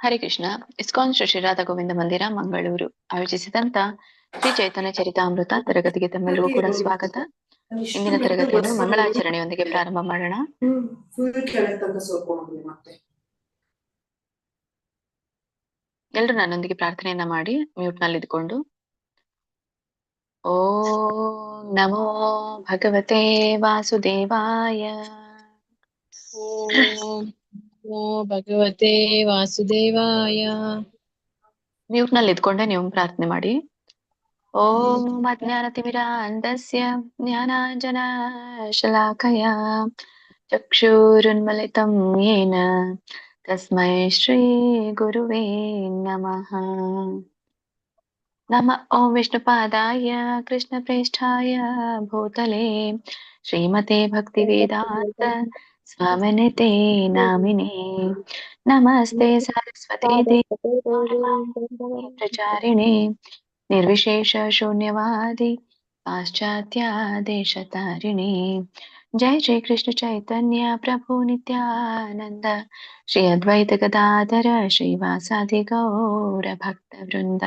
Hare Krishna. ISKCON Shri Shri Radha Govinda ಮಂದಿರ ಮಂಗಳೂರು ಆಯೋಜಿಸಿದಂತ ಶ್ರೀ ಚೈತನ್ಯ ಚರಿತಾಮೃತ ತರಗತಿಗೆ ತಮ್ಮೆಲ್ಲರಿಗೂ ಕೂಡ ಸ್ವಾಗತ. ಇಂದಿನ ತರಗತಿಯನ್ನು ಮಂಗಳಾಚರಣೆಯೊಂದಿಗೆ ಪ್ರಾರಂಭ ಮಾಡೋಣ. ಎಲ್ರು ನನ್ನೊಂದಿಗೆ ಪ್ರಾರ್ಥನೆಯನ್ನ ಮಾಡಿ ಮ್ಯೂಟ್ ನಲ್ಲಿ ಇದ್ಕೊಂಡು. ಓಂ ನಮೋ ಭಗವತೆ ವಾಸುದೇವಾಯ. ಓಂ ನಮೋ ಭಗವತೆ ವಾಸುದೇವಾಯ. ಮ್ಯೂಟ್ ನಲ್ಲಿ ಇದ್ಕೊಂಡೆ ನೀವು ಪ್ರಾರ್ಥನೆ ಮಾಡಿ. ಓಂ ಅಜ್ಞಾನತಿಮಿರಾಂಧಸ್ಯ ಜ್ಞಾನಾಂಜನಶಲಾಕಯ ಚಕ್ಷುರುನ್ಮಿಲಿತಂ ಯೇನ ತಸ್ಮೈ ಶ್ರೀ ಗುರುವೇ ನಮಃ. ನಮ ಓಂ ವಿಷ್ಣುಪಾದಾಯ ಕೃಷ್ಣಪ್ರೇಷ್ಠಾಯ ಭೂತಲೆ ಶ್ರೀಮತೆ ಭಕ್ತಿವೇದಾಂತ ಸ್ವಾಮಿನಿತೆ ನಾಮಿನೇ. ನಮಸ್ತೆ ಸರಸ್ವತಿ ದೇವಿ ಪ್ರಚಾರಿಣೆ ನಿರ್ವಿಶೇಷ ಶೂನ್ಯವಾದಿ ಪಾಶ್ಚಾತ್ಯ ದೇಶತಾರಿಣೆ. जय श्री कृष्ण चैतन्य प्रभु नित्यानंद श्री अद्वैत गदाधर श्रीवासादि गौर भक्त वृंद.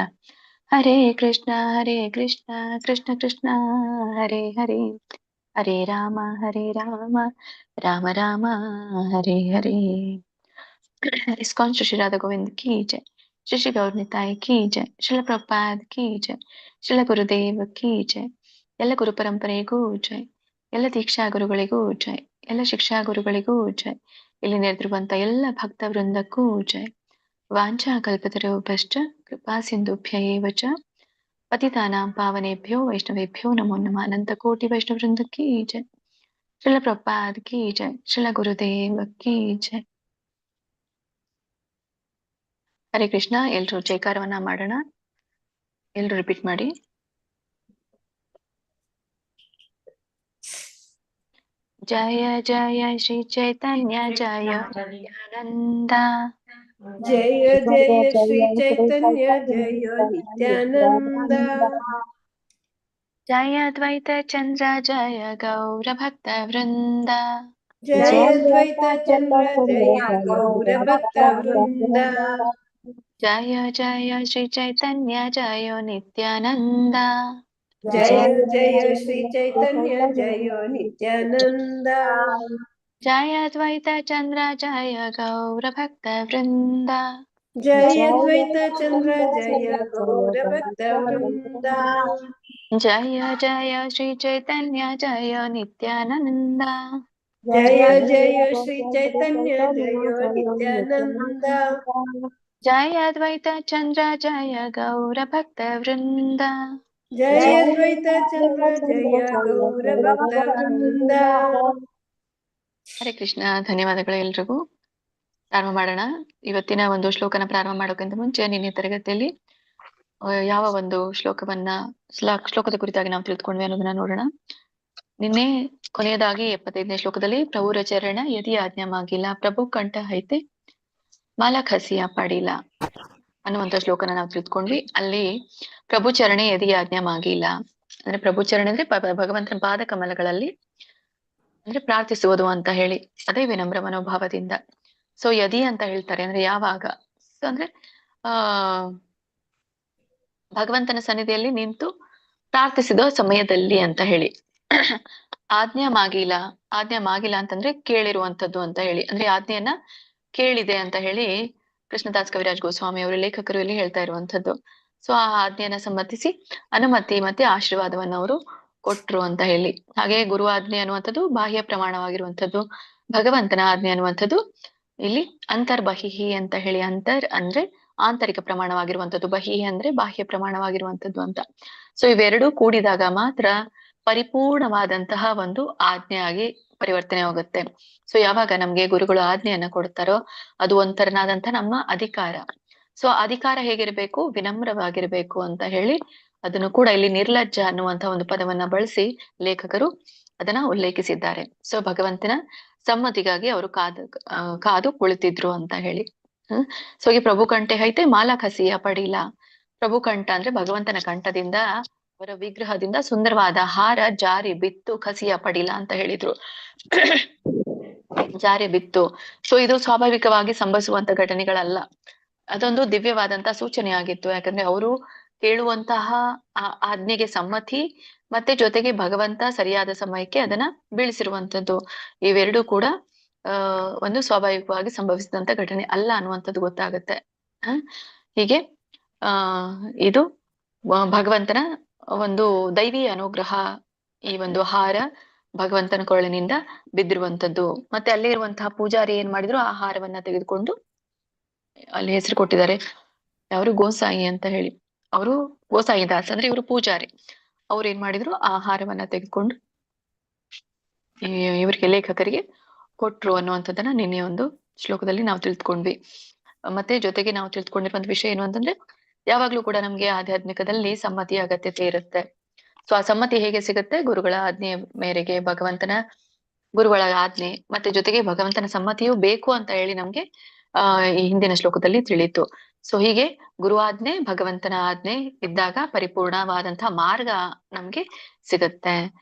हरे कृष्ण कृष्ण कृष्ण हरे हरे, हरे राम राम राम हरे हरे. इस्कॉन श्री राधा गोविंद की जय. श्री श्री गौर निताय की जय. श्रील प्रभुपाद की जय. श्रील गुरुदेव की जय. ಎಲ್ಲ ಗುರು ಪರಂಪರೆಗೂ ಜೈ. ಎಲ್ಲ ದೀಕ್ಷಾ ಗುರುಗಳಿಗೂ ಜೈ. ಎಲ್ಲ ಶಿಕ್ಷಾ ಗುರುಗಳಿಗೂ ಜೈ. ಇಲ್ಲಿ ನೆರೆದಿರುವಂತ ಎಲ್ಲ ಭಕ್ತ ವೃಂದಕ್ಕೂ ಜೈ. ವಾಂಛಾ ಕಲ್ಪತರುಭ್ಯಶ್ಚ ಕೃಪಾ ಸಿಂಧುಭ್ಯ ಏವ ಚ ಪತಿತಾನಾಂ ಪಾವನೇಭ್ಯೋ ವೈಷ್ಣವೇಭ್ಯೋ ನಮೋ ನಮಃ. ಅನಂತ ಕೋಟಿ ವೈಷ್ಣವ ವೃಂದ ಕಿ ಜೈ. ಶ್ರೀಲ ಪ್ರಭುಪಾದ ಕಿ ಜೈ. ಶ್ರೀಲ ಗುರುದೇವ ಕಿ ಜೈ. ಹರೇ ಕೃಷ್ಣ. ಎಲ್ರು ಜೈಕಾರವನ್ನ ಮಾಡೋಣ. ಎಲ್ರು ರಿಪೀಟ್ ಮಾಡಿ. जय जय श्री चैतन्य जय नित्यानंद. जय जय श्री चैतन्य जय नित्यानंद. जय अद्वैत चंद्र जय गौर भक्त वृंद. जय अद्वैत चंद्र जय गौर भक्त वृंद. जय जय श्री चैतन्य जय नित्यानंद. जय जय श्री चैतन्य जय नित्यानंद. जय अद्वैत चंद्र जय गौर भक्त वृंद. जय अद्वैत चंद्र जय गौर भक्त वृंद. जय जय श्री चैतन्य जय नित्यानंद. जय जय श्री चैतन्य जय नित्यानंद. जय अद्वैत चंद्र जय गौर भक्त वृंद. जय अद्वैत चंद्र जय गौर भक्त वृंद. ಹರೇ ಕೃಷ್ಣ. ಧನ್ಯವಾದಗಳು ಎಲ್ರಿಗೂ. ಪ್ರಾರಂಭ ಮಾಡೋಣ. ಇವತ್ತಿನ ಒಂದು ಶ್ಲೋಕನ ಪ್ರಾರಂಭ ಮಾಡೋಕ್ಕಿಂತ ಮುಂಚೆ ನಿನ್ನೆ ತರಗತಿಯಲ್ಲಿ ಯಾವ ಒಂದು ಶ್ಲೋಕದ ಕುರಿತಾಗಿ ನಾವು ತಿಳಿದುಕೊಂಡ್ವಿ ಅನ್ನೋದನ್ನ ನೋಡೋಣ. ನಿನ್ನೆ ಕೊನೆಯದಾಗಿ 75ನೇ ಶ್ಲೋಕದಲ್ಲಿ ಪ್ರಭು ಚರಣ ಯದಿ ಆಜ್ಞಾಮಾಗಿಲ್ಲ ಪ್ರಭು ಕಂಠ ಐತೆ ಮಾಲ ಖಸಿಯ ಪಾಡಿಲ್ಲ ಅನ್ನುವಂತ ಶ್ಲೋಕನ ನಾವು ತಿಳಿದುಕೊಂಡ್ವಿ. ಅಲ್ಲಿ ಪ್ರಭು ಚರಣೆ ಯದಿ ಆಜ್ಞಾಮಾಗಿಲ್ಲ ಅಂದ್ರೆ ಪ್ರಭು ಚರಣೆ ಅಂದ್ರೆ ಭಗವಂತನ ಪಾದ ಕಮಲಗಳಲ್ಲಿ ಅಂದ್ರೆ ಪ್ರಾರ್ಥಿಸುವುದು ಅಂತ ಹೇಳಿ, ಅದೇ ವಿನಮ್ರ ಮನೋಭಾವದಿಂದ. ಸೊ ಯದಿ ಅಂತ ಹೇಳ್ತಾರೆ ಅಂದ್ರೆ ಯಾವಾಗ, ಸೊ ಅಂದ್ರೆ ಭಗವಂತನ ಸನ್ನಿಧಿಯಲ್ಲಿ ನಿಂತು ಪ್ರಾರ್ಥಿಸಿದ ಸಮಯದಲ್ಲಿ ಅಂತ ಹೇಳಿ. ಆಜ್ಞಾ ಮಾಗಿಲ್ಲ ಅಂತಂದ್ರೆ ಕೇಳಿರುವಂತದ್ದು ಅಂತ ಹೇಳಿ, ಅಂದ್ರೆ ಆಜ್ಞೆಯನ್ನ ಕೇಳಿದೆ ಅಂತ ಹೇಳಿ ಕೃಷ್ಣದಾಸ್ ಕವಿರಾಜ್ ಗೋಸ್ವಾಮಿ ಅವರು ಲೇಖಕರು ಇಲ್ಲಿ ಹೇಳ್ತಾ ಇರುವಂತದ್ದು. ಸೊ ಆ ಆಜ್ಞೆಯನ್ನ ಸಮ್ಮತಿಸಿ ಅನುಮತಿ ಮತ್ತೆ ಆಶೀರ್ವಾದವನ್ನು ಅವರು ಕೊಟ್ರು ಅಂತ ಹೇಳಿ. ಹಾಗೆ ಗುರು ಆಜ್ಞೆ ಅನ್ನುವಂಥದ್ದು ಬಾಹ್ಯ ಪ್ರಮಾಣವಾಗಿರುವಂಥದ್ದು, ಭಗವಂತನ ಆಜ್ಞೆ ಅನ್ನುವಂಥದ್ದು ಇಲ್ಲಿ ಅಂತರ್ಬಹಿಹಿ ಅಂತ ಹೇಳಿ. ಅಂತರ್ ಅಂದ್ರೆ ಆಂತರಿಕ ಪ್ರಮಾಣವಾಗಿರುವಂಥದ್ದು, ಬಹಿಹಿ ಅಂದ್ರೆ ಬಾಹ್ಯ ಪ್ರಮಾಣವಾಗಿರುವಂಥದ್ದು ಅಂತ. ಸೊ ಇವೆರಡೂ ಕೂಡಿದಾಗ ಮಾತ್ರ ಪರಿಪೂರ್ಣವಾದಂತಹ ಒಂದು ಆಜ್ಞೆ ಆಗಿ ಪರಿವರ್ತನೆ ಹೋಗುತ್ತೆ. ಸೊ ಯಾವಾಗ ನಮ್ಗೆ ಗುರುಗಳು ಆಜ್ಞೆಯನ್ನ ಕೊಡ್ತಾರೋ ಅದು ಒಂಥರನಾದಂತ ನಮ್ಮ ಅಧಿಕಾರ. ಸೊ ಅಧಿಕಾರ ಹೇಗಿರ್ಬೇಕು, ವಿನಮ್ರವಾಗಿರ್ಬೇಕು ಅಂತ ಹೇಳಿ ಅದನ್ನು ಕೂಡ ಇಲ್ಲಿ ನಿರ್ಲಜ್ಜ ಅನ್ನುವಂತ ಒಂದು ಪದವನ್ನ ಬಳಸಿ ಲೇಖಕರು ಅದನ್ನ ಉಲ್ಲೇಖಿಸಿದ್ದಾರೆ. ಸೊ ಭಗವಂತನ ಸಮ್ಮತಿಗಾಗಿ ಅವರು ಕಾದು ಕುಳಿತಿದ್ರು ಅಂತ ಹೇಳಿ. ಸೊ ಈ ಪ್ರಭು ಕಂಠೆ ಐತೆ ಮಾಲಾ ಖಸಿಯ ಪಡಿಲ. ಪ್ರಭು ಕಂಠ ಅಂದ್ರೆ ಭಗವಂತನ ಕಂಠದಿಂದ ಅವರ ವಿಗ್ರಹದಿಂದ ಸುಂದರವಾದ ಹಾರ ಜಾರಿ ಬಿತ್ತು ಖಸಿಯ ಪಡಿಲ ಅಂತ ಹೇಳಿದ್ರು. ಜಾರಿ ಬಿತ್ತು. ಸೊ ಇದು ಸ್ವಾಭಾವಿಕವಾಗಿ ಸಂಭವಿಸುವಂತ ಘಟನೆಗಳಲ್ಲ. ಅದೊಂದು ದಿವ್ಯವಾದಂತಹ ಸೂಚನೆ ಆಗಿತ್ತು. ಯಾಕಂದ್ರೆ ಅವರು ಕೇಳುವಂತಹ ಆಜ್ಞೆಗೆ ಸಮ್ಮತಿ ಮತ್ತೆ ಜೊತೆಗೆ ಭಗವಂತ ಸರಿಯಾದ ಸಮಯಕ್ಕೆ ಅದನ್ನ ಬೀಳಿಸಿರುವಂತದ್ದು, ಇವೆರಡೂ ಕೂಡ ಒಂದು ಸ್ವಾಭಾವಿಕವಾಗಿ ಸಂಭವಿಸಿದಂತ ಘಟನೆ ಅಲ್ಲ ಅನ್ನುವಂಥದ್ದು ಗೊತ್ತಾಗುತ್ತೆ. ಹೀಗೆ ಇದು ಭಗವಂತನ ಒಂದು ದೈವಿ ಅನುಗ್ರಹ. ಈ ಒಂದು ಹಾರ ಭಗವಂತನ ಕೊರಳಿನಿಂದ ಬಿದ್ದಿರುವಂತದ್ದು. ಮತ್ತೆ ಅಲ್ಲೇ ಇರುವಂತಹ ಪೂಜಾರಿ ಏನ್ ಮಾಡಿದ್ರು, ಆ ಹಾರವನ್ನ ತೆಗೆದುಕೊಂಡು, ಅಲ್ಲಿ ಹೆಸರು ಕೊಟ್ಟಿದ್ದಾರೆ ಅವರು ಗೋಸಾಯಿ ಅಂತ ಹೇಳಿ, ಅವರು ಗೋಸಾಯಿ ದಾಸ್ ಅಂದ್ರೆ ಇವರು ಪೂಜಾರಿ. ಅವ್ರು ಏನ್ ಮಾಡಿದ್ರು, ಆ ಹಾರವನ್ನ ತೆಗೆದುಕೊಂಡು ಇವರಿಗೆ ಲೇಖಕರಿಗೆ ಕೊಟ್ರು ಅನ್ನುವಂಥದ್ದನ್ನ ನಿನ್ನೆ ಒಂದು ಶ್ಲೋಕದಲ್ಲಿ ನಾವು ತಿಳಿದುಕೊಂಡ್ವಿ. ಮತ್ತೆ ಜೊತೆಗೆ ನಾವು ತಿಳಿದುಕೊಂಡಿರುವಂತ ವಿಷಯ ಏನು ಅಂತಂದ್ರೆ, ಯಾವಾಗ್ಲೂ ಕೂಡ ನಮ್ಗೆ ಆಧ್ಯಾತ್ಮಿಕದಲ್ಲಿ ಸಮ್ಮತಿ ಅಗತ್ಯತೆ ಇರುತ್ತೆ. ಸೊ ಆ ಸಮ್ಮತಿ ಹೇಗೆ ಸಿಗುತ್ತೆ? ಗುರುಗಳ ಆಜ್ಞೆಯ ಮೇರೆಗೆ, ಗುರುಗಳ ಆಜ್ಞೆ ಮತ್ತೆ ಜೊತೆಗೆ ಭಗವಂತನ ಸಮ್ಮತಿಯೂ ಬೇಕು ಅಂತ ಹೇಳಿ ನಮ್ಗೆ ಈ ಹಿಂದಿನ ಶ್ಲೋಕದಲ್ಲಿ ತಿಳಿಯಿತು. ಸೊ ಹೀಗೆ ಗುರು ಆಜ್ಞೆ ಭಗವಂತನ ಆಜ್ಞೆ ಇದ್ದಾಗ ಪರಿಪೂರ್ಣವಾದಂತಹ ಮಾರ್ಗ ನಮ್ಗೆ ಸಿಗುತ್ತೆ.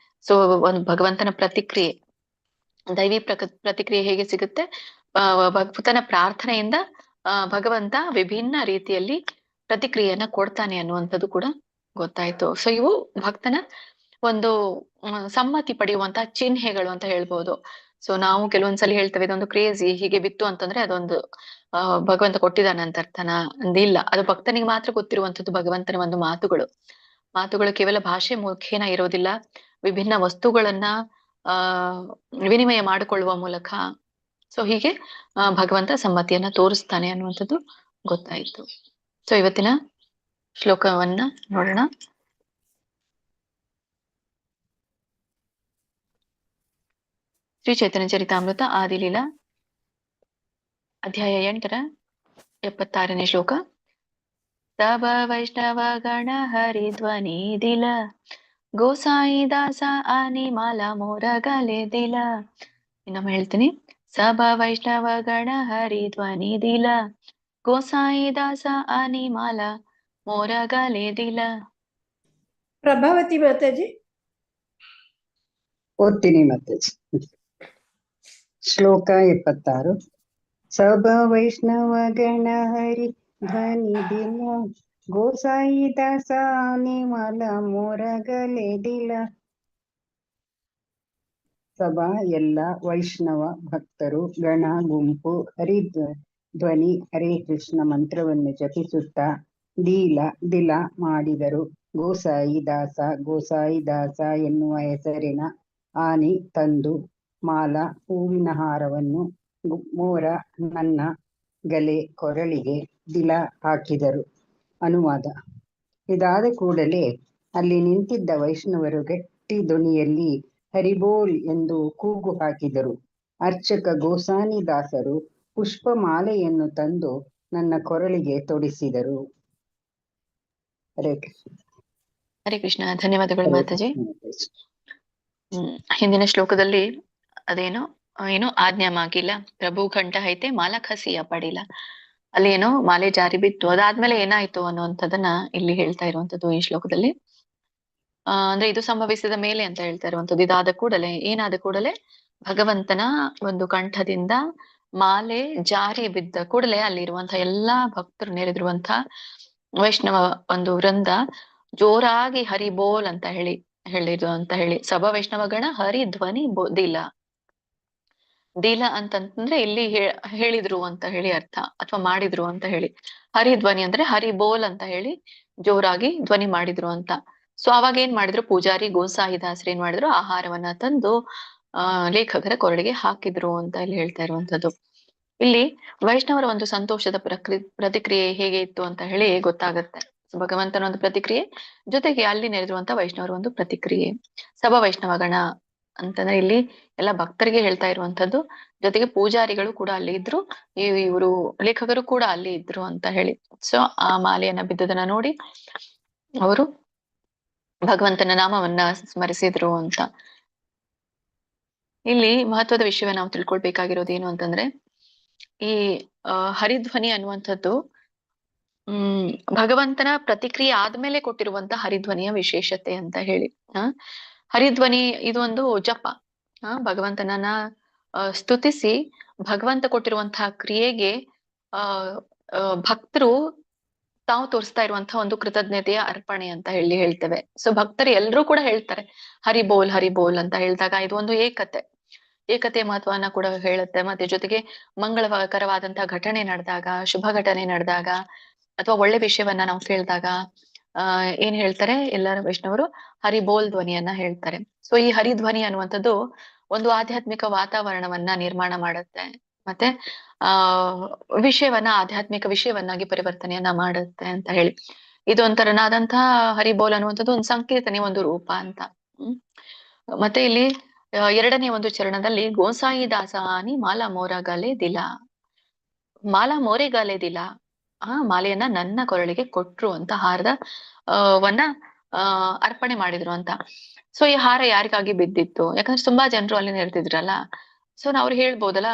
ಸೊ ಒಂದು ಭಗವಂತನ ಪ್ರತಿಕ್ರಿಯೆ, ದೈವಿ ಪ್ರತಿಕ್ರಿಯೆ ಹೇಗೆ ಸಿಗುತ್ತೆ? ಭಕ್ತನ ಪ್ರಾರ್ಥನೆಯಿಂದ ಭಗವಂತ ವಿಭಿನ್ನ ರೀತಿಯಲ್ಲಿ ಪ್ರತಿಕ್ರಿಯೆಯನ್ನ ಕೊಡ್ತಾನೆ ಅನ್ನುವಂಥದ್ದು ಕೂಡ ಗೊತ್ತಾಯ್ತು. ಸೊ ಇವು ಭಕ್ತನ ಒಂದು ಸಮ್ಮತಿ ಪಡೆಯುವಂತಹ ಚಿಹ್ನೆಗಳು ಅಂತ ಹೇಳ್ಬೋದು. ಸೊ ನಾವು ಕೆಲವೊಂದ್ಸಲಿ ಹೇಳ್ತೇವೆ ಇದೊಂದು ಕ್ರೇಜಿ ಹೀಗೆ ಬಿತ್ತು ಅಂತಂದ್ರೆ ಅದೊಂದು ಭಗವಂತ ಕೊಟ್ಟಿದ್ದಾನೆ ಅಂತ ಅರ್ಥನ ಅಂದಿಲ್ಲ. ಅದು ಭಕ್ತನಿಗೆ ಮಾತ್ರ ಗೊತ್ತಿರುವಂತದ್ದು ಭಗವಂತನ ಒಂದು ಮಾತುಗಳು ಕೇವಲ ಭಾಷೆ ಮುಖೇನ ಇರೋದಿಲ್ಲ, ವಿಭಿನ್ನ ವಸ್ತುಗಳನ್ನ ವಿನಿಮಯ ಮಾಡಿಕೊಳ್ಳುವ ಮೂಲಕ. ಸೊ ಹೀಗೆ ಭಗವಂತ ಸಮ್ಮತಿಯನ್ನ ತೋರಿಸ್ತಾನೆ ಅನ್ನುವಂಥದ್ದು ಗೊತ್ತಾಯ್ತು. ಸೊ ಇವತ್ತಿನ ಶ್ಲೋಕವನ್ನ ನೋಡೋಣ. ಶ್ರೀ ಚೈತನ್ಯ ಚರಿತಾಮೃತ ಆದಿಲೀಲಾ ಅಧ್ಯಾಯ 8ರ 76ನೇ ಶ್ಲೋಕ. ಸಬ ವೈಷ್ಣವ ಗಣ ಹರಿಧ್ವನಿ ದಿಲ, ಗೋಸಾಯಿ ದಾಸ ಆನಿ ಮಾಲ ಮೋರಗಲೆ ದಿಲ. ಇನ್ನೊಮ್ಮೆ ಹೇಳ್ತೀನಿ. ಸಬ ವೈಷ್ಣವ ಗಣ ಹರಿಧ್ವನಿ ದಿಲ, ಗೋಸಾಯಿ ದಾಸ ಆನಿ ಮಾಲ ಮೋರಗಲೆ ದಿಲ. ಪ್ರಭಾವತಿ ಮಾತಾಜಿ ಓದ್ತೀನಿ ಮಾತಾಜಿ. ಶ್ಲೋಕ 76. ಸಬ ವೈಷ್ಣವ ಗಣ ಹರಿ ಧ್ವನಿ ದಿಲ, ಗೋಸಾಯಿ ದಾಸ ನಿಮಲ ಮೊರಗಲೆ ದಿಲ. ಸಭಾ ಎಲ್ಲ ವೈಷ್ಣವ ಭಕ್ತರು, ಗಣ ಗುಂಪು ಧ್ವನಿ ಹರೇ ಕೃಷ್ಣ ಮಂತ್ರವನ್ನು ಜಪಿಸುತ್ತಾ ದಿಲ ಮಾಡಿದರು. ಗೋಸಾಯಿ ದಾಸ ಎನ್ನುವ ಹೆಸರಿನ ಆನಿ ತಂದು, ಮಾಲ ಹೂವಿನ ಹಾರವನ್ನು, ಮೋರ ನನ್ನ ಗಲೆ ಕೊರಳಿಗೆ, ದಿಲ ಹಾಕಿದರು. ಅನುವಾದ. ಇದಾದ ಕೂಡಲೇ ಅಲ್ಲಿ ನಿಂತಿದ್ದ ವೈಷ್ಣವರು ಗಟ್ಟಿ ಧ್ವನಿಯಲ್ಲಿ ಹರಿಬೋಲ್ ಎಂದು ಕೂಗು ಹಾಕಿದರು. ಅರ್ಚಕ ಗೋಸಾನಿ ದಾಸರು ಪುಷ್ಪಮಾಲೆಯನ್ನು ತಂದು ನನ್ನ ಕೊರಳಿಗೆ ತೊಡಿಸಿದರು. ಹರೇ ಕೃಷ್ಣ. ಹರೇ ಕೃಷ್ಣ. ಧನ್ಯವಾದಗಳು ಮಾತಾಜಿ. ಹಿಂದಿನ ಶ್ಲೋಕದಲ್ಲಿ ಏನು ಆಜ್ಞಾ ಮಾಗಿಲ್ಲ, ಪ್ರಭು ಕಂಠ ಐತೆ ಮಾಲ ಖಸಿಯ ಪಡಿಲ್ಲ. ಅಲ್ಲಿ ಏನೋ ಮಾಲೆ ಜಾರಿ ಬಿತ್ತು, ಅದಾದ್ಮೇಲೆ ಏನಾಯ್ತು ಅನ್ನುವಂಥದ್ದನ್ನ ಇಲ್ಲಿ ಹೇಳ್ತಾ ಇರುವಂತದ್ದು ಈ ಶ್ಲೋಕದಲ್ಲಿ. ಅಂದ್ರೆ ಇದು ಸಂಭವಿಸಿದ ಮೇಲೆ ಅಂತ ಹೇಳ್ತಾ ಇರುವಂತದ್ದು. ಏನಾದ ಕೂಡಲೇ ಭಗವಂತನ ಒಂದು ಕಂಠದಿಂದ ಮಾಲೆ ಜಾರಿ ಬಿದ್ದ ಕೂಡಲೇ ಅಲ್ಲಿರುವಂತಹ ಎಲ್ಲಾ ಭಕ್ತರು ನೆರೆದಿರುವಂತಹ ವೈಷ್ಣವ ಒಂದು ವೃಂದ ಜೋರಾಗಿ ಹರಿಬೋಲ್ ಅಂತ ಹೇಳಿ ಸಭ ವೈಷ್ಣವ ಗಣ ಹರಿ ಧ್ವನಿ ದಿಲ ಅಂತಂದ್ರೆ ಇಲ್ಲಿ ಹೇಳಿದ್ರು ಅಂತ ಹೇಳಿ ಅರ್ಥ, ಅಥವಾ ಮಾಡಿದ್ರು ಅಂತ ಹೇಳಿ. ಹರಿಧ್ವನಿ ಅಂದ್ರೆ ಹರಿಬೋಲ್ ಅಂತ ಹೇಳಿ ಜೋರಾಗಿ ಧ್ವನಿ ಮಾಡಿದ್ರು ಅಂತ. ಸೊ ಅವಾಗ ಏನ್ ಮಾಡಿದ್ರು, ಪೂಜಾರಿ ಗೋಸಾಯಿ ದಾಸರು ಏನ್ ಮಾಡಿದ್ರು, ಆಹಾರವನ್ನ ತಂದು ಲೇಖಕರ ಕೊರಳಿಗೆ ಹಾಕಿದ್ರು ಅಂತ ಇಲ್ಲಿ ಹೇಳ್ತಾ ಇರುವಂತದ್ದು. ಇಲ್ಲಿ ವೈಷ್ಣವರ ಒಂದು ಸಂತೋಷದ ಪ್ರತಿಕ್ರಿಯೆ ಹೇಗೆ ಇತ್ತು ಅಂತ ಹೇಳಿ ಗೊತ್ತಾಗತ್ತೆ. ಭಗವಂತನ ಒಂದು ಪ್ರತಿಕ್ರಿಯೆ ಜೊತೆಗೆ ಅಲ್ಲಿ ನೆರೆದಿರುವಂತ ವೈಷ್ಣವರ ಒಂದು ಪ್ರತಿಕ್ರಿಯೆ. ಸಭ ವೈಷ್ಣವಗಣ ಅಂತಂದ್ರೆ ಇಲ್ಲಿ ಎಲ್ಲ ಭಕ್ತರಿಗೆ ಹೇಳ್ತಾ ಇರುವಂತದ್ದು, ಜೊತೆಗೆ ಪೂಜಾರಿಗಳು ಕೂಡ ಅಲ್ಲಿ ಇದ್ರು, ಇವರು ಲೇಖಕರು ಕೂಡ ಅಲ್ಲಿ ಇದ್ರು ಅಂತ ಹೇಳಿ. ಸೊ ಆ ಮಾಲೆಯನ್ನ ಬಿದ್ದದನ್ನ ನೋಡಿ ಅವರು ಭಗವಂತನ ನಾಮವನ್ನ ಸ್ಮರಿಸಿದ್ರು ಅಂತ. ಇಲ್ಲಿ ಮಹತ್ವದ ವಿಷಯವನ್ನ ನಾವು ತಿಳ್ಕೊಳ್ಬೇಕಾಗಿರೋದು ಏನು ಅಂತಂದ್ರೆ, ಈ ಹರಿಧ್ವನಿ ಅನ್ನುವಂಥದ್ದು ಭಗವಂತನ ಪ್ರತಿಕ್ರಿಯೆ ಆದ್ಮೇಲೆ ಕೊಟ್ಟಿರುವಂತಹ ಹರಿಧ್ವನಿಯ ವಿಶೇಷತೆ ಅಂತ ಹೇಳಿ. ಹರಿಧ್ವನಿ ಇದು ಒಂದು ಜಪ. ಭಗವಂತನನ್ನ ಸ್ತುತಿಸಿ ಭಗವಂತ ಕೊಟ್ಟಿರುವಂತಹ ಕ್ರಿಯೆಗೆ ಭಕ್ತರು ತಾವು ತೋರಿಸ್ತಾ ಇರುವಂತಹ ಒಂದು ಕೃತಜ್ಞತೆಯ ಅರ್ಪಣೆ ಅಂತ ಹೇಳ್ತೇವೆ. ಸೊ ಭಕ್ತರು ಎಲ್ರೂ ಕೂಡ ಹೇಳ್ತಾರೆ ಹರಿ ಬೋಲ್ ಅಂತ ಹೇಳಿದಾಗ ಇದು ಒಂದು ಏಕತೆ ಮಹತ್ವನ ಕೂಡ ಹೇಳುತ್ತೆ. ಮತ್ತೆ ಜೊತೆಗೆ ಮಂಗಳಕರವಾದಂತಹ ಘಟನೆ ನಡೆದಾಗ, ಶುಭ ಘಟನೆ ನಡೆದಾಗ, ಅಥವಾ ಒಳ್ಳೆ ವಿಷಯವನ್ನ ನಾವು ಕೇಳಿದಾಗ ಏನ್ ಹೇಳ್ತಾರೆ ಎಲ್ಲರ ವೈಷ್ಣವರು ಹರಿ ಬೋಲ್ ಧ್ವನಿಯನ್ನ ಹೇಳ್ತಾರೆ. ಸೊ ಈ ಹರಿಧ್ವನಿ ಅನ್ನುವಂಥದ್ದು ಒಂದು ಆಧ್ಯಾತ್ಮಿಕ ವಾತಾವರಣವನ್ನ ನಿರ್ಮಾಣ ಮಾಡುತ್ತೆ. ಮತ್ತೆ ಆ ವಿಷಯವನ್ನ ಆಧ್ಯಾತ್ಮಿಕ ವಿಷಯವನ್ನಾಗಿ ಪರಿವರ್ತನೆಯನ್ನ ಮಾಡುತ್ತೆ ಅಂತ ಹೇಳಿ ಇದು ಒಂಥರನಾದಂತಹ ಹರಿಬೋಲ್ ಅನ್ನುವಂಥದ್ದು ಒಂದು ಸಂಕೀರ್ತನೆ, ಒಂದು ರೂಪ ಅಂತ. ಮತ್ತೆ ಇಲ್ಲಿ ಎರಡನೇ ಒಂದು ಚರಣದಲ್ಲಿ ಗೋಸಾಯಿ ದಾಸಾನಿ ಮಾಲಾ ಮೋರಗಾಲೆ ದಿಲ, ಮಾಲಾ ಮೋರೆಗಾಲೆ ದಿಲ, ಮಾಲೆಯನ್ನ ನನ್ನ ಕೊರಳಿಗೆ ಕೊಟ್ರು ಅಂತ ಹಾರದ ವನ್ನ ಅರ್ಪಣೆ ಮಾಡಿದ್ರು ಅಂತ. ಸೊ ಈ ಹಾರ ಯಾರಿಗಾಗಿ ಬಿದ್ದಿತ್ತು? ಯಾಕಂದ್ರೆ ತುಂಬಾ ಜನರು ಅಲ್ಲಿ ನೆರೆದಿದ್ರಲ್ಲ. ಸೊ ಅವ್ರು ಹೇಳ್ಬೋದಲ್ಲ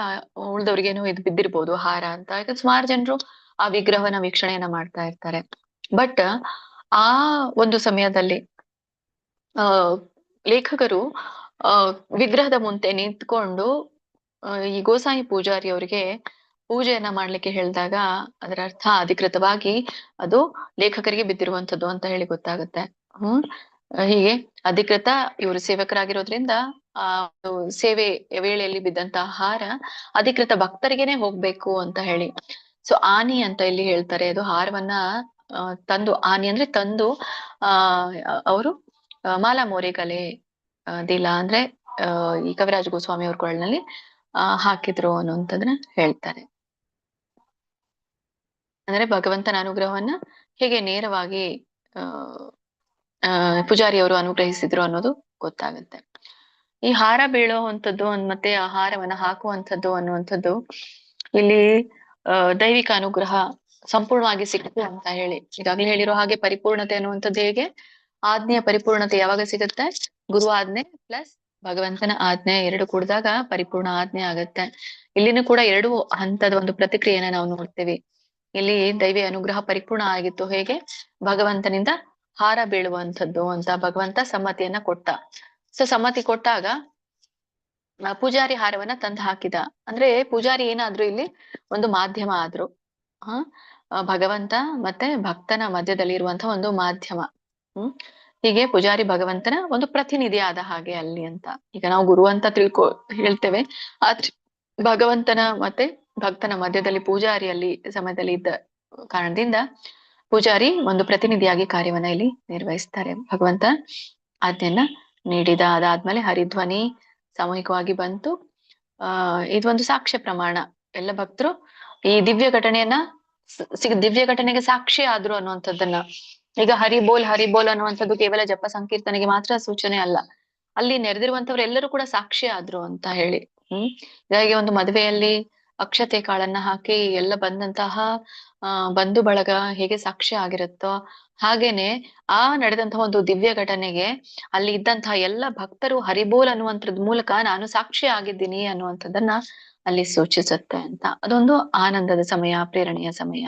ಉಳ್ದವ್ರಿಗೇನು ಇದು ಬಿದ್ದಿರ್ಬೋದು ಹಾರ ಅಂತ. ಯಾಕಂದ್ರೆ ಸುಮಾರು ಜನರು ಆ ವಿಗ್ರಹವನ್ನ ವೀಕ್ಷಣೆಯನ್ನ ಮಾಡ್ತಾ ಇರ್ತಾರೆ. ಬಟ್ ಆ ಒಂದು ಸಮಯದಲ್ಲಿ ಲೇಖಕರು ವಿಗ್ರಹದ ಮುಂದೆ ನಿಂತ್ಕೊಂಡು ಈ ಗೋಸಾಯಿ ಪೂಜಾರಿ ಅವರಿಗೆ ಪೂಜೆಯನ್ನ ಮಾಡ್ಲಿಕ್ಕೆ ಹೇಳಿದಾಗ ಅದರ ಅರ್ಥ ಅಧಿಕೃತವಾಗಿ ಅದು ಲೇಖಕರಿಗೆ ಬಿದ್ದಿರುವಂತದ್ದು ಅಂತ ಹೇಳಿ ಗೊತ್ತಾಗುತ್ತೆ. ಹೀಗೆ ಅಧಿಕೃತ ಇವರು ಸೇವಕರಾಗಿರೋದ್ರಿಂದ ಆ ಸೇವೆ ವೇಳೆಯಲ್ಲಿ ಬಿದ್ದಂತಹ ಹಾರ ಅಧಿಕೃತ ಭಕ್ತರಿಗೇನೆ ಹೋಗ್ಬೇಕು ಅಂತ ಹೇಳಿ. ಸೊ ಆನಿ ಅಂತ ಇಲ್ಲಿ ಹೇಳ್ತಾರೆ. ಅದು ಹಾರವನ್ನ ತಂದು, ಆನಿ ಅಂದ್ರೆ ತಂದು ಅವರು ಮಾಲಾ ಮೋರೆಗಲೆ ದಿಲ ಅಂದ್ರೆ ಈ ಕವಿರಾಜ ಗೋಸ್ವಾಮಿ ಅವ್ರ ಕೊರಳಿನಲ್ಲಿ ಹಾಕಿದ್ರು ಅನ್ನುವಂಥದ್ದನ್ನ ಹೇಳ್ತಾರೆ. ಅಂದ್ರೆ ಭಗವಂತನ ಅನುಗ್ರಹವನ್ನ ಹೇಗೆ ನೇರವಾಗಿ ಪೂಜಾರಿಯವರು ಅನುಗ್ರಹಿಸಿದ್ರು ಅನ್ನೋದು ಗೊತ್ತಾಗುತ್ತೆ. ಈ ಹಾರ ಬೀಳುವಂಥದ್ದು ಮತ್ತೆ ಆ ಹಾರವನ್ನ ಹಾಕುವಂಥದ್ದು ಅನ್ನುವಂಥದ್ದು ಇಲ್ಲಿ ದೈವಿಕ ಅನುಗ್ರಹ ಸಂಪೂರ್ಣವಾಗಿ ಸಿಕ್ತು ಅಂತ ಹೇಳಿ ಈಗಾಗಲೇ ಹೇಳಿರೋ ಹಾಗೆ ಪರಿಪೂರ್ಣತೆ ಅನ್ನುವಂಥದ್ದು ಹೇಗೆ ಆಜ್ಞೆಯ ಪರಿಪೂರ್ಣತೆ ಯಾವಾಗ ಸಿಗುತ್ತೆ? ಗುರು ಆಜ್ಞೆ ಪ್ಲಸ್ ಭಗವಂತನ ಆಜ್ಞೆ ಎರಡು ಕೂಡಿದಾಗ ಪರಿಪೂರ್ಣ ಆಜ್ಞೆ ಆಗತ್ತೆ. ಇಲ್ಲಿನೂ ಕೂಡ ಎರಡು ಹಂತದ ಒಂದು ಪ್ರತಿಕ್ರಿಯೆನ ನಾವು ನೋಡ್ತೇವೆ. ಇಲ್ಲಿ ದೈವಿ ಅನುಗ್ರಹ ಪರಿಪೂರ್ಣ ಆಗಿತ್ತು. ಹೇಗೆ? ಭಗವಂತನಿಂದ ಹಾರ ಬೀಳುವಂಥದ್ದು ಅಂತ ಭಗವಂತ ಸಮ್ಮತಿಯನ್ನ ಕೊಟ್ಟ. ಸೊ ಸಮ್ಮತಿ ಕೊಟ್ಟಾಗ ಪೂಜಾರಿ ಹಾರವನ್ನ ತಂದು ಹಾಕಿದ. ಅಂದ್ರೆ ಪೂಜಾರಿ ಏನಾದ್ರು ಇಲ್ಲಿ ಒಂದು ಮಾಧ್ಯಮ ಆದ್ರು. ಭಗವಂತ ಮತ್ತೆ ಭಕ್ತನ ಮಧ್ಯದಲ್ಲಿ ಇರುವಂತಹ ಒಂದು ಮಾಧ್ಯಮ. ಹೀಗೆ ಪೂಜಾರಿ ಭಗವಂತನ ಒಂದು ಪ್ರತಿನಿಧಿ ಆದ ಹಾಗೆ ಅಲ್ಲಿ ಅಂತ. ಈಗ ನಾವು ಗುರು ಅಂತ ಹೇಳ್ತೇವೆ. ಆದ್ರೆ ಭಗವಂತನ ಮತ್ತೆ ಭಕ್ತನ ಮಧ್ಯದಲ್ಲಿ ಪೂಜಾರಿಯಲ್ಲಿ ಸಮಯದಲ್ಲಿ ಇದ್ದ ಕಾರಣದಿಂದ ಪೂಜಾರಿ ಒಂದು ಪ್ರತಿನಿಧಿಯಾಗಿ ಕಾರ್ಯವನ್ನ ಇಲ್ಲಿ ನಿರ್ವಹಿಸ್ತಾರೆ. ಭಗವಂತ ಆಜ್ಞೆಯನ್ನ ನೀಡಿದ. ಅದಾದ್ಮೇಲೆ ಹರಿಧ್ವನಿ ಸಾಮೂಹಿಕವಾಗಿ ಬಂತು. ಇದೊಂದು ಸಾಕ್ಷ್ಯ ಪ್ರಮಾಣ. ಎಲ್ಲ ಭಕ್ತರು ಈ ದಿವ್ಯ ಘಟನೆಯನ್ನ ದಿವ್ಯ ಘಟನೆಗೆ ಸಾಕ್ಷಿ ಆದ್ರು ಅನ್ನುವಂಥದ್ದನ್ನ. ಈಗ ಹರಿಬೋಲ್ ಅನ್ನುವಂಥದ್ದು ಕೇವಲ ಜಪ ಸಂಕೀರ್ತನೆಗೆ ಮಾತ್ರ ಸೂಚನೆ ಅಲ್ಲ, ಅಲ್ಲಿ ನೆರೆದಿರುವಂತವ್ರು ಎಲ್ಲರೂ ಕೂಡ ಸಾಕ್ಷಿ ಆದ್ರು ಅಂತ ಹೇಳಿ. ಹೀಗಾಗಿ ಒಂದು ಮದುವೆಯಲ್ಲಿ ಅಕ್ಷತೆ ಕಾಳನ್ನ ಹಾಕಿ ಎಲ್ಲ ಬಂದಂತಹ ಬಂಧು ಬಳಗ ಹೇಗೆ ಸಾಕ್ಷಿ ಆಗಿರುತ್ತೋ ಹಾಗೇನೆ ಆ ನಡೆದಂತಹ ಒಂದು ದಿವ್ಯ ಘಟನೆಗೆ ಅಲ್ಲಿ ಇದ್ದಂತಹ ಎಲ್ಲ ಭಕ್ತರು ಹರಿಬೋಲ್ ಅನ್ನುವಂಥದ್ ಮೂಲಕ ನಾನು ಸಾಕ್ಷಿ ಆಗಿದ್ದೀನಿ ಅನ್ನುವಂಥದ್ದನ್ನ ಅಲ್ಲಿ ಸೂಚಿಸುತ್ತೆ ಅಂತ. ಅದೊಂದು ಆನಂದದ ಸಮಯ, ಪ್ರೇರಣೆಯ ಸಮಯ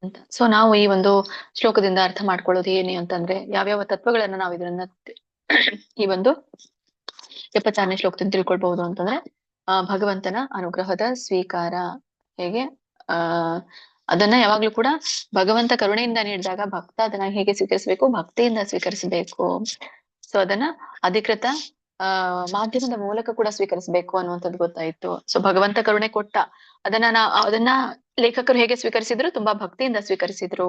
ಅಂತ. ಸೊ ನಾವು ಈ ಒಂದು ಶ್ಲೋಕದಿಂದ ಅರ್ಥ ಮಾಡ್ಕೊಳ್ಳೋದು ಏನು ಅಂತಂದ್ರೆ ಯಾವ್ಯಾವ ತತ್ವಗಳನ್ನ ನಾವು ಇದನ್ನ ಈ ಒಂದು 76ನೇ ಶ್ಲೋಕದಿಂದ ತಿಳ್ಕೊಳ್ಬಹುದು ಅಂತಂದ್ರೆ ಭಗವಂತನ ಅನುಗ್ರಹದ ಸ್ವೀಕಾರ ಹೇಗೆ ಅದನ್ನ ಯಾವಾಗ್ಲೂ ಕೂಡ ಭಗವಂತ ಕರುಣೆಯಿಂದ ನೀಡಿದಾಗ ಭಕ್ತ ಅದನ್ನ ಹೇಗೆ ಸ್ವೀಕರಿಸಬೇಕು? ಭಕ್ತಿಯಿಂದ ಸ್ವೀಕರಿಸಬೇಕು. ಸೊ ಅದನ್ನ ಅಧಿಕೃತ ಮಾಧ್ಯಮದ ಮೂಲಕ ಕೂಡ ಸ್ವೀಕರಿಸಬೇಕು ಅನ್ನುವಂಥದ್ದು ಗೊತ್ತಾಯ್ತು. ಸೊ ಭಗವಂತ ಕರುಣೆ ಕೊಟ್ಟ ಅದನ್ನ ಲೇಖಕರು ಹೇಗೆ ಸ್ವೀಕರಿಸಿದ್ರು? ತುಂಬಾ ಭಕ್ತಿಯಿಂದ ಸ್ವೀಕರಿಸಿದ್ರು.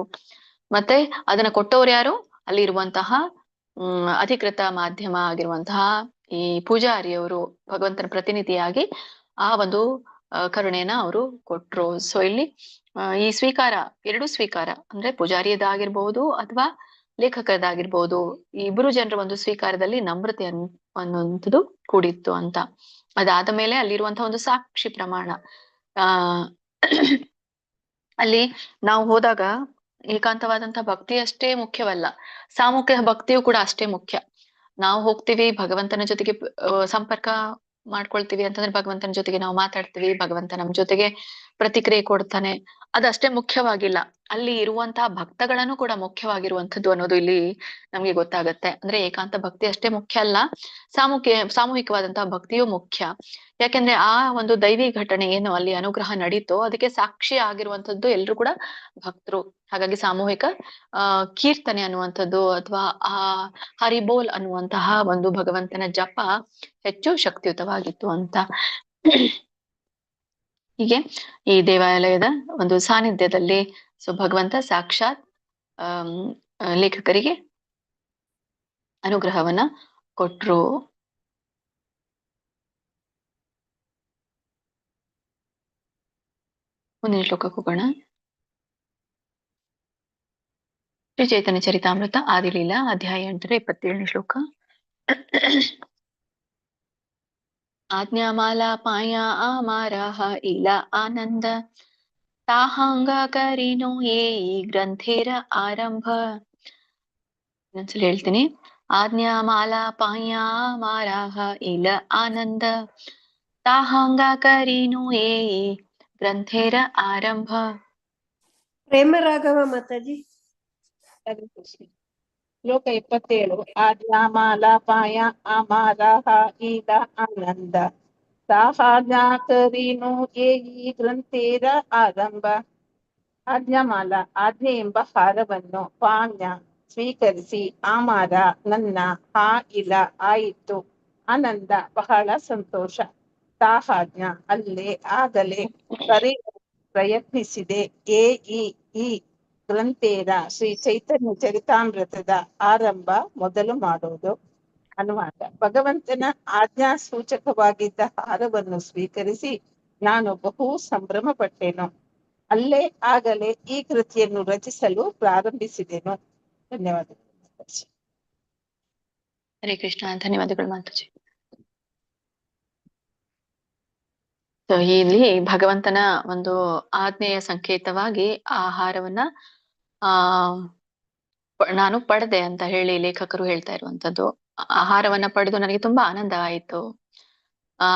ಮತ್ತೆ ಅದನ್ನ ಕೊಟ್ಟವ್ರು ಯಾರು? ಅಲ್ಲಿ ಇರುವಂತಹ ಅಧಿಕೃತ ಮಾಧ್ಯಮ ಆಗಿರುವಂತಹ ಈ ಪೂಜಾರಿಯವರು ಭಗವಂತನ ಪ್ರತಿನಿಧಿಯಾಗಿ ಆ ಒಂದು ಕರುಣೆನ ಅವರು ಕೊಟ್ರು. ಸೊ ಇಲ್ಲಿ ಈ ಸ್ವೀಕಾರ, ಎರಡು ಸ್ವೀಕಾರ ಅಂದ್ರೆ ಪೂಜಾರಿಯದಾಗಿರ್ಬಹುದು ಅಥವಾ ಲೇಖಕರದಾಗಿರ್ಬಹುದು, ಈ ಇಬ್ಬರು ಜನರ ಒಂದು ಸ್ವೀಕಾರದಲ್ಲಿ ನಮ್ರತೆ ಅನ್ನುವಂಥದ್ದು ಕೂಡಿತ್ತು ಅಂತ. ಅದಾದ ಮೇಲೆ ಅಲ್ಲಿರುವಂತಹ ಒಂದು ಸಾಕ್ಷಿ ಪ್ರಮಾಣ. ಅಲ್ಲಿ ನಾವು ಹೋದಾಗ ಏಕಾಂತವಾದಂತಹ ಭಕ್ತಿ ಅಷ್ಟೇ ಮುಖ್ಯವಲ್ಲ, ಸಾಮೂಹಿಕ ಭಕ್ತಿಯು ಕೂಡ ಅಷ್ಟೇ ಮುಖ್ಯ. ನಾವು ಹೋಗ್ತೀವಿ ಭಗವಂತನ ಜೊತೆಗೆ ಸಂಪರ್ಕ ಮಾಡ್ಕೊಳ್ತೀವಿ ಅಂತಂದ್ರೆ ಭಗವಂತನ ಜೊತೆಗೆ ನಾವು ಮಾತಾಡ್ತೀವಿ, ಭಗವಂತ ನಮ್ ಜೊತೆಗೆ ಪ್ರತಿಕ್ರಿಯೆ ಕೊಡ್ತಾನೆ, ಅದಷ್ಟೇ ಮುಖ್ಯವಾಗಿಲ್ಲ, ಅಲ್ಲಿ ಇರುವಂತಹ ಭಕ್ತಗಳನ್ನು ಕೂಡ ಮುಖ್ಯವಾಗಿರುವಂತದ್ದು ಅನ್ನೋದು ಇಲ್ಲಿ ನಮ್ಗೆ ಗೊತ್ತಾಗತ್ತೆ. ಅಂದ್ರೆ ಏಕಾಂತ ಭಕ್ತಿ ಅಷ್ಟೇ ಮುಖ್ಯ ಅಲ್ಲ, ಸಾಮೂಹಿಕವಾದಂತಹ ಭಕ್ತಿಯೂ ಮುಖ್ಯ. ಯಾಕೆಂದ್ರೆ ಆ ಒಂದು ದೈವಿ ಘಟನೆ ಏನು ಅಲ್ಲಿ ಅನುಗ್ರಹ ನಡೀತೋ ಅದಕ್ಕೆ ಸಾಕ್ಷಿ ಆಗಿರುವಂತದ್ದು ಎಲ್ರು ಕೂಡ ಭಕ್ತರು. ಹಾಗಾಗಿ ಸಾಮೂಹಿಕ ಕೀರ್ತನೆ ಅನ್ನುವಂಥದ್ದು ಅಥವಾ ಆ ಹರಿಬೋಲ್ ಅನ್ನುವಂತಹ ಒಂದು ಭಗವಂತನ ಜಪ ಹೆಚ್ಚು ಶಕ್ತಿಯುತವಾಗಿತ್ತು ಅಂತ. ಹೀಗೆ ಈ ದೇವಾಲಯದ ಒಂದು ಸಾನ್ನಿಧ್ಯದಲ್ಲಿ ಭಗವಂತ ಸಾಕ್ಷಾತ್ ಲೇಖಕರಿಗೆ ಅನುಗ್ರಹವನ್ನ ಕೊಟ್ರು. ಮುಂದಿನ ಶ್ಲೋಕಕ್ಕೆ ಹೋಗೋಣ. ಶ್ರೀ ಚೈತನ್ಯ ಚರಿತಾಮೃತ ಆದಿಲೀಲಾ ಅಧ್ಯಾಯ 8 27ನೇ ಶ್ಲೋಕ. ಆಜ್ಞಾಮಾಲಾಪಾಯ ಆಮಾರಹ ಇಲ ಆನಂದ ತಾಹಾಂಗ ಕರಿನೋ ಯೇ ಈ ಗ್ರಂಥೇರ ಆರಂಭ. ಇನ್ನೊಂದ್ಸಲ ಹೇಳ್ತೀನಿ. ಆಜ್ಞಾಮಾಲಾಪಾಯ ಆಮಾರಹ ಇಲ ಆನಂದ ತಾಹಾಂಗ ಕರಿನೋ ಯೇ ಈ ಗ್ರಂಥೇರ ಆರಂಭ. ಪ್ರೇಮರಾಘವ ಮಾತಾಜಿ. ಶ್ಲೋಕ 27. ಆಜ್ಞಾಮಾಲಾಪಾಯ ಆಮಾರಹ ಇಲ ಆನಂದ ತಾಹಾಂಗ ಯೇ ಈ ಗ್ರಂಥೇರ ಆರಂಭ. ಆಜ್ಞಾಮಾಲ ಆಜ್ಞೆ ಎಂಬ ಹಾರವನ್ನು ಪಾಣ್ಯ ಸ್ವೀಕರಿಸಿ ಆಮಾರ ನನ್ನ ಹಾ ಇಲ್ಲ ಆಯಿತು ಆನಂದ ಬಹಳ ಸಂತೋಷ ತಾಹಾಜ್ಞ ಅಲ್ಲೇ ಆಗಲೇ ಪ್ರಯತ್ನಿಸಿದೆ ಈ ಗ್ರಂಥೇರ ಶ್ರೀ ಚೈತನ್ಯ ಚರಿತಾಮೃತದ ಆರಂಭ ಮೊದಲು ಮಾಡುವುದು. ಅನುವಾದ. ಭಗವಂತನ ಆಜ್ಞಾ ಸೂಚಕವಾಗಿದ್ದ ಹಾರವನ್ನು ಸ್ವೀಕರಿಸಿ ನಾನು ಬಹು ಸಂಭ್ರಮ ಪಟ್ಟೆನು. ಅಲ್ಲೇ ಆಗಲೇ ಈ ಕೃತಿಯನ್ನು ರಚಿಸಲು ಪ್ರಾರಂಭಿಸಿದೆನು. ಧನ್ಯವಾದಗಳು. ಹರೇ ಕೃಷ್ಣ. ಧನ್ಯವಾದಗಳು ಮಾತಾಜಿ. ಸೊ ಇಲ್ಲಿ ಭಗವಂತನ ಒಂದು ಆಜ್ಞೆಯ ಸಂಕೇತವಾಗಿ ಆಹಾರವನ್ನ ನಾನು ಪಡೆದೆ ಅಂತ ಹೇಳಿ ಲೇಖಕರು ಹೇಳ್ತಾ ಇರುವಂತದ್ದು. ಆಹಾರವನ್ನ ಪಡೆದು ನನಗೆ ತುಂಬಾ ಆನಂದ ಆಯಿತು.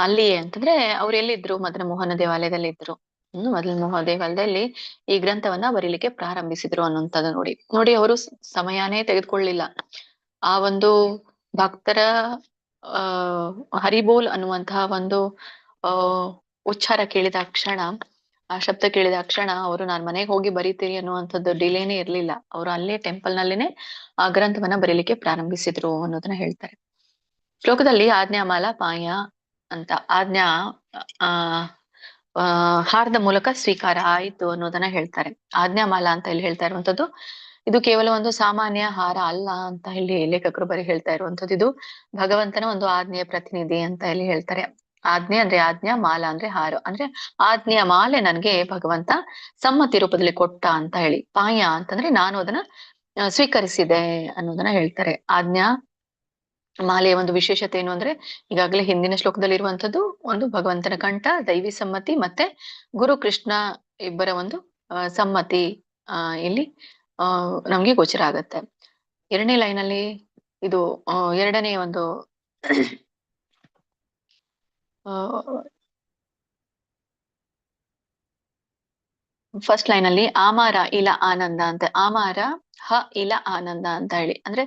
ಅಲ್ಲಿಯೇ ಅಂತಂದ್ರೆ ಅವ್ರು ಎಲ್ಲಿದ್ರು? ಮದನ ಮೋಹನ ದೇವಾಲಯದಲ್ಲಿ ಇದ್ರು. ಮದನ ಮೋಹನ ದೇವಾಲಯದಲ್ಲಿ ಈ ಗ್ರಂಥವನ್ನ ಬರೀಲಿಕ್ಕೆ ಪ್ರಾರಂಭಿಸಿದ್ರು ಅನ್ನುವಂಥದ್ದು ನೋಡಿ ಅವರು ಸಮಯನೇ ತೆಗೆದುಕೊಳ್ಳಿಲ್ಲ. ಆ ಒಂದು ಭಕ್ತರ ಹರಿಬೋಲ್ ಅನ್ನುವಂತಹ ಒಂದು ಉಚ್ಚಾರ ಕೇಳಿದ ಕ್ಷಣ, ಆ ಶಬ್ದ ಕೇಳಿದ ಕ್ಷಣ ಅವರು ನಾನ್ ಮನೆಗೆ ಹೋಗಿ ಬರೀತೀರಿ ಅನ್ನುವಂಥದ್ದು ಡಿಲೇನೇ ಇರ್ಲಿಲ್ಲ. ಅವರು ಅಲ್ಲೇ ಟೆಂಪಲ್ ನಲ್ಲೇನೆ ಆ ಗ್ರಂಥವನ್ನ ಬರೀಲಿಕ್ಕೆ ಪ್ರಾರಂಭಿಸಿದ್ರು ಅನ್ನೋದನ್ನ ಹೇಳ್ತಾರೆ. ಶ್ಲೋಕದಲ್ಲಿ ಆಜ್ಞಾಮಾಲಾ ಪಾಯ ಅಂತ ಆಜ್ಞಾ ಹಾರದ ಮೂಲಕ ಸ್ವೀಕಾರ ಆಯಿತು ಅನ್ನೋದನ್ನ ಹೇಳ್ತಾರೆ. ಆಜ್ಞಾಮಾಲಾ ಅಂತ ಇಲ್ಲಿ ಹೇಳ್ತಾ ಇರುವಂತದ್ದು ಇದು ಕೇವಲ ಒಂದು ಸಾಮಾನ್ಯ ಹಾರ ಅಲ್ಲ ಅಂತ ಹೇಳಿ ಲೇಖಕರು ಬರೀ ಹೇಳ್ತಾ ಇರುವಂತದ್ದು. ಇದು ಭಗವಂತನ ಒಂದು ಆಜ್ಞೆಯ ಪ್ರತಿನಿಧಿ ಅಂತ ಇಲ್ಲಿ ಹೇಳ್ತಾರೆ. ಆಜ್ಞೆ ಅಂದ್ರೆ ಆಜ್ಞಾ, ಮಾಲಾ ಅಂದ್ರೆ ಹಾರ. ಅಂದ್ರೆ ಆಜ್ಞೆಯ ಮಾಲೆ ನನ್ಗೆ ಭಗವಂತ ಸಮ್ಮತಿ ರೂಪದಲ್ಲಿ ಕೊಟ್ಟ ಅಂತ ಹೇಳಿ. ಪಾಯ ಅಂತಂದ್ರೆ ನಾನು ಅದನ್ನ ಸ್ವೀಕರಿಸಿದೆ ಅನ್ನೋದನ್ನ ಹೇಳ್ತಾರೆ. ಆಜ್ಞಾ ಮಾಲೆಯ ಒಂದು ವಿಶೇಷತೆ ಏನು ಅಂದ್ರೆ ಈಗಾಗಲೇ ಹಿಂದಿನ ಶ್ಲೋಕದಲ್ಲಿ ಇರುವಂತದ್ದು ಒಂದು ಭಗವಂತನ ಕಂಠ, ದೈವಿ ಸಮ್ಮತಿ ಮತ್ತೆ ಗುರು ಕೃಷ್ಣ ಇಬ್ಬರ ಒಂದು ಸಮ್ಮತಿ ಇಲ್ಲಿ ನಮ್ಗೆ ಗೋಚರ ಆಗತ್ತೆ. 2ನೇ ಲೈನಲ್ಲಿ ಇದು 2ನೇ ಒಂದು ಫಸ್ಟ್ ಲೈನ್ ಅಲ್ಲಿ ಆಮಾರ ಇಲ ಆನಂದ ಅಂತ, ಆಮಾರ ಹ ಇಲ ಆನಂದ ಅಂತ ಹೇಳಿ ಅಂದ್ರೆ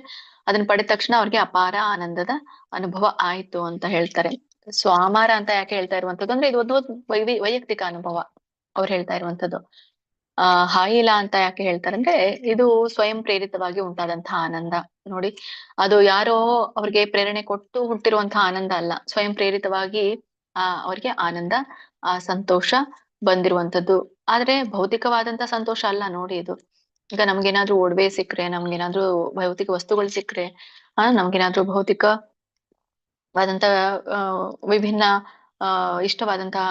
ಅದನ್ನ ಪಡೆದ ತಕ್ಷಣ ಅವ್ರಿಗೆ ಅಪಾರ ಆನಂದದ ಅನುಭವ ಆಯ್ತು ಅಂತ ಹೇಳ್ತಾರೆ. ಸೊ ಆಮಾರ ಅಂತ ಯಾಕೆ ಹೇಳ್ತಾ ಇರುವಂತದ್ದು ಅಂದ್ರೆ ಇದು ಒಂದು ವೈಯಕ್ತಿಕ ಅನುಭವ ಅವ್ರು ಹೇಳ್ತಾ ಇರುವಂತದ್ದು. ಹಾಯಿಲ ಅಂತ ಯಾಕೆ ಹೇಳ್ತಾರೆ ಅಂದ್ರೆ ಇದು ಸ್ವಯಂ ಪ್ರೇರಿತವಾಗಿ ಉಂಟಾದಂತಹ ಆನಂದ. ನೋಡಿ, ಅದು ಯಾರೋ ಅವ್ರಿಗೆ ಪ್ರೇರಣೆ ಕೊಟ್ಟು ಹುಟ್ಟಿರುವಂತಹ ಆನಂದ ಅಲ್ಲ, ಸ್ವಯಂ ಪ್ರೇರಿತವಾಗಿ ಅವ್ರಿಗೆ ಆನಂದ ಸಂತೋಷ ಬಂದಿರುವಂತದ್ದು. ಆದ್ರೆ ಭೌತಿಕವಾದಂತ ಸಂತೋಷ ಅಲ್ಲ ನೋಡಿ ಇದು. ಈಗ ನಮ್ಗೇನಾದ್ರೂ ಒಡವೆ ಸಿಕ್ಕ್ರೆ, ನಮ್ಗೇನಾದ್ರೂ ಭೌತಿಕ ವಸ್ತುಗಳು ಸಿಕ್ಕ್ರೆ, ನಮ್ಗೇನಾದ್ರೂ ಭೌತಿಕವಾದಂತ ವಿಭಿನ್ನ ಇಷ್ಟವಾದಂತಹ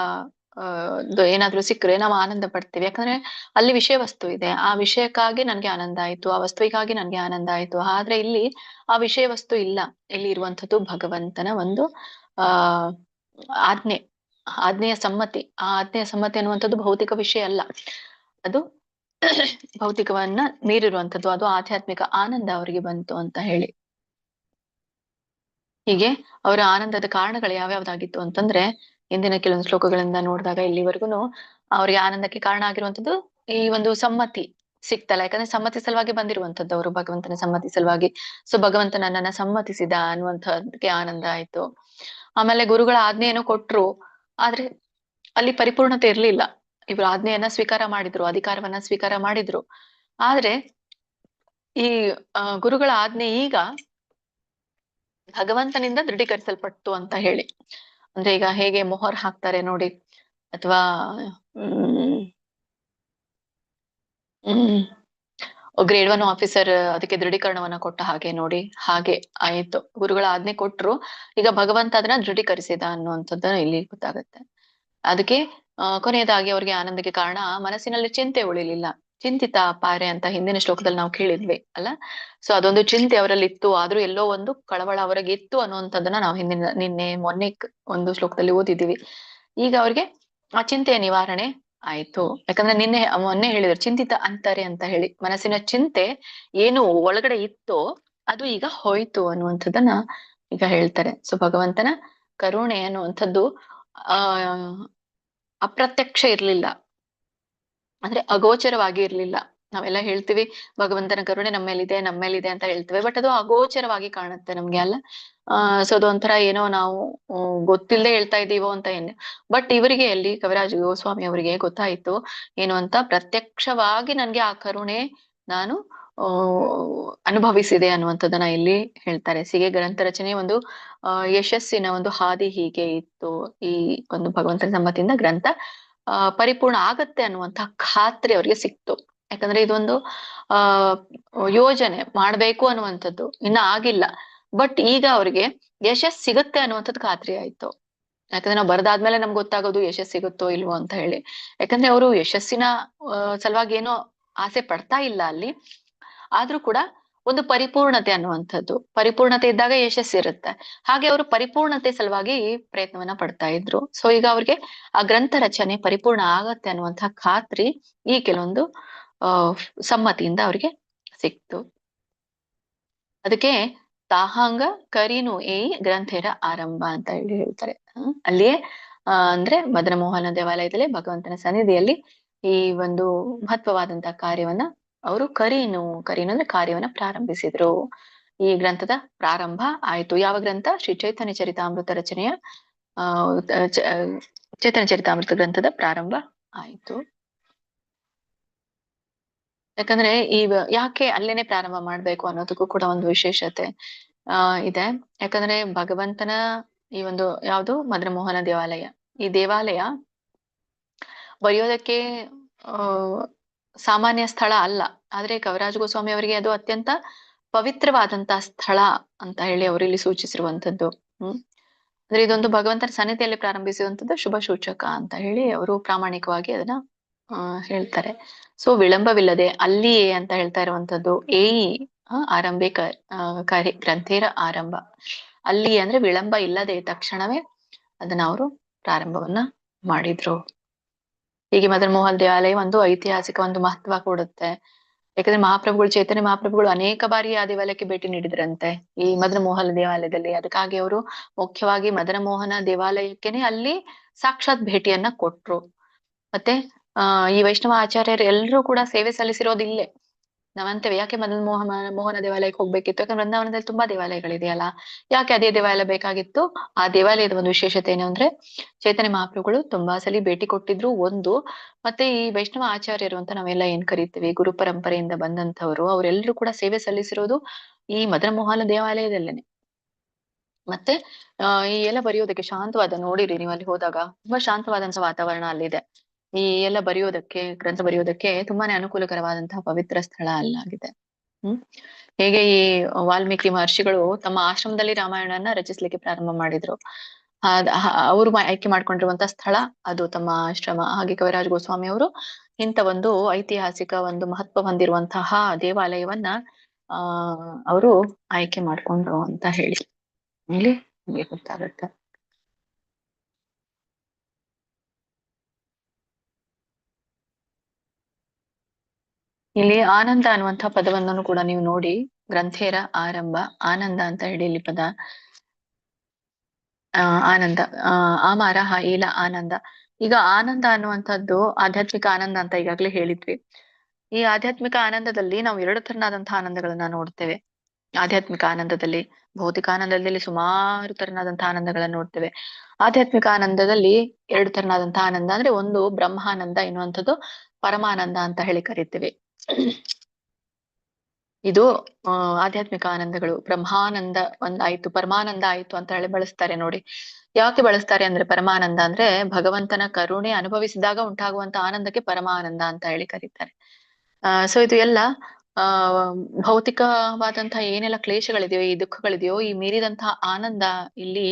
ಏನಾದ್ರೂ ಸಿಕ್ಕರೆ ನಾವು ಆನಂದ ಪಡ್ತೀವಿ. ಯಾಕಂದ್ರೆ ಅಲ್ಲಿ ವಿಷಯ ವಸ್ತು ಇದೆ, ಆ ವಿಷಯಕ್ಕಾಗಿ ನನ್ಗೆ ಆನಂದ ಆಯ್ತು, ಆ ವಸ್ತುವಿಗಾಗಿ ನನ್ಗೆ ಆನಂದ ಆಯ್ತು. ಆದ್ರೆ ಇಲ್ಲಿ ಆ ವಿಷಯ ವಸ್ತು ಇಲ್ಲ, ಇಲ್ಲಿ ಇರುವಂತದ್ದು ಭಗವಂತನ ಒಂದು ಆಜ್ಞೆಯ ಸಮ್ಮತಿ. ಆ ಆಜ್ಞೆಯ ಸಮ್ಮತಿ ಅನ್ನುವಂಥದ್ದು ಭೌತಿಕ ವಿಷಯ ಅಲ್ಲ, ಅದು ಭೌತಿಕವನ್ನ ಮೀರಿರುವಂತದ್ದು, ಅದು ಆಧ್ಯಾತ್ಮಿಕ ಆನಂದ ಅವರಿಗೆ ಬಂತು ಅಂತ ಹೇಳಿ. ಹೀಗೆ ಅವರ ಆನಂದದ ಕಾರಣಗಳು ಯಾವ್ಯಾವ್ದಾಗಿತ್ತು ಅಂತಂದ್ರೆ ಇಂದಿನ ಕೆಲವೊಂದು ಶ್ಲೋಕಗಳಿಂದ ನೋಡಿದಾಗ ಇಲ್ಲಿವರೆಗೂ ಅವ್ರಿಗೆ ಆನಂದಕ್ಕೆ ಕಾರಣ ಆಗಿರುವಂತದ್ದು ಈ ಒಂದು ಸಮ್ಮತಿ ಸಿಕ್ತಲ್ಲ. ಯಾಕಂದ್ರೆ ಸಮ್ಮತಿ ಸಲುವಾಗಿ ಬಂದಿರುವಂತದ್ದು ಅವರು, ಭಗವಂತನ ಸಮ್ಮತಿ ಸಲುವಾಗಿ. ಸೊ ಭಗವಂತ ನನ್ನನ್ನ ಸಮ್ಮತಿಸಿದ ಅನ್ನುವಂಥದ್ದಕ್ಕೆ ಆನಂದ ಆಯ್ತು. ಆಮೇಲೆ ಗುರುಗಳ ಆಜ್ಞೆಯನ್ನು ಕೊಟ್ರು, ಆದ್ರೆ ಅಲ್ಲಿ ಪರಿಪೂರ್ಣತೆ ಇರ್ಲಿಲ್ಲ. ಇವರು ಆಜ್ಞೆಯನ್ನ ಸ್ವೀಕಾರ ಮಾಡಿದ್ರು, ಅಧಿಕಾರವನ್ನ ಸ್ವೀಕಾರ ಮಾಡಿದ್ರು. ಆದ್ರೆ ಈ ಗುರುಗಳ ಆಜ್ಞೆ ಈಗ ಭಗವಂತನಿಂದ ದೃಢೀಕರಿಸಲ್ಪಟ್ಟು ಅಂತ ಹೇಳಿ. ಅಂದ್ರೆ ಈಗ ಹೇಗೆ ಮೊಹರ್ ಹಾಕ್ತಾರೆ ನೋಡಿ, ಅಥವಾ ಹ್ಮ್ ಹ್ಮ್ ಗ್ರೇಡ್ 1 ಆಫೀಸರ್ ಅದಕ್ಕೆ ದೃಢೀಕರಣವನ್ನ ಕೊಟ್ಟ ಹಾಗೆ ನೋಡಿ, ಹಾಗೆ ಆಯ್ತು. ಗುರುಗಳ ಆಜ್ಞೆ ಕೊಟ್ರು, ಈಗ ಭಗವಂತ ಅದನ್ನ ದೃಢೀಕರಿಸಿದ ಅನ್ನುವಂಥದ್ದು ಇಲ್ಲಿ ಗೊತ್ತಾಗುತ್ತೆ. ಅದಕ್ಕೆ ಕೊನೆಯದಾಗಿ ಅವ್ರಿಗೆ ಆನಂದಕ್ಕೆ ಕಾರಣ ಮನಸ್ಸಿನಲ್ಲಿ ಚಿಂತೆ ಉಳಿಲಿಲ್ಲ. ಚಿಂತಿತ ಪಾರೆ ಅಂತ ಹಿಂದಿನ ಶ್ಲೋಕದಲ್ಲಿ ನಾವು ಕೇಳಿದ್ವಿ ಅಲ್ಲ. ಸೊ ಅದೊಂದು ಚಿಂತೆ ಅವರಲ್ಲಿ ಇತ್ತು, ಆದ್ರೂ ಎಲ್ಲೋ ಒಂದು ಕಳವಳ ಅವರಿಗೆ ಇತ್ತು ಅನ್ನುವಂಥದ್ದನ್ನ ನಾವು ನಿನ್ನೆ ಮೊನ್ನೆ ಒಂದು ಶ್ಲೋಕದಲ್ಲಿ ಓದಿದ್ದೀವಿ. ಈಗ ಅವ್ರಿಗೆ ಆ ಚಿಂತೆಯ ನಿವಾರಣೆ ಆಯ್ತು. ಯಾಕಂದ್ರೆ ಮೊನ್ನೆ ಹೇಳಿದ್ರು ಚಿಂತಿತ ಅಂತಾರೆ ಅಂತ ಹೇಳಿ, ಮನಸ್ಸಿನ ಚಿಂತೆ ಏನು ಒಳಗಡೆ ಇತ್ತೋ ಅದು ಈಗ ಹೋಯ್ತು ಅನ್ನುವಂಥದ್ದನ್ನ ಈಗ ಹೇಳ್ತಾರೆ. ಸೊ ಭಗವಂತನ ಕರುಣೆ ಅನ್ನುವಂಥದ್ದು ಆ ಅಪ್ರತ್ಯಕ್ಷ ಇರ್ಲಿಲ್ಲ, ಅಂದ್ರೆ ಅಗೋಚರವಾಗಿ ಇರ್ಲಿಲ್ಲ. ನಾವೆಲ್ಲ ಹೇಳ್ತೀವಿ ಭಗವಂತನ ಕರುಣೆ ನಮ್ಮೇಲಿದೆ ಅಂತ ಹೇಳ್ತೇವೆ, ಬಟ್ ಅದು ಅಗೋಚರವಾಗಿ ಕಾಣುತ್ತೆ ನಮ್ಗೆ ಅಲ್ಲ. ಸೊ ಅದೊಂಥರ ಏನೋ ನಾವು ಗೊತ್ತಿಲ್ಲದೆ ಹೇಳ್ತಾ ಇದ್ದೀವೋ ಅಂತ ಏನು. ಬಟ್ ಇವರಿಗೆ ಅಲ್ಲಿ ಕವಿರಾಜ ಗೋಸ್ವಾಮಿ ಅವರಿಗೆ ಗೊತ್ತಾಯ್ತು ಏನು ಅಂತ, ಪ್ರತ್ಯಕ್ಷವಾಗಿ ನನ್ಗೆ ಆ ಕರುಣೆ ನಾನು ಅನುಭವಿಸಿದೆ ಅನ್ನುವಂಥದ್ದನ್ನ ಇಲ್ಲಿ ಹೇಳ್ತಾರೆ. ಸಿಗೆ ಗ್ರಂಥ ರಚನೆ ಒಂದು ಯಶಸ್ಸಿನ ಒಂದು ಹಾದಿ ಹೀಗೆ ಇತ್ತು. ಈ ಒಂದು ಭಗವಂತನ ಸಮ್ಮತಿಯಿಂದ ಗ್ರಂಥ ಪರಿಪೂರ್ಣ ಆಗತ್ತೆ ಅನ್ನುವಂಥ ಖಾತ್ರಿ ಅವ್ರಿಗೆ ಸಿಕ್ತು. ಯಾಕಂದ್ರೆ ಇದೊಂದು ಆ ಯೋಜನೆ ಮಾಡ್ಬೇಕು ಅನ್ನುವಂಥದ್ದು ಇನ್ನ ಆಗಿಲ್ಲ, ಬಟ್ ಈಗ ಅವ್ರಿಗೆ ಯಶಸ್ ಸಿಗುತ್ತೆ ಅನ್ನುವಂಥದ್ದು ಖಾತ್ರಿ ಆಯ್ತು. ಯಾಕಂದ್ರೆ ನಾವು ಬರ್ದಾದ್ಮೇಲೆ ನಮ್ಗೆ ಗೊತ್ತಾಗೋದು ಯಶಸ್ ಸಿಗುತ್ತೋ ಇಲ್ವೋ ಅಂತ ಹೇಳಿ. ಯಾಕಂದ್ರೆ ಅವರು ಯಶಸ್ಸಿನ ಸಲುವಾಗಿ ಏನೋ ಆಸೆ ಪಡ್ತಾ ಇಲ್ಲ ಅಲ್ಲಿ, ಆದ್ರೂ ಕೂಡ ಒಂದು ಪರಿಪೂರ್ಣತೆ ಅನ್ನುವಂಥದ್ದು, ಪರಿಪೂರ್ಣತೆ ಇದ್ದಾಗ ಯಶಸ್ಸಿರುತ್ತೆ. ಹಾಗೆ ಅವರು ಪರಿಪೂರ್ಣತೆ ಸಲುವಾಗಿ ಪ್ರಯತ್ನವನ್ನ ಪಡ್ತಾ ಇದ್ರು. ಸೊ ಈಗ ಅವ್ರಿಗೆ ಆ ಗ್ರಂಥ ರಚನೆ ಪರಿಪೂರ್ಣ ಆಗತ್ತೆ ಅನ್ನುವಂತಹ ಖಾತ್ರಿ ಈ ಕೆಲವೊಂದು ಸಮ್ಮತಿಯಿಂದ ಅವ್ರಿಗೆ ಸಿಕ್ತು. ಅದಕ್ಕೆ ತಾಹಾಂಗ ಕರಿನು ಏ ಗ್ರಂಥೇರ ಆರಂಭ ಅಂತ ಹೇಳಿ ಹೇಳ್ತಾರೆ. ಅಲ್ಲಿಯೇ ಅಂದ್ರೆ ಮದನ ಮೋಹನ ದೇವಾಲಯದಲ್ಲಿ ಭಗವಂತನ ಸನ್ನಿಧಿಯಲ್ಲಿ ಈ ಒಂದು ಮಹತ್ವವಾದಂತಹ ಕಾರ್ಯವನ್ನ ಅವರು ಕರೀನು ಅಂದ್ರೆ ಕಾರ್ಯವನ್ನ ಪ್ರಾರಂಭಿಸಿದ್ರು. ಈ ಗ್ರಂಥದ ಪ್ರಾರಂಭ ಆಯ್ತು. ಯಾವ ಗ್ರಂಥ? ಶ್ರೀ ಚೈತನ್ಯ ಚರಿತಾಮೃತ ರಚನೆಯ ಚೈತನ್ಯ ಚರಿತಾಮೃತ ಗ್ರಂಥದ ಪ್ರಾರಂಭ ಆಯ್ತು. ಯಾಕಂದ್ರೆ ಯಾಕೆ ಅಲ್ಲೇನೆ ಪ್ರಾರಂಭ ಮಾಡ್ಬೇಕು ಅನ್ನೋದಕ್ಕೂ ಕೂಡ ಒಂದು ವಿಶೇಷತೆ ಇದೆ. ಯಾಕಂದ್ರೆ ಭಗವಂತನ ಈ ಒಂದು ಯಾವುದು ಮದನ ಮೋಹನ ದೇವಾಲಯ, ಈ ದೇವಾಲಯ ಬರೆಯೋದಕ್ಕೆ ಸಾಮಾನ್ಯ ಸ್ಥಳ ಅಲ್ಲ. ಆದ್ರೆ ಕವಿರಾಜ ಗೋಸ್ವಾಮಿ ಅವರಿಗೆ ಅದು ಅತ್ಯಂತ ಪವಿತ್ರವಾದಂತಹ ಸ್ಥಳ ಅಂತ ಹೇಳಿ ಅವರು ಇಲ್ಲಿ ಸೂಚಿಸಿರುವಂತದ್ದು. ಅಂದ್ರೆ ಇದೊಂದು ಭಗವಂತನ ಸನ್ನಿಧಿಯಲ್ಲಿ ಪ್ರಾರಂಭಿಸುವಂತದ್ದು ಶುಭ ಸೂಚಕ ಅಂತ ಹೇಳಿ ಅವರು ಪ್ರಾಮಾಣಿಕವಾಗಿ ಅದನ್ನ ಹೇಳ್ತಾರೆ. ಸೊ ವಿಳಂಬವಿಲ್ಲದೆ ಅಲ್ಲಿಯೇ ಅಂತ ಹೇಳ್ತಾ ಇರುವಂತದ್ದು ಏಯಿ ಆರಂಭೆ ಗ್ರಂಥೇರ ಆರಂಭ. ಅಲ್ಲಿ ಅಂದ್ರೆ ವಿಳಂಬ ಇಲ್ಲದೆ ತಕ್ಷಣವೇ ಅದನ್ನ ಅವರು ಪ್ರಾರಂಭವನ್ನ ಮಾಡಿದ್ರು. ಹೀಗೆ ಮದನ ಮೋಹನ್ ದೇವಾಲಯ ಒಂದು ಐತಿಹಾಸಿಕ ಒಂದು ಮಹತ್ವ ಕೊಡುತ್ತೆ. ಯಾಕಂದ್ರೆ ಮಹಾಪ್ರಭುಗಳು, ಚೈತನ್ಯ ಮಹಾಪ್ರಭುಗಳು ಅನೇಕ ಬಾರಿ ಆ ದೇವಾಲಯಕ್ಕೆ ಭೇಟಿ ನೀಡಿದ್ರಂತೆ, ಈ ಮದನ ಮೋಹನ ದೇವಾಲಯದಲ್ಲಿ. ಅದಕ್ಕಾಗಿ ಅವರು ಮುಖ್ಯವಾಗಿ ಮದನ ಮೋಹನ ದೇವಾಲಯಕ್ಕೇನೆ ಅಲ್ಲಿ ಸಾಕ್ಷಾತ್ ಭೇಟಿಯನ್ನ ಕೊಟ್ರು. ಮತ್ತೆ ಈ ವೈಷ್ಣವ ಆಚಾರ್ಯರು ಎಲ್ಲರೂ ಕೂಡ ಸೇವೆ ಸಲ್ಲಿಸಿರೋದು ಇಲ್ಲೇ. ನಾವಂತೇವೆ ಯಾಕೆ ಮದನ ಮೋಹನ ದೇವಾಲಯಕ್ಕೆ ಹೋಗ್ಬೇಕಿತ್ತು? ಯಾಕಂದ್ರೆ ವೃಂದಾವನದಲ್ಲಿ ತುಂಬಾ ದೇವಾಲಯಗಳಿದೆಯಲ್ಲ, ಯಾಕೆ ಅದೇ ದೇವಾಲಯ ಬೇಕಾಗಿತ್ತು? ಆ ದೇವಾಲಯದ ಒಂದು ವಿಶೇಷತೆ ಏನು ಅಂದ್ರೆ ಚೈತನ್ಯ ಮಹಾಪ್ರಭುಗಳು ತುಂಬಾ ಸಲ ಭೇಟಿ ಕೊಟ್ಟಿದ್ರು ಒಂದು. ಮತ್ತೆ ಈ ವೈಷ್ಣವ ಆಚಾರ್ಯರು ಅಂತ ನಾವೆಲ್ಲ ಏನ್ ಕರಿತೀವಿ, ಗುರು ಪರಂಪರೆಯಿಂದ ಬಂದಂತವ್ರು, ಅವರೆಲ್ಲರೂ ಕೂಡ ಸೇವೆ ಸಲ್ಲಿಸಿರೋದು ಈ ಮದನ ಮೋಹನ ದೇವಾಲಯದಲ್ಲೇನೆ. ಮತ್ತೆ ಈ ಎಲ್ಲ ಬರೆಯೋದಕ್ಕೆ ಶಾಂತವಾದ, ನೋಡಿರಿ ನೀವು ಅಲ್ಲಿ ಹೋದಾಗ ತುಂಬಾ ಶಾಂತವಾದಂತ ವಾತಾವರಣ ಅಲ್ಲಿದೆ. ಈ ಎಲ್ಲ ಬರೆಯೋದಕ್ಕೆ, ಗ್ರಂಥ ಬರೆಯೋದಕ್ಕೆ ತುಂಬಾನೇ ಅನುಕೂಲಕರವಾದಂತಹ ಪವಿತ್ರ ಸ್ಥಳ ಅಲ್ಲಾಗಿದೆ. ಹೇಗೆ ಈ ವಾಲ್ಮೀಕಿ ಮಹರ್ಷಿಗಳು ತಮ್ಮ ಆಶ್ರಮದಲ್ಲಿ ರಾಮಾಯಣನ ರಚಿಸ್ಲಿಕ್ಕೆ ಪ್ರಾರಂಭ ಮಾಡಿದ್ರು, ಅವರು ಆಯ್ಕೆ ಮಾಡ್ಕೊಂಡಿರುವಂತಹ ಸ್ಥಳ ಅದು ತಮ್ಮ ಆಶ್ರಮ. ಹಾಗೆ ಕವಿರಾಜ ಗೋಸ್ವಾಮಿ ಅವರು ಇಂಥ ಒಂದು ಐತಿಹಾಸಿಕ ಒಂದು ಮಹತ್ವ ಹೊಂದಿರುವಂತಹ ದೇವಾಲಯವನ್ನ ಅವರು ಆಯ್ಕೆ ಮಾಡ್ಕೊಂಡ್ರು ಅಂತ ಹೇಳಿ ಇಲ್ಲಿ ನಿಮಗೆ ಗೊತ್ತಾಗುತ್ತೆ. ಇಲ್ಲಿ ಆನಂದ ಅನ್ನುವಂತಹ ಪದವನ್ನು ಕೂಡ ನೀವು ನೋಡಿ, ಗ್ರಂಥೇರ ಆರಂಭ ಆನಂದ ಅಂತ ಹೇಳಿ ಇಲ್ಲಿ ಪದ. ಆನಂದ ಆಮಾರ ಇಲ್ಲ ಆನಂದ. ಈಗ ಆನಂದ ಅನ್ನುವಂಥದ್ದು ಆಧ್ಯಾತ್ಮಿಕ ಆನಂದ ಅಂತ ಈಗಾಗ್ಲೇ ಹೇಳಿದ್ವಿ. ಈ ಆಧ್ಯಾತ್ಮಿಕ ಆನಂದದಲ್ಲಿ ನಾವು ಎರಡು ತರನಾದಂತಹ ಆನಂದಗಳನ್ನ ನೋಡ್ತೇವೆ. ಆಧ್ಯಾತ್ಮಿಕ ಆನಂದದಲ್ಲಿ, ಭೌತಿಕ ಆನಂದದಲ್ಲಿ ಸುಮಾರು ತರನಾದಂತಹ ಆನಂದಗಳನ್ನ ನೋಡ್ತೇವೆ. ಆಧ್ಯಾತ್ಮಿಕ ಆನಂದದಲ್ಲಿ 2 ತರನಾದಂತಹ ಆನಂದ ಅಂದ್ರೆ ಒಂದು ಬ್ರಹ್ಮಾನಂದ, ಇನ್ನುವಂಥದ್ದು ಪರಮಾನಂದ ಅಂತ ಹೇಳಿ ಕರಿತೀವಿ. ಇದು ಆಧ್ಯಾತ್ಮಿಕ ಆನಂದಗಳು. ಬ್ರಹ್ಮಾನಂದ ಒಂದಾಯ್ತು, ಪರಮಾನಂದ ಆಯ್ತು ಅಂತ ಹೇಳಿ ಬಳಸ್ತಾರೆ ನೋಡಿ. ಯಾಕೆ ಬಳಸ್ತಾರೆ ಅಂದ್ರೆ, ಪರಮಾನಂದ ಅಂದ್ರೆ ಭಗವಂತನ ಕರುಣೆ ಅನುಭವಿಸಿದಾಗ ಉಂಟಾಗುವಂತ ಆನಂದಕ್ಕೆ ಪರಮಾನಂದ ಅಂತ ಹೇಳಿ ಕರೀತಾರೆ. ಸೊ ಇದು ಎಲ್ಲ ಭೌತಿಕವಾದಂತಹ ಏನೆಲ್ಲ ಕ್ಲೇಶಗಳಿದೆಯೋ, ಈ ದುಃಖಗಳಿದೆಯೋ, ಈ ಮೀರಿದಂತಹ ಆನಂದ ಇಲ್ಲಿ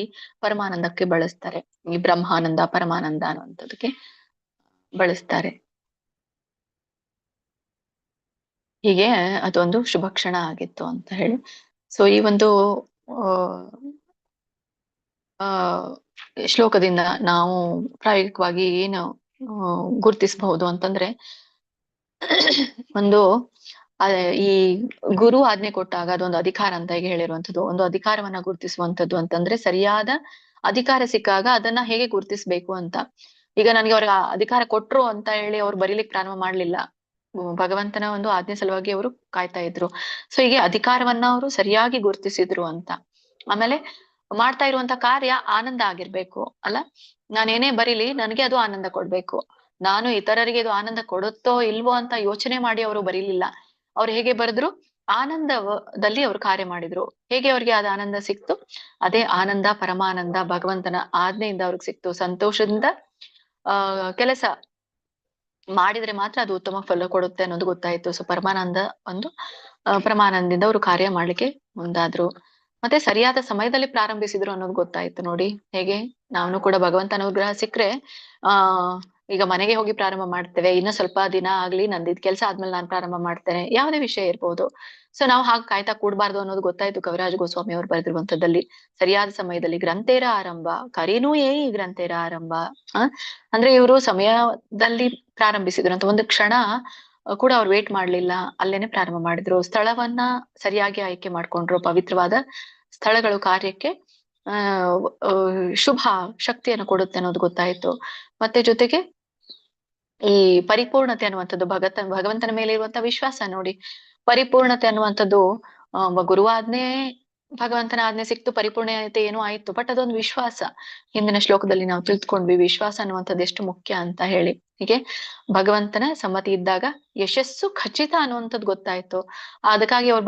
ಪರಮಾನಂದಕ್ಕೆ ಬಳಸ್ತಾರೆ. ಈ ಬ್ರಹ್ಮಾನಂದ ಪರಮಾನಂದ ಅನ್ನುವಂಥದ್ದಕ್ಕೆ ಬಳಸ್ತಾರೆ. ಹೀಗೆ ಅದೊಂದು ಶುಭ ಕ್ಷಣ ಆಗಿತ್ತು ಅಂತ ಹೇಳಿ. ಸೊ ಈ ಒಂದು ಶ್ಲೋಕದಿಂದ ನಾವು ಪ್ರಾಯೋಗಿಕವಾಗಿ ಏನು ಗುರುತಿಸಬಹುದು ಅಂತಂದ್ರೆ, ಒಂದು ಈ ಗುರು ಆಜ್ಞೆ ಕೊಟ್ಟಾಗ ಅದೊಂದು ಅಧಿಕಾರ ಅಂತ ಹೇಗೆ ಹೇಳಿರುವಂಥದ್ದು, ಒಂದು ಅಧಿಕಾರವನ್ನ ಗುರುತಿಸುವಂಥದ್ದು ಅಂತಂದ್ರೆ, ಸರಿಯಾದ ಅಧಿಕಾರ ಸಿಕ್ಕಾಗ ಅದನ್ನ ಹೇಗೆ ಗುರುತಿಸ್ಬೇಕು ಅಂತ. ಈಗ ನನಗೆ ಅವ್ರಿಗೆ ಅಧಿಕಾರ ಕೊಟ್ರು ಅಂತ ಹೇಳಿ ಅವ್ರು ಬರೀಲಿಕ್ಕೆ ಪ್ರಾರಂಭ ಮಾಡ್ಲಿಲ್ಲ. ಭಗವಂತನ ಒಂದು ಆಜ್ಞೆ ಸಲುವಾಗಿ ಅವರು ಕಾಯ್ತಾ ಇದ್ರು. ಸೊ ಹೀಗೆ ಅಧಿಕಾರವನ್ನ ಅವರು ಸರಿಯಾಗಿ ಗುರುತಿಸಿದ್ರು ಅಂತ. ಆಮೇಲೆ ಮಾಡ್ತಾ ಇರುವಂತ ಕಾರ್ಯ ಆನಂದ ಆಗಿರ್ಬೇಕು ಅಲ್ಲ. ನಾನೇನೇ ಬರೀಲಿ ನನಗೆ ಅದು ಆನಂದ ಕೊಡ್ಬೇಕು. ನಾನು ಇತರರಿಗೆ ಇದು ಆನಂದ ಕೊಡುತ್ತೋ ಇಲ್ವೋ ಅಂತ ಯೋಚನೆ ಮಾಡಿ ಅವರು ಬರೀಲಿಲ್ಲ. ಅವ್ರು ಹೇಗೆ ಬರೆದ್ರು, ಆನಂದದಲ್ಲಿ ಅವರು ಕಾರ್ಯ ಮಾಡಿದ್ರು. ಹೇಗೆ ಅವ್ರಿಗೆ ಅದ ಆನಂದ ಸಿಕ್ತು, ಅದೇ ಆನಂದ ಪರಮಾನಂದ ಭಗವಂತನ ಆಜ್ಞೆಯಿಂದ ಅವ್ರಿಗೆ ಸಿಕ್ತು. ಸಂತೋಷದಿಂದ ಕೆಲಸ ಮಾಡಿದ್ರೆ ಮಾತ್ರ ಅದು ಉತ್ತಮ ಫಲ ಕೊಡುತ್ತೆ ಅನ್ನೋದು ಗೊತ್ತಾಯ್ತು. ಸೊ ಪರಮಾನಂದ ಒಂದು ಪರಮಾನಂದದಿಂದ ಅವರು ಕಾರ್ಯ ಮಾಡ್ಲಿಕ್ಕೆ ಮುಂದಾದ್ರು. ಮತ್ತೆ ಸರಿಯಾದ ಸಮಯದಲ್ಲಿ ಪ್ರಾರಂಭಿಸಿದ್ರು ಅನ್ನೋದು ಗೊತ್ತಾಯ್ತು ನೋಡಿ. ಹೇಗೆ ನಾವು ಕೂಡ ಭಗವಂತ ಅನುಗ್ರಹ ಸಿಕ್ಕ್ರೆ ಈಗ ಮನೆಗೆ ಹೋಗಿ ಪ್ರಾರಂಭ ಮಾಡ್ತೇವೆ, ಇನ್ನು ಸ್ವಲ್ಪ ದಿನ ಆಗ್ಲಿ ನಂದಿದ್ ಕೆಲಸ ಆದ್ಮೇಲೆ ನಾನು ಪ್ರಾರಂಭ ಮಾಡ್ತೇನೆ, ಯಾವುದೇ ವಿಷಯ ಇರ್ಬೋದು. ಸೊ ನಾವು ಹಾಗೆ ಕಾಯ್ತಾ ಕೂಡ್ಬಾರ್ದು ಅನ್ನೋದು ಗೊತ್ತಾಯ್ತು ಕವಿರಾಜ ಗೋಸ್ವಾಮಿ ಅವರು ಬರೆದಿರುವಂತದ್ದಲ್ಲಿ. ಸರಿಯಾದ ಸಮಯದಲ್ಲಿ ಗ್ರಂಥೇರ ಆರಂಭ ಕರೀನೂ ಈ ಗ್ರಂಥೇರ ಆರಂಭ ಅಂದ್ರೆ ಇವರು ಸಮಯದಲ್ಲಿ ಪ್ರಾರಂಭಿಸಿದ್ರು ಅಂತ. ಒಂದು ಕ್ಷಣ ಕೂಡ ಅವ್ರು ವೇಟ್ ಮಾಡ್ಲಿಲ್ಲ, ಅಲ್ಲೇನೆ ಪ್ರಾರಂಭ ಮಾಡಿದ್ರು. ಸ್ಥಳವನ್ನ ಸರಿಯಾಗಿ ಆಯ್ಕೆ ಮಾಡ್ಕೊಂಡ್ರು. ಪವಿತ್ರವಾದ ಸ್ಥಳಗಳು ಕಾರ್ಯಕ್ಕೆ ಶುಭ ಶಕ್ತಿಯನ್ನು ಕೊಡುತ್ತೆ ಅನ್ನೋದು ಗೊತ್ತಾಯ್ತು. ಮತ್ತೆ ಜೊತೆಗೆ ಈ ಪರಿಪೂರ್ಣತೆ ಅನ್ನುವಂಥದ್ದು ಭಗವಂತನ ಮೇಲೆ ಇರುವಂತ ವಿಶ್ವಾಸ ನೋಡಿ. ಪರಿಪೂರ್ಣತೆ ಅನ್ನುವಂಥದ್ದು ಗುರುವಾಜ್ಞೆ ಭಗವಂತನ ಆಜ್ಞೆ ಸಿಕ್ತು, ಪರಿಪೂರ್ಣತೆ ಏನೋ ಆಯ್ತು, ಬಟ್ ಅದೊಂದು ವಿಶ್ವಾಸ. ಹಿಂದಿನ ಶ್ಲೋಕದಲ್ಲಿ ನಾವು ತಿಳ್ಕೊಂಡ್ವಿ ವಿಶ್ವಾಸ ಅನ್ನುವಂಥದ್ದು ಎಷ್ಟು ಮುಖ್ಯ ಅಂತ ಹೇಳಿ. ಹೀಗೆ ಭಗವಂತನ ಸಮ್ಮತಿ ಇದ್ದಾಗ ಯಶಸ್ಸು ಖಚಿತ ಅನ್ನುವಂಥದ್ದು ಗೊತ್ತಾಯ್ತು. ಅದಕ್ಕಾಗಿ ಅವ್ರು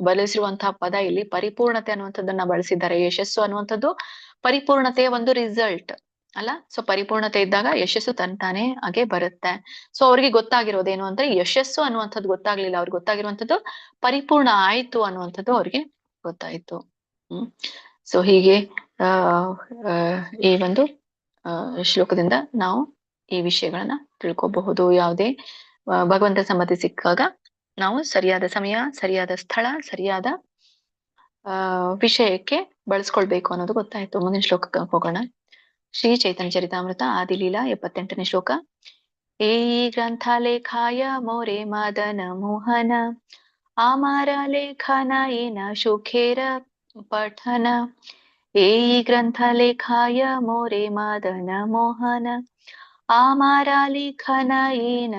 ಬಳಸಿರುವಂತಹ ಪದ ಇಲ್ಲಿ ಪರಿಪೂರ್ಣತೆ ಅನ್ನುವಂಥದ್ದನ್ನ ಬಳಸಿದ್ದಾರೆ. ಯಶಸ್ಸು ಅನ್ನುವಂಥದ್ದು ಪರಿಪೂರ್ಣತೆಯ ಒಂದು ರಿಸಲ್ಟ್ ಅಲ್ಲ. ಸೊ ಪರಿಪೂರ್ಣತೆ ಇದ್ದಾಗ ಯಶಸ್ಸು ತಂತಾನೆ ಹಾಗೆ ಬರುತ್ತೆ. ಸೊ ಅವ್ರಿಗೆ ಗೊತ್ತಾಗಿರೋದೇನು ಅಂದ್ರೆ, ಯಶಸ್ಸು ಅನ್ನುವಂಥದ್ದು ಗೊತ್ತಾಗ್ಲಿಲ್ಲ, ಅವ್ರಿಗೆ ಗೊತ್ತಾಗಿರುವಂಥದ್ದು ಪರಿಪೂರ್ಣ ಆಯ್ತು ಅನ್ನುವಂಥದ್ದು ಅವ್ರಿಗೆ ಗೊತ್ತಾಯ್ತು. ಸೊ ಹೀಗೆ ಈ ಒಂದು ಶ್ಲೋಕದಿಂದ ನಾವು ಈ ವಿಷಯಗಳನ್ನ ತಿಳ್ಕೊಬಹುದು. ಯಾವುದೇ ಭಗವಂತ ಸಮ್ಮತಿ ಸಿಕ್ಕಾಗ ನಾವು ಸರಿಯಾದ ಸಮಯ, ಸರಿಯಾದ ಸ್ಥಳ, ಸರಿಯಾದ ವಿಷಯಕ್ಕೆ ಬಳಸ್ಕೊಳ್ಬೇಕು ಅನ್ನೋದು ಗೊತ್ತಾಯ್ತು. ಮುಂದಿನ ಶ್ಲೋಕಕ್ಕೆ ಹೋಗೋಣ. ಶ್ರೀ ಚೈತನ್ಯ ಚರಿತಾಮೃತ ಆದಿಲೀಲಾ 78ನೇ ಶ್ಲೋಕ. ಏ ಗ್ರಂಥಾಲೇಖಾಯ ಮೋರೆ ಮದನ ಮೋಹನ ಆಮಾರ ಲೇಖನ ಏನ ಶುಖೇರ ಪಠನ. ಏ ಗ್ರಂಥಾಲೇಖಾಯ ಮೋರೆ ಮದನ ಮೋಹನ ಆಮಾರ ಲೇಖನ ಏನ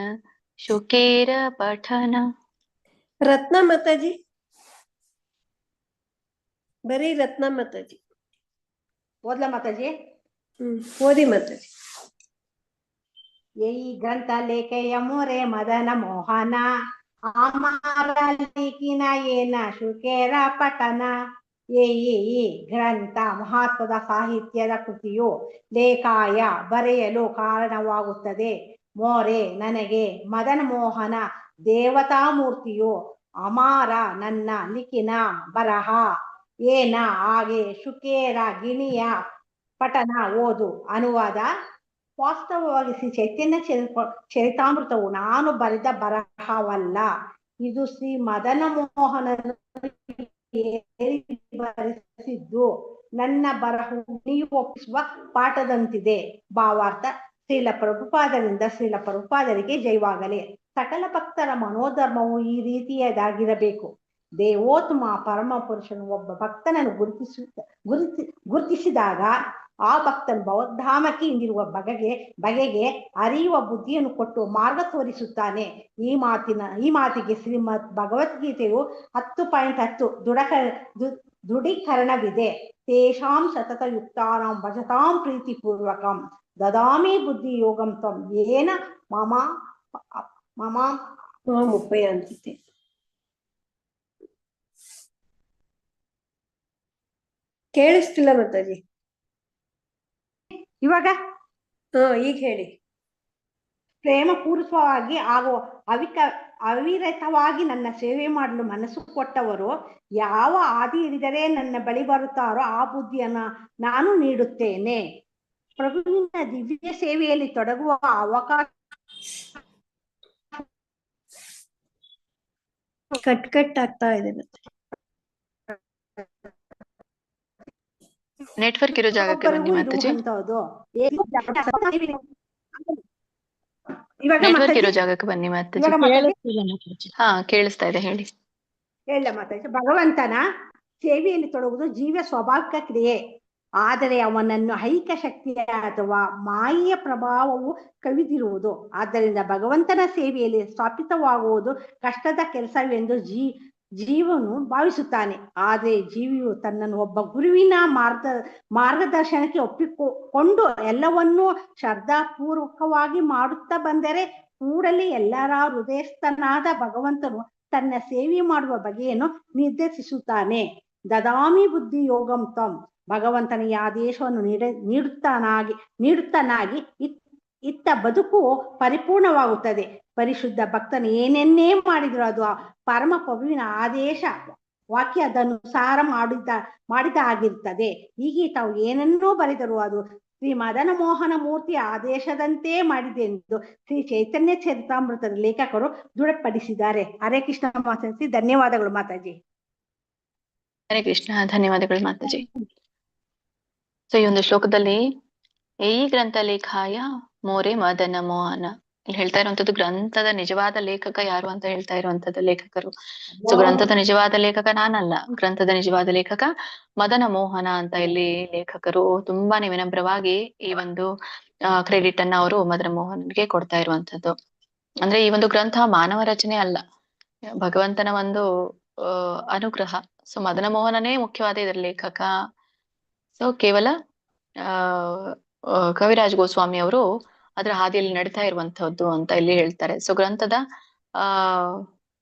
ಶುಕೇರ ಪಠನ. ರತ್ನ ಮಾತಾಜಿ, ಬರೀ ರತ್ನ ಮಾತಾಜಿ. ಓದ್ಲಾ ಮಾತಾಜಿ? ಓದಿ ಮಾತಾಜಿ. ಈ ಗ್ರಂಥ ಲೇಖೆಯ ಮೊರೆ ಮದನ ಮೋಹನ ಆಮಾರ ಲೇಖಿನ ಏನ ಶುಕೇರ ಪಠನ. ಈ ಗ್ರಂಥ ಮಹತ್ವದ ಸಾಹಿತ್ಯದ ಕೃತಿಯು ಲೇಖಾಯ ಬರೆಯಲು ಕಾರಣವಾಗುತ್ತದೆ. ಮೋರೆ ನನಗೆ, ಮದನ ಮೋಹನ ದೇವತಾ ಮೂರ್ತಿಯು, ಅಮಾರ ನನ್ನ ಲಿಖಿನ ಬರಹ, ಏನ ಹಾಗೆ, ಶುಕೇರ ಗಿಣಿಯ ಪಠನ ಓದು. ಅನುವಾದ: ವಾಸ್ತವವಾಗಿ ಶ್ರೀ ಚೈತನ್ಯ ಚರಿತಾಮೃತವು ನಾನು ಬರೆದ ಬರಹವಲ್ಲ. ಇದು ಶ್ರೀ ಮದನ ಮೋಹನನು ಬರೆಸಿದ್ದು ನನ್ನ ಬರಹವು ನೀವು ಒಪ್ಪಿಸುವ ಪಾಠದಂತಿದೆ. ಭಾವಾರ್ಥ: ಶ್ರೀಲ ಪ್ರಭುಪಾದರಿಂದ ಶ್ರೀಲ ಪ್ರಭುಪಾದರಿಗೆ ಜಯವಾಗಲಿ. ಸಕಲ ಭಕ್ತರ ಮನೋಧರ್ಮವು ಈ ರೀತಿಯದಾಗಿರಬೇಕು. ದೇವೋತ್ತಮ ಪರಮ ಪುರುಷನು ಒಬ್ಬ ಭಕ್ತನನ್ನು ಗುರುತಿಸಿದಾಗ ಆ ಭಕ್ತನು ಭವಧಾಮಕ್ಕೆ ಹಿಂದಿರುವ ಬಗೆಗೆ ಅರಿಯುವ ಬುದ್ಧಿಯನ್ನು ಕೊಟ್ಟು ಮಾರ್ಗ ತೋರಿಸುತ್ತಾನೆ. ಈ ಮಾತಿಗೆ ಶ್ರೀಮದ್ ಭಗವದ್ಗೀತೆಯು 10.10 ದೃಢೀಕರಣವಿದೆ. ತೇಷಾಂ ಸತತಯುಕ್ತಾನಾಂ ಭಜತಾಂ ಪ್ರೀತಿಪೂರ್ವಕಂ ದದಾಮಿ ಬುದ್ಧಿಯೋಗಂ ತ್ವಂ ಯೇನ ಮಮ ಮಮ ಮುಪ್ಪಯಾಂತಿತೆ. ಕೇಳಿಸ್ತಿಲ್ಲ ಮಾತಾಜಿ. ಇವಾಗ ಈಗ ಹೇಳಿ. ಪ್ರೇಮಪೂರ್ವಕವಾಗಿ ಹಾಗೂ ಅವಿರತವಾಗಿ ನನ್ನ ಸೇವೆ ಮಾಡಲು ಮನಸ್ಸು ಕೊಟ್ಟವರು ಯಾವ ಆದಿ ಹಿಡಿದರೆ ನನ್ನ ಬಳಿ ಬರುತ್ತಾರೋ ಆ ಬುದ್ಧಿಯನ್ನ ನಾನು ನೀಡುತ್ತೇನೆ. ಪ್ರಭುವಿನ ದಿವ್ಯ ಸೇವೆಯಲ್ಲಿ ತೊಡಗುವ ಅವಕಾಶ ಕಟ್ ಆಗ್ತಾ ಇದೆ. ನೆಟ್ವರ್ಕ್ ಇರೋ ಜಾಗಕ್ಕೆ ಬನ್ನಿ ಮಾತಾಜಿ. ನೆಟ್ವರ್ಕ್ ಇರೋ ಜಾಗಕ್ಕೆ ಬನ್ನಿ ಮಾತಾಜಿ. ಹಾ, ಕೇಳಿಸ್ತಾ ಇದೆ, ಹೇಳಿ. ಹೇಳ ಮಾತಾಜಿ. ಭಗವಂತನ ಸೇವೆಯಲ್ಲಿ ತೊಡಗುವುದು ಜೀವ ಸ್ವಾಭಾವಿಕ ಕ್ರಿಯೆ. ಆದರೆ ಅವನನ್ನು ಐಕ ಶಕ್ತಿಯ ಅಥವಾ ಮಾಯೆಯ ಪ್ರಭಾವವು ಕವಿದಿರುವುದು. ಆದ್ದರಿಂದ ಭಗವಂತನ ಸೇವೆಯಲ್ಲಿ ಸ್ಥಾಪಿತವಾಗುವುದು ಕಷ್ಟದ ಕೆಲಸವೆಂದು ಜೀವನು ಭಾವಿಸುತ್ತಾನೆ. ಆದರೆ ಜೀವಿಯು ತನ್ನನ್ನು ಒಬ್ಬ ಗುರುವಿನ ಮಾರ್ಗದರ್ಶನಕ್ಕೆ ಒಪ್ಪಿಕೊಂಡು ಎಲ್ಲವನ್ನೂ ಶ್ರದ್ಧಾಪೂರ್ವಕವಾಗಿ ಮಾಡುತ್ತಾ ಬಂದರೆ ಕೂಡಲೇ ಎಲ್ಲರ ಹೃದಯಸ್ಥನಾದ ಭಗವಂತನು ತನ್ನ ಸೇವೆ ಮಾಡುವ ಬಗೆಯನ್ನು ನಿರ್ದೇಶಿಸುತ್ತಾನೆ. ದದಾಮಿ ಬುದ್ಧಿ ಯೋಗಂ ತ್ವಂ. ಭಗವಂತನ ಈ ಆದೇಶವನ್ನು ನೀಡುತ್ತಾನಾಗಿ ಇತ್ತ ಬದುಕು ಪರಿಪೂರ್ಣವಾಗುತ್ತದೆ. ಪರಿಶುದ್ಧ ಭಕ್ತನು ಏನನ್ನೇ ಮಾಡಿದ್ರು ಅದು ಪರಮ ಪ್ರಭುವಿನ ಆದೇಶ ವಾಕ್ಯ ಅದನುಸಾರ ಮಾಡಿದ ಆಗಿರ್ತದೆ. ಹೀಗೆ ತಾವು ಏನನ್ನೂ ಬರೆದರು ಅದು ಶ್ರೀ ಮದನ ಮೋಹನ ಮೂರ್ತಿಯ ಆದೇಶದಂತೆ ಮಾಡಿದೆ ಎಂದು ಶ್ರೀ ಚೈತನ್ಯ ಚರಿತಾಮೃತದ ಲೇಖಕರು ದೃಢಪಡಿಸಿದ್ದಾರೆ. ಹರೇ ಕೃಷ್ಣ ಮಾತಾಜಿ. ಧನ್ಯವಾದಗಳು ಮಾತಾಜಿ. ಹರೇ ಕೃಷ್ಣ. ಧನ್ಯವಾದಗಳು ಮಾತಾಜಿ. ಸೊ ಈ ಒಂದು ಶ್ಲೋಕದಲ್ಲಿ ಈ ಗ್ರಂಥ ಲೇಖಾಯ ಮೋರೆ ಮದನ ಮೋಹನ ಇಲ್ಲಿ ಹೇಳ್ತಾ ಇರುವಂತದ್ದು ಗ್ರಂಥದ ನಿಜವಾದ ಲೇಖಕ ಯಾರು ಅಂತ ಹೇಳ್ತಾ ಇರುವಂತದ್ದು ಲೇಖಕರು. ಸೊ ಗ್ರಂಥದ ನಿಜವಾದ ಲೇಖಕ ನಾನಲ್ಲ, ಗ್ರಂಥದ ನಿಜವಾದ ಲೇಖಕ ಮದನ ಮೋಹನ ಅಂತ ಇಲ್ಲಿ ಲೇಖಕರು ತುಂಬಾನೇ ವಿನಮ್ರವಾಗಿ ಈ ಒಂದು ಕ್ರೆಡಿಟ್ ಅನ್ನ ಅವರು ಮದನ ಮೋಹನ್ಗೆ ಕೊಡ್ತಾ ಇರುವಂತದ್ದು. ಅಂದ್ರೆ ಈ ಒಂದು ಗ್ರಂಥ ಮಾನವ ರಚನೆ ಅಲ್ಲ, ಭಗವಂತನ ಒಂದು ಅನುಗ್ರಹ. ಸೊ ಮದನ ಮೋಹನನೇ ಮುಖ್ಯವಾದ ಇದರ ಲೇಖಕ. ಸೊ ಕೇವಲ ಕವಿರಾಜ್ ಗೋಸ್ವಾಮಿ ಅವರು ಅದರ ಹಾದಿಯಲ್ಲಿ ನಡೀತಾ ಇರುವಂತಹದ್ದು ಅಂತ ಇಲ್ಲಿ ಹೇಳ್ತಾರೆ. ಸೊ ಗ್ರಂಥದ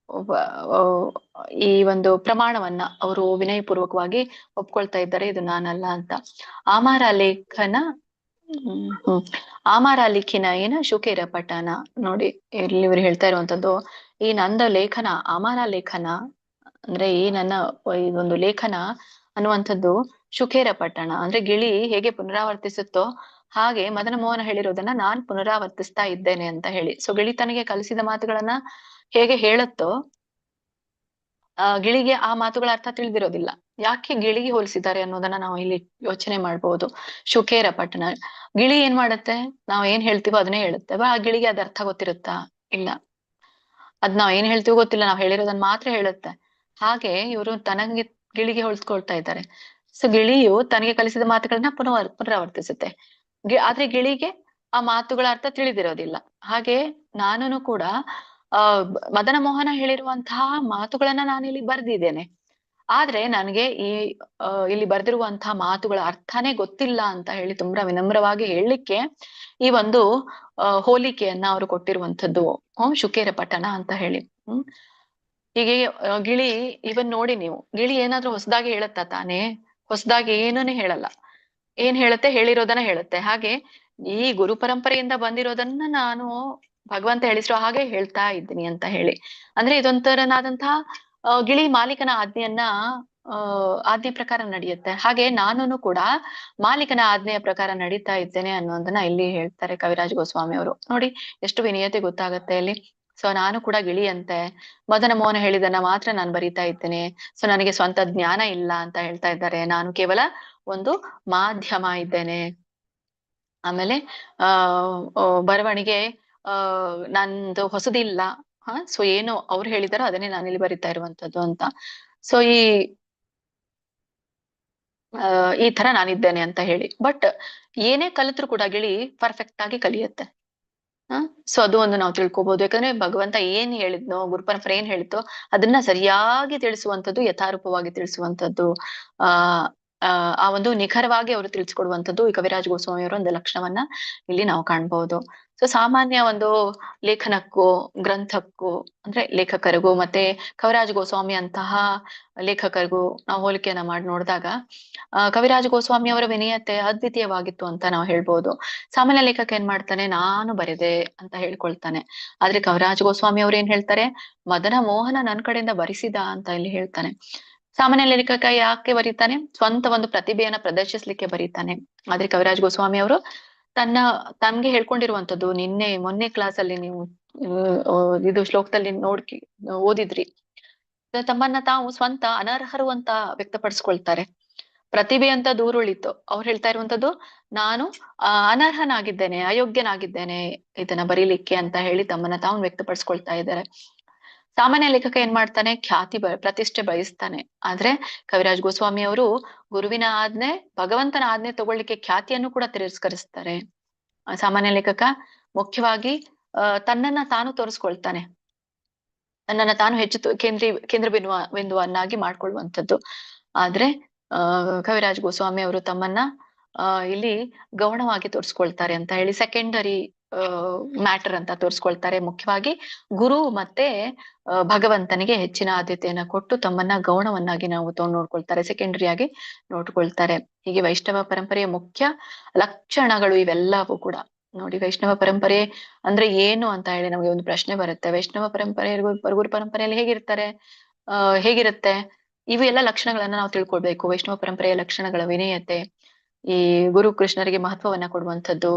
ಈ ಒಂದು ಪ್ರಮಾಣವನ್ನ ಅವರು ವಿನಯಪೂರ್ವಕವಾಗಿ ಒಪ್ಕೊಳ್ತಾ ಇದ್ದಾರೆ, ಇದು ನಾನಲ್ಲ ಅಂತ. ಆಮಾರ ಲಿಖಿನ ಏನ ಶುಕೇರ ಪಠನ. ನೋಡಿ ಇಲ್ಲಿ ಇವರು ಹೇಳ್ತಾ ಇರುವಂತದ್ದು ಈ ನಂದ ಲೇಖನ, ಆಮಾರ ಲೇಖನ ಅಂದ್ರೆ ಈ ನನ್ನ ಇದೊಂದು ಲೇಖನ ಅನ್ನುವಂಥದ್ದು ಶುಕೇರ ಪಟ್ಟಣ ಅಂದ್ರೆ ಗಿಳಿ ಹೇಗೆ ಪುನರಾವರ್ತಿಸುತ್ತೋ ಹಾಗೆ ಮದನ ಮೋಹನ ಹೇಳಿರೋದನ್ನ ನಾನ್ ಪುನರಾವರ್ತಿಸ್ತಾ ಇದ್ದೇನೆ ಅಂತ ಹೇಳಿ. ಸೊ ಗಿಳಿ ತನಗೆ ಕಲಿಸಿದ ಮಾತುಗಳನ್ನ ಹೇಗೆ ಹೇಳುತ್ತೋ ಗಿಳಿಗೆ ಆ ಮಾತುಗಳ ಅರ್ಥ ತಿಳಿದಿರೋದಿಲ್ಲ. ಯಾಕೆ ಗಿಳಿಗೆ ಹೋಲಿಸಿದ್ದಾರೆ ಅನ್ನೋದನ್ನ ನಾವು ಇಲ್ಲಿ ಯೋಚನೆ ಮಾಡ್ಬೋದು. ಶುಕೇರ ಪಟ್ಟಣ, ಗಿಳಿ ಏನ್ ಮಾಡತ್ತೆ, ನಾವ್ ಏನ್ ಹೇಳ್ತೀವೋ ಅದನ್ನೇ ಹೇಳುತ್ತೆ. ಆ ಗಿಳಿಗೆ ಅದ ಅರ್ಥ ಗೊತ್ತಿರುತ್ತಾ? ಇಲ್ಲ. ಅದ್ ನಾವ್ ಏನ್ ಹೇಳ್ತೀವೋ ಗೊತ್ತಿಲ್ಲ, ನಾವ್ ಹೇಳಿರೋದನ್ನ ಮಾತ್ರ ಹೇಳುತ್ತೆ. ಹಾಗೆ ಇವರು ತನಗೆ ಗಿಳಿಗೆ ಹೋಲಿಸ್ಕೊಳ್ತಾ ಇದ್ದಾರೆ. ಸೊ ಗಿಳಿಯು ತನಗೆ ಕಲಿಸಿದ ಮಾತುಗಳನ್ನ ಪುನರಾವರ್ತಿಸುತ್ತೆ. ಆದ್ರೆ ಗಿಳಿಗೆ ಆ ಮಾತುಗಳ ಅರ್ಥ ತಿಳಿದಿರೋದಿಲ್ಲ. ಹಾಗೆ ನಾನು ಕೂಡ ಮದನ ಮೋಹನ ಹೇಳಿರುವಂತಹ ಮಾತುಗಳನ್ನ ನಾನಿಲ್ಲಿ ಬರ್ದಿದ್ದೇನೆ. ಆದ್ರೆ ನನಗೆ ಇಲ್ಲಿ ಬರ್ದಿರುವಂತಹ ಮಾತುಗಳ ಅರ್ಥನೇ ಗೊತ್ತಿಲ್ಲ ಅಂತ ಹೇಳಿ ತುಂಬಾ ವಿನಮ್ರವಾಗಿ ಹೇಳಲಿಕ್ಕೆ ಈ ಒಂದು ಹೋಲಿಕೆಯನ್ನ ಅವರು ಕೊಟ್ಟಿರುವಂತದ್ದು ಶುಕೇರ ಪಠಣ ಅಂತ ಹೇಳಿ. ಹೀಗೆ ಗಿಳಿ ಇವನ್ ನೋಡಿ ನೀವು, ಗಿಳಿ ಏನಾದ್ರೂ ಹೊಸದಾಗಿ ಹೇಳತ್ತಾ ತಾನೇ? ಹೊಸದಾಗಿ ಏನನ್ನೇ ಹೇಳಲ್ಲ. ಏನ್ ಹೇಳುತ್ತೆ, ಹೇಳಿರೋದನ್ನ ಹೇಳುತ್ತೆ. ಹಾಗೆ ಈ ಗುರು ಪರಂಪರೆಯಿಂದ ಬಂದಿರೋದನ್ನ ನಾನು ಭಗವಂತ ಹೇಳಿಸಿರೋ ಹಾಗೆ ಹೇಳ್ತಾ ಇದ್ದೀನಿ ಅಂತ ಹೇಳಿ. ಅಂದ್ರೆ ಇದೊಂಥರನಾದಂತಹ ಗಿಳಿ ಮಾಲೀಕನ ಆಜ್ಞೆ ಪ್ರಕಾರ ನಡೆಯುತ್ತೆ. ಹಾಗೆ ನಾನು ಕೂಡ ಮಾಲೀಕನ ಆಜ್ಞೆಯ ಪ್ರಕಾರ ನಡೀತಾ ಇದ್ದೇನೆ ಅನ್ನೋದನ್ನ ಇಲ್ಲಿ ಹೇಳ್ತಾರೆ ಕವಿರಾಜ್ ಗೋಸ್ವಾಮಿ ಅವರು. ನೋಡಿ ಎಷ್ಟು ವಿನಯತೆ ಗೊತ್ತಾಗತ್ತೆ ಇಲ್ಲಿ. ಸೊ ನಾನು ಕೂಡ ಗಿಳಿ ಅಂತೆ, ಮದನ ಮೋಹನ ಹೇಳಿದನ್ನ ಮಾತ್ರ ನಾನು ಬರೀತಾ ಇದ್ದೇನೆ. ಸೊ ನನಗೆ ಸ್ವಂತ ಜ್ಞಾನ ಇಲ್ಲ ಅಂತ ಹೇಳ್ತಾ ಇದ್ದಾರೆ. ನಾನು ಕೇವಲ ಒಂದು ಮಾಧ್ಯಮ ಇದ್ದೇನೆ. ಆಮೇಲೆ ಬರವಣಿಗೆ ನಂದು ಹೊಸದಿಲ್ಲ. ಸೊ ಏನು ಅವ್ರು ಹೇಳಿದಾರೋ ಅದನ್ನೇ ನಾನಿಲ್ಲಿ ಬರಿತಾ ಇರುವಂತದ್ದು ಅಂತ. ಸೊ ಈ ತರ ನಾನಿದ್ದೇನೆ ಅಂತ ಹೇಳಿ. ಬಟ್ ಏನೇ ಕಲಿತ್ರು ಕೂಡ ಗಿಳಿ ಪರ್ಫೆಕ್ಟ್ ಆಗಿ ಕಲಿಯುತ್ತೆ. ಸೊ ಅದು ಒಂದು ನಾವು ತಿಳ್ಕೊಬಹುದು. ಯಾಕಂದ್ರೆ ಭಗವಂತ ಏನ್ ಹೇಳಿದ್ನೋ, ಗುರುಪರಂಪರೆ ಏನ್ ಹೇಳಿತ್ತೋ ಅದನ್ನ ಸರಿಯಾಗಿ ತಿಳಿಸುವಂಥದ್ದು, ಯಥಾರೂಪವಾಗಿ ತಿಳಿಸುವಂಥದ್ದು, ಆ ಆ ಒಂದು ನಿಖರವಾಗಿ ಅವರು ತಿಳಿಸ್ಕೊಡುವಂಥದ್ದು ಈ ಕವಿರಾಜ್ ಗೋಸ್ವಾಮಿ ಅವರ ಒಂದು ಲಕ್ಷಣವನ್ನ ಇಲ್ಲಿ ನಾವು ಕಾಣ್ಬಹುದು. ಸೊ ಸಾಮಾನ್ಯ ಒಂದು ಲೇಖನಕ್ಕೂ ಗ್ರಂಥಕ್ಕೂ ಅಂದ್ರೆ ಲೇಖಕರಿಗೂ ಮತ್ತೆ ಕವಿರಾಜ್ ಗೋಸ್ವಾಮಿ ಅಂತಹ ಲೇಖಕರಿಗೂ ನಾವು ಹೋಲಿಕೆಯನ್ನ ಮಾಡಿ ನೋಡಿದಾಗ ಕವಿರಾಜ್ ಗೋಸ್ವಾಮಿ ಅವರ ವಿನಯತೆ ಅದ್ವಿತೀಯವಾಗಿತ್ತು ಅಂತ ನಾವು ಹೇಳ್ಬೋದು. ಸಾಮಾನ್ಯ ಲೇಖಕ ಏನ್ ಮಾಡ್ತಾನೆ, ನಾನು ಬರೆದೆ ಅಂತ ಹೇಳ್ಕೊಳ್ತಾನೆ. ಆದ್ರೆ ಕವಿರಾಜ್ ಗೋಸ್ವಾಮಿ ಅವ್ರು ಏನ್ ಹೇಳ್ತಾರೆ, ಮದನ ಮೋಹನ ನನ್ ಕಡೆಯಿಂದ ಬರಿಸಿದ ಅಂತ ಇಲ್ಲಿ ಹೇಳ್ತಾನೆ. ಸಾಮಾನ್ಯ ಲೇಖಕ ಯಾಕೆ ಬರೀತಾನೆ, ಸ್ವಂತ ಒಂದು ಪ್ರತಿಭೆಯನ್ನ ಪ್ರದರ್ಶಿಸ್ಲಿಕ್ಕೆ ಬರೀತಾನೆ. ಆದ್ರೆ ಕವಿರಾಜ್ ಗೋಸ್ವಾಮಿ ಅವರು ತನ್ಗೆ ಹೇಳ್ಕೊಂಡಿರುವಂತದ್ದು, ಮೊನ್ನೆ ಕ್ಲಾಸ್ ಅಲ್ಲಿ ನೀವು ಇದು ಶ್ಲೋಕದಲ್ಲಿ ಓದಿದ್ರಿ, ತಮ್ಮನ್ನ ತಾವು ಸ್ವಂತ ಅನರ್ಹರು ಅಂತ ವ್ಯಕ್ತಪಡಿಸ್ಕೊಳ್ತಾರೆ. ಪ್ರತಿಭೆ ಅಂತ ದೂರುಳಿತು. ಅವ್ರು ಹೇಳ್ತಾ ಇರುವಂತದ್ದು, ನಾನು ಅನರ್ಹನಾಗಿದ್ದೇನೆ, ಅಯೋಗ್ಯನಾಗಿದ್ದೇನೆ ಇದನ್ನ ಬರೀಲಿಕ್ಕೆ ಅಂತ ಹೇಳಿ ತಮ್ಮನ್ನ ತಾವು ವ್ಯಕ್ತಪಡಿಸ್ಕೊಳ್ತಾ ಇದ್ದಾರೆ. ಸಾಮಾನ್ಯ ಲೇಖಕ ಏನ್ ಮಾಡ್ತಾನೆ, ಪ್ರತಿಷ್ಠೆ ಬಯಸ್ತಾನೆ. ಆದ್ರೆ ಕವಿರಾಜ್ ಗೋಸ್ವಾಮಿ ಅವರು ಗುರುವಿನ ಆಜ್ಞೆ, ಭಗವಂತನ ಆಜ್ಞೆ ತಗೊಳ್ಳಿಕ್ಕೆ ಖ್ಯಾತಿಯನ್ನು ಕೂಡ ತಿರಸ್ಕರಿಸ್ತಾರೆ. ಸಾಮಾನ್ಯ ಲೇಖಕ ಮುಖ್ಯವಾಗಿ ತನ್ನನ್ನ ತಾನು ತೋರಿಸ್ಕೊಳ್ತಾನೆ, ತನ್ನನ್ನ ತಾನು ಹೆಚ್ಚು ಕೇಂದ್ರ ಬಿಂದುವನ್ನಾಗಿ ಮಾಡ್ಕೊಳ್ಳುವಂಥದ್ದು. ಆದ್ರೆ ಕವಿರಾಜ್ ಗೋಸ್ವಾಮಿ ಅವರು ತಮ್ಮನ್ನ ಇಲ್ಲಿ ಗೌಣವಾಗಿ ತೋರಿಸ್ಕೊಳ್ತಾರೆ ಅಂತ ಹೇಳಿ ಸೆಕೆಂಡರಿ ಮ್ಯಾಟರ್ ಅಂತ ತೋರಿಸ್ಕೊಳ್ತಾರೆ. ಮುಖ್ಯವಾಗಿ ಗುರು ಮತ್ತೆ ಭಗವಂತನಿಗೆ ಹೆಚ್ಚಿನ ಆದ್ಯತೆಯನ್ನ ಕೊಟ್ಟು ತಮ್ಮನ್ನ ಗೌಣವನ್ನಾಗಿ ನಾವು ನೋಡ್ಕೊಳ್ತಾರೆ, ಸೆಕೆಂಡರಿ ಆಗಿ ನೋಡ್ಕೊಳ್ತಾರೆ. ಹೀಗೆ ವೈಷ್ಣವ ಪರಂಪರೆಯ ಮುಖ್ಯ ಲಕ್ಷಣಗಳು ಇವೆಲ್ಲವೂ ಕೂಡ ನೋಡಿ. ವೈಷ್ಣವ ಪರಂಪರೆ ಅಂದ್ರೆ ಏನು ಅಂತ ಹೇಳಿ ನಮಗೆ ಒಂದು ಪ್ರಶ್ನೆ ಬರುತ್ತೆ. ವೈಷ್ಣವ ಪರಂಪರೆ ಗುರು ಪರಂಪರೆಯಲ್ಲಿ ಹೇಗಿರುತ್ತೆ, ಇವು ಎಲ್ಲ ಲಕ್ಷಣಗಳನ್ನ ನಾವು ತಿಳ್ಕೊಳ್ಬೇಕು. ವೈಷ್ಣವ ಪರಂಪರೆಯ ಲಕ್ಷಣಗಳ ವಿನಯತೆ, ಈ ಗುರು ಕೃಷ್ಣರಿಗೆ ಮಹತ್ವವನ್ನ ಕೊಡುವಂಥದ್ದು,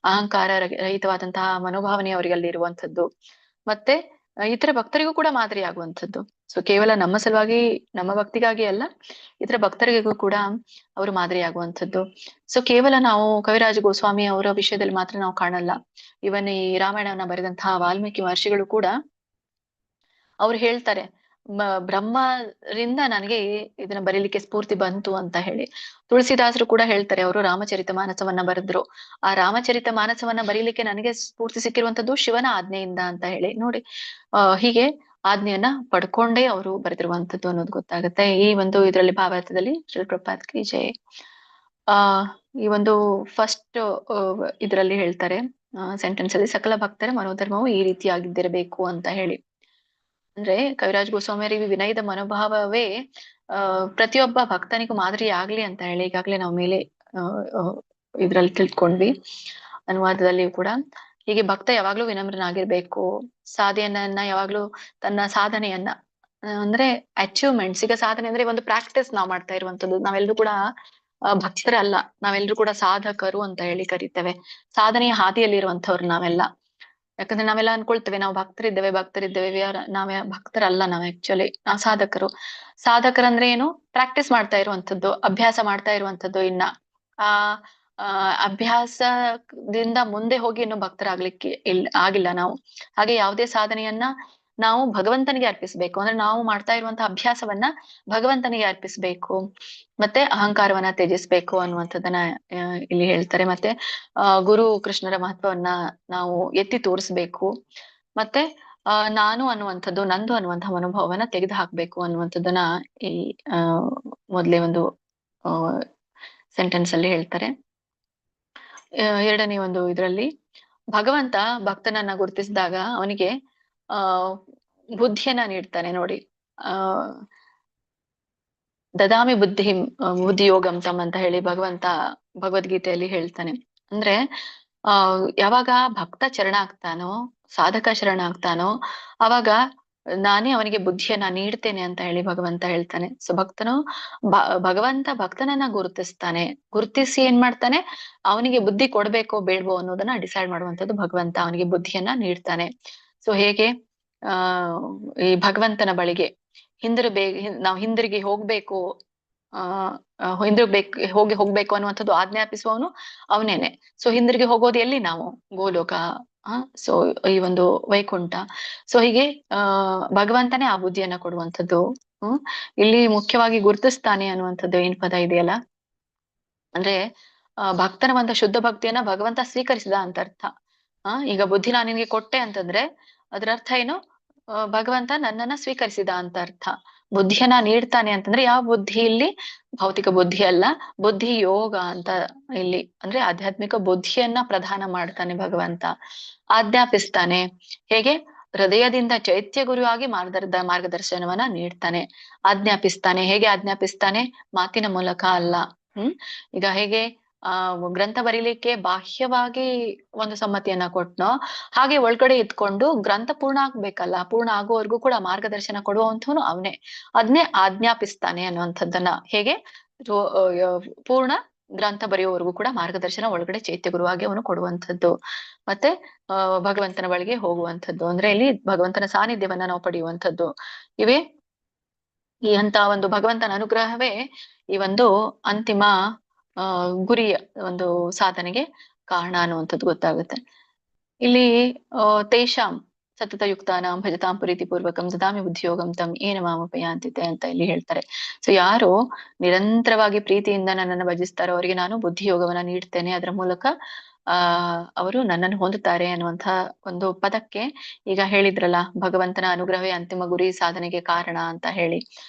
ಅಹಂಕಾರ ರಹಿತವಾದಂತಹ ಮನೋಭಾವನೆ ಅವರಿಗೆ ಇರುವಂಥದ್ದು, ಮತ್ತೆ ಇತರ ಭಕ್ತರಿಗೂ ಕೂಡ ಮಾದರಿ ಆಗುವಂಥದ್ದು. ಸೊ ಕೇವಲ ನಮ್ಮ ಸಲುವಾಗಿ, ನಮ್ಮ ಭಕ್ತಿಗಾಗಿ ಅಲ್ಲ, ಇತರ ಭಕ್ತರಿಗೂ ಕೂಡ ಅವರು ಮಾದರಿ ಆಗುವಂಥದ್ದು. ಸೊ ಕೇವಲ ನಾವು ಕವಿರಾಜ ಗೋಸ್ವಾಮಿ ಅವರ ವಿಷಯದಲ್ಲಿ ಮಾತ್ರ ನಾವು ಕಾಣಲ್ಲ. ಇವನ್ ಈ ರಾಮಾಯಣವನ್ನ ಬರೆದಂತಹ ವಾಲ್ಮೀಕಿ ಮಹರ್ಷಿಗಳು ಕೂಡ ಅವ್ರು ಹೇಳ್ತಾರೆ, ಬ್ರಹ್ಮರಿಂದ ನನಗೆ ಇದನ್ನ ಬರೀಲಿಕ್ಕೆ ಸ್ಫೂರ್ತಿ ಬಂತು ಅಂತ ಹೇಳಿ. ತುಳಸಿದಾಸರು ಕೂಡ ಹೇಳ್ತಾರೆ, ಅವರು ರಾಮಚರಿತ ಮಾನಸವನ್ನ ಬರೆದ್ರು. ಆ ರಾಮಚರಿತ ಮಾನಸವನ್ನ ಬರೀಲಿಕ್ಕೆ ನನಗೆ ಸ್ಫೂರ್ತಿ ಸಿಕ್ಕಿರುವಂತದ್ದು ಶಿವನ ಆಜ್ಞೆಯಿಂದ ಅಂತ ಹೇಳಿ. ನೋಡಿ, ಹೀಗೆ ಆಜ್ಞೆಯನ್ನ ಪಡ್ಕೊಂಡೇ ಅವರು ಬರೆದಿರುವಂತದ್ದು ಅನ್ನೋದು ಗೊತ್ತಾಗುತ್ತೆ. ಈ ಒಂದು ಇದರಲ್ಲಿ ಭಾವಾರ್ಥದಲ್ಲಿ ಶ್ರೀ ಪ್ರಭುಪಾದ್ ಕಿ ಜೈ. ಈ ಒಂದು ಫಸ್ಟ್ ಇದರಲ್ಲಿ ಹೇಳ್ತಾರೆ ಸೆಂಟೆನ್ಸ್ ಅಲ್ಲಿ, ಸಕಲ ಭಕ್ತರ ಮನೋಧರ್ಮವು ಈ ರೀತಿಯಾಗಿದ್ದಿರಬೇಕು ಅಂತ ಹೇಳಿ. ಅಂದ್ರೆ ಕವಿರಾಜ್ ಗೋಸ್ವಾಮಿಯವರಿಗೆ ವಿನಯದ ಮನೋಭಾವವೇ ಪ್ರತಿಯೊಬ್ಬ ಭಕ್ತನಿಗೂ ಮಾದರಿ ಆಗ್ಲಿ ಅಂತ ಹೇಳಿ ಈಗಾಗ್ಲೇ ನಾವು ಮೇಲೆ ಇದ್ರಲ್ಲಿ ತಿಳ್ಕೊಂಡ್ವಿ, ಅನುವಾದದಲ್ಲಿಯೂ ಕೂಡ. ಹೀಗೆ ಭಕ್ತ ಯಾವಾಗ್ಲೂ ವಿನಮ್ರನಾಗಿರ್ಬೇಕು, ಸಾಧನೆಯನ್ನ ಯಾವಾಗ್ಲೂ ತನ್ನ ಸಾಧನೆಯನ್ನ ಅಂದ್ರೆ ಅಚೀವ್ಮೆಂಟ್ಸ್, ಈಗ ಸಾಧನೆ ಅಂದ್ರೆ ಒಂದು ಪ್ರಾಕ್ಟೀಸ್ ನಾವು ಮಾಡ್ತಾ ಇರುವಂತದ್ದು. ನಾವೆಲ್ಲರೂ ಕೂಡ ಭಕ್ತರಲ್ಲ, ನಾವೆಲ್ಲರೂ ಕೂಡ ಸಾಧಕರು ಅಂತ ಹೇಳಿ ಕರಿತೇವೆ. ಸಾಧನೆಯ ಹಾದಿಯಲ್ಲಿ ಇರುವಂತವ್ರು ನಾವೆಲ್ಲ. ಯಾಕಂದ್ರೆ ನಾವೆಲ್ಲ ಅನ್ಕೊಳ್ತೇವೆ ನಾವು ಭಕ್ತರಿದ್ದೇವೆ, ನಾವೇ ಭಕ್ತರಲ್ಲ, ನಾವು ಆಕ್ಚುಲಿ ನಾವು ಸಾಧಕರು. ಸಾಧಕರಂದ್ರೆ ಏನು, ಪ್ರಾಕ್ಟೀಸ್ ಮಾಡ್ತಾ ಇರುವಂತದ್ದು, ಅಭ್ಯಾಸ ಮಾಡ್ತಾ ಇರುವಂತದ್ದು. ಇನ್ನ ಆ ಅಭ್ಯಾಸದಿಂದ ಮುಂದೆ ಹೋಗಿ ಇನ್ನು ಭಕ್ತರಾಗ್ಲಿಕ್ಕೆ ಆಗಿಲ್ಲ ನಾವು. ಹಾಗೆ ಯಾವುದೇ ಸಾಧನೆಯನ್ನ ನಾವು ಭಗವಂತನಿಗೆ ಅರ್ಪಿಸ್ಬೇಕು. ಅಂದ್ರೆ ನಾವು ಮಾಡ್ತಾ ಇರುವಂತಹ ಅಭ್ಯಾಸವನ್ನ ಭಗವಂತನಿಗೆ ಅರ್ಪಿಸ್ಬೇಕು, ಮತ್ತೆ ಅಹಂಕಾರವನ್ನ ತ್ಯಜಿಸ್ಬೇಕು ಅನ್ನುವಂಥದ್ದನ್ನ ಇಲ್ಲಿ ಹೇಳ್ತಾರೆ. ಮತ್ತೆ ಗುರು ಕೃಷ್ಣರ ಮಹತ್ವವನ್ನ ನಾವು ಎತ್ತಿ ತೋರಿಸ್ಬೇಕು, ಮತ್ತೆ ನಾನು ಅನ್ನುವಂಥದ್ದು, ನಂದು ಅನ್ನುವಂತಹ ಮನೋಭಾವವನ್ನ ತೆಗೆದು ಹಾಕ್ಬೇಕು ಅನ್ನುವಂಥದ್ದನ್ನ ಈ ಮೊದಲೇ ಒಂದು ಸೆಂಟೆನ್ಸ್ ಅಲ್ಲಿ ಹೇಳ್ತಾರೆ. ಎರಡನೇ ಒಂದು ಇದರಲ್ಲಿ ಭಗವಂತ ಭಕ್ತನನ್ನ ಗುರುತಿಸಿದಾಗ ಅವನಿಗೆ ಬುದ್ಧಿಯನ್ನ ನೀಡ್ತಾನೆ. ನೋಡಿ, ದದಾಮಿ ಬುದ್ಧಿ ಯೋಗಂ ತಮ್ ಅಂತ ಹೇಳಿ ಭಗವಂತ ಭಗವದ್ಗೀತೆಯಲ್ಲಿ ಹೇಳ್ತಾನೆ. ಅಂದ್ರೆ ಯಾವಾಗ ಭಕ್ತ ಶರಣ ಆಗ್ತಾನೋ, ಸಾಧಕ ಶರಣ ಆಗ್ತಾನೋ, ಅವಾಗ ನಾನೇ ಅವನಿಗೆ ಬುದ್ಧಿಯನ್ನ ನೀಡ್ತೇನೆ ಅಂತ ಹೇಳಿ ಭಗವಂತ ಹೇಳ್ತಾನೆ. ಸೊ ಭಗವಂತ ಭಕ್ತನನ್ನ ಗುರುತಿಸ್ತಾನೆ, ಗುರುತಿಸಿ ಏನ್ ಮಾಡ್ತಾನೆ, ಅವನಿಗೆ ಬುದ್ಧಿ ಕೊಡ್ಬೇಕೋ ಬೇಡ್ವೋ ಅನ್ನೋದನ್ನ ಡಿಸೈಡ್ ಮಾಡುವಂತದ್ದು ಭಗವಂತ, ಅವನಿಗೆ ಬುದ್ಧಿಯನ್ನ ನೀಡ್ತಾನೆ. ಸೊ ಹೇಗೆ ಈ ಭಗವಂತನ ಬಳಿಗೆ ನಾವು ಹಿಂದಿರುಗಿ ಹೋಗ್ಬೇಕು, ಹೋಗ್ಬೇಕು ಅನ್ನುವಂಥದ್ದು ಆಜ್ಞಾಪಿಸುವವನು ಅವನೇನೆ. ಸೊ ಹಿಂದಿರುಗಿ ಹೋಗೋದು ಎಲ್ಲಿ, ನಾವು ಗೋಲೋಕ, ಸೊ ಈ ಒಂದು ವೈಕುಂಠ. ಸೊ ಹೀಗೆ ಭಗವಂತನೇ ಆ ಬುದ್ಧಿಯನ್ನ ಕೊಡುವಂಥದ್ದು. ಇಲ್ಲಿ ಮುಖ್ಯವಾಗಿ ಗುರುತಿಸ್ತಾನೆ ಅನ್ನುವಂಥದ್ದು ಏನ್ ಪದ ಇದೆಯಲ್ಲ, ಅಂದ್ರೆ ಭಕ್ತನ ಒಂದು ಶುದ್ಧ ಭಕ್ತಿಯನ್ನ ಭಗವಂತ ಸ್ವೀಕರಿಸಿದ ಅಂತ ಅರ್ಥ. ಈಗ ಬುದ್ಧಿ ನಾನು ನಿನ್ಗೆ ಕೊಟ್ಟೆ ಅಂತಂದ್ರೆ ಅದ್ರ ಅರ್ಥ ಏನು? ಭಗವಂತ ನನ್ನನ್ನ ಸ್ವೀಕರಿಸಿದ ಅಂತ ಅರ್ಥ. ಬುದ್ಧಿಯನ್ನ ನೀಡ್ತಾನೆ ಅಂತಂದ್ರೆ ಯಾವ ಬುದ್ಧಿ ಇಲ್ಲಿ? ಭೌತಿಕ ಬುದ್ಧಿ ಅಲ್ಲ, ಬುದ್ಧಿ ಯೋಗ ಅಂತ ಇಲ್ಲಿ. ಅಂದ್ರೆ ಆಧ್ಯಾತ್ಮಿಕ ಬುದ್ಧಿಯನ್ನ ಪ್ರದಾನ ಮಾಡ್ತಾನೆ ಭಗವಂತ, ಆಜ್ಞಾಪಿಸ್ತಾನೆ. ಹೇಗೆ? ಹೃದಯದಿಂದ ಚೈತ್ಯ ಗುರುವಾಗಿ ಮಾರ್ಗದರ್ಶನವನ್ನ ನೀಡ್ತಾನೆ, ಆಜ್ಞಾಪಿಸ್ತಾನೆ. ಹೇಗೆ ಆಜ್ಞಾಪಿಸ್ತಾನೆ? ಮಾತಿನ ಮೂಲಕ ಅಲ್ಲ. ಈಗ ಹೇಗೆ ಗ್ರಂಥ ಬರೀಲಿಕ್ಕೆ ಬಾಹ್ಯವಾಗಿ ಒಂದು ಸಮ್ಮತಿಯನ್ನ ಕೊಟ್ನೋ, ಹಾಗೆ ಒಳಗಡೆ ಇದ್ಕೊಂಡು ಗ್ರಂಥ ಪೂರ್ಣ ಆಗ್ಬೇಕಲ್ಲ, ಪೂರ್ಣ ಆಗುವವರೆಗೂ ಕೂಡ ಮಾರ್ಗದರ್ಶನ ಕೊಡುವಂಥವನು ಅವನೇ. ಅದ್ನೇ ಆಜ್ಞಾಪಿಸ್ತಾನೆ ಅನ್ನುವಂಥದ್ದನ್ನ. ಹೇಗೆ? ಪೂರ್ಣ ಗ್ರಂಥ ಬರೆಯುವವರೆಗೂ ಕೂಡ ಮಾರ್ಗದರ್ಶನ ಒಳಗಡೆ ಚೈತ್ಯ ಗುರುವಾಗಿ ಅವನು ಕೊಡುವಂಥದ್ದು. ಮತ್ತೆ ಭಗವಂತನ ಬಳಿಗೆ ಹೋಗುವಂಥದ್ದು, ಅಂದ್ರೆ ಇಲ್ಲಿ ಭಗವಂತನ ಸಾನ್ನಿಧ್ಯವನ್ನ ನಾವು ಪಡೆಯುವಂಥದ್ದು. ಇವೇ ಈ ಅಂತ ಒಂದು ಭಗವಂತನ ಅನುಗ್ರಹವೇ ಈ ಒಂದು ಅಂತಿಮ ಗುರಿಯ ಒಂದು ಸಾಧನೆಗೆ ಕಾರಣ ಅನ್ನುವಂಥದ್ದು ಗೊತ್ತಾಗುತ್ತೆ ಇಲ್ಲಿ. ತೇಷಾಂ ಸತತ ಯುಕ್ತಾನಾಂ ಭಜತಾಂ ಪ್ರೀತಿ ಪೂರ್ವಕಂ ದದಾಮಿ ಬುದ್ಧಿಯೋಗಂ ತಂ ಏನ ಮಾಮಪಯಾಂತಿತೆ ಅಂತ ಇಲ್ಲಿ ಹೇಳ್ತಾರೆ. ಸೊ ಯಾರು ನಿರಂತರವಾಗಿ ಪ್ರೀತಿಯಿಂದ ನನ್ನನ್ನು ಭಜಿಸ್ತಾರೋ ಅವರಿಗೆ ನಾನು ಬುದ್ಧಿಯೋಗವನ್ನ ನೀಡ್ತೇನೆ, ಅದರ ಮೂಲಕ ಅವರು ನನ್ನನ್ನು ಹೊಂದುತ್ತಾರೆ ಅನ್ನುವಂಥ ಒಂದು ಪದಕ್ಕೆ ಈಗ ಹೇಳಿದ್ರಲ್ಲ, ಭಗವಂತನ ಅನುಗ್ರಹವೇ ಅಂತಿಮ ಗುರಿ ಸಾಧನೆಗೆ ಕಾರಣ ಅಂತ ಹೇಳಿ.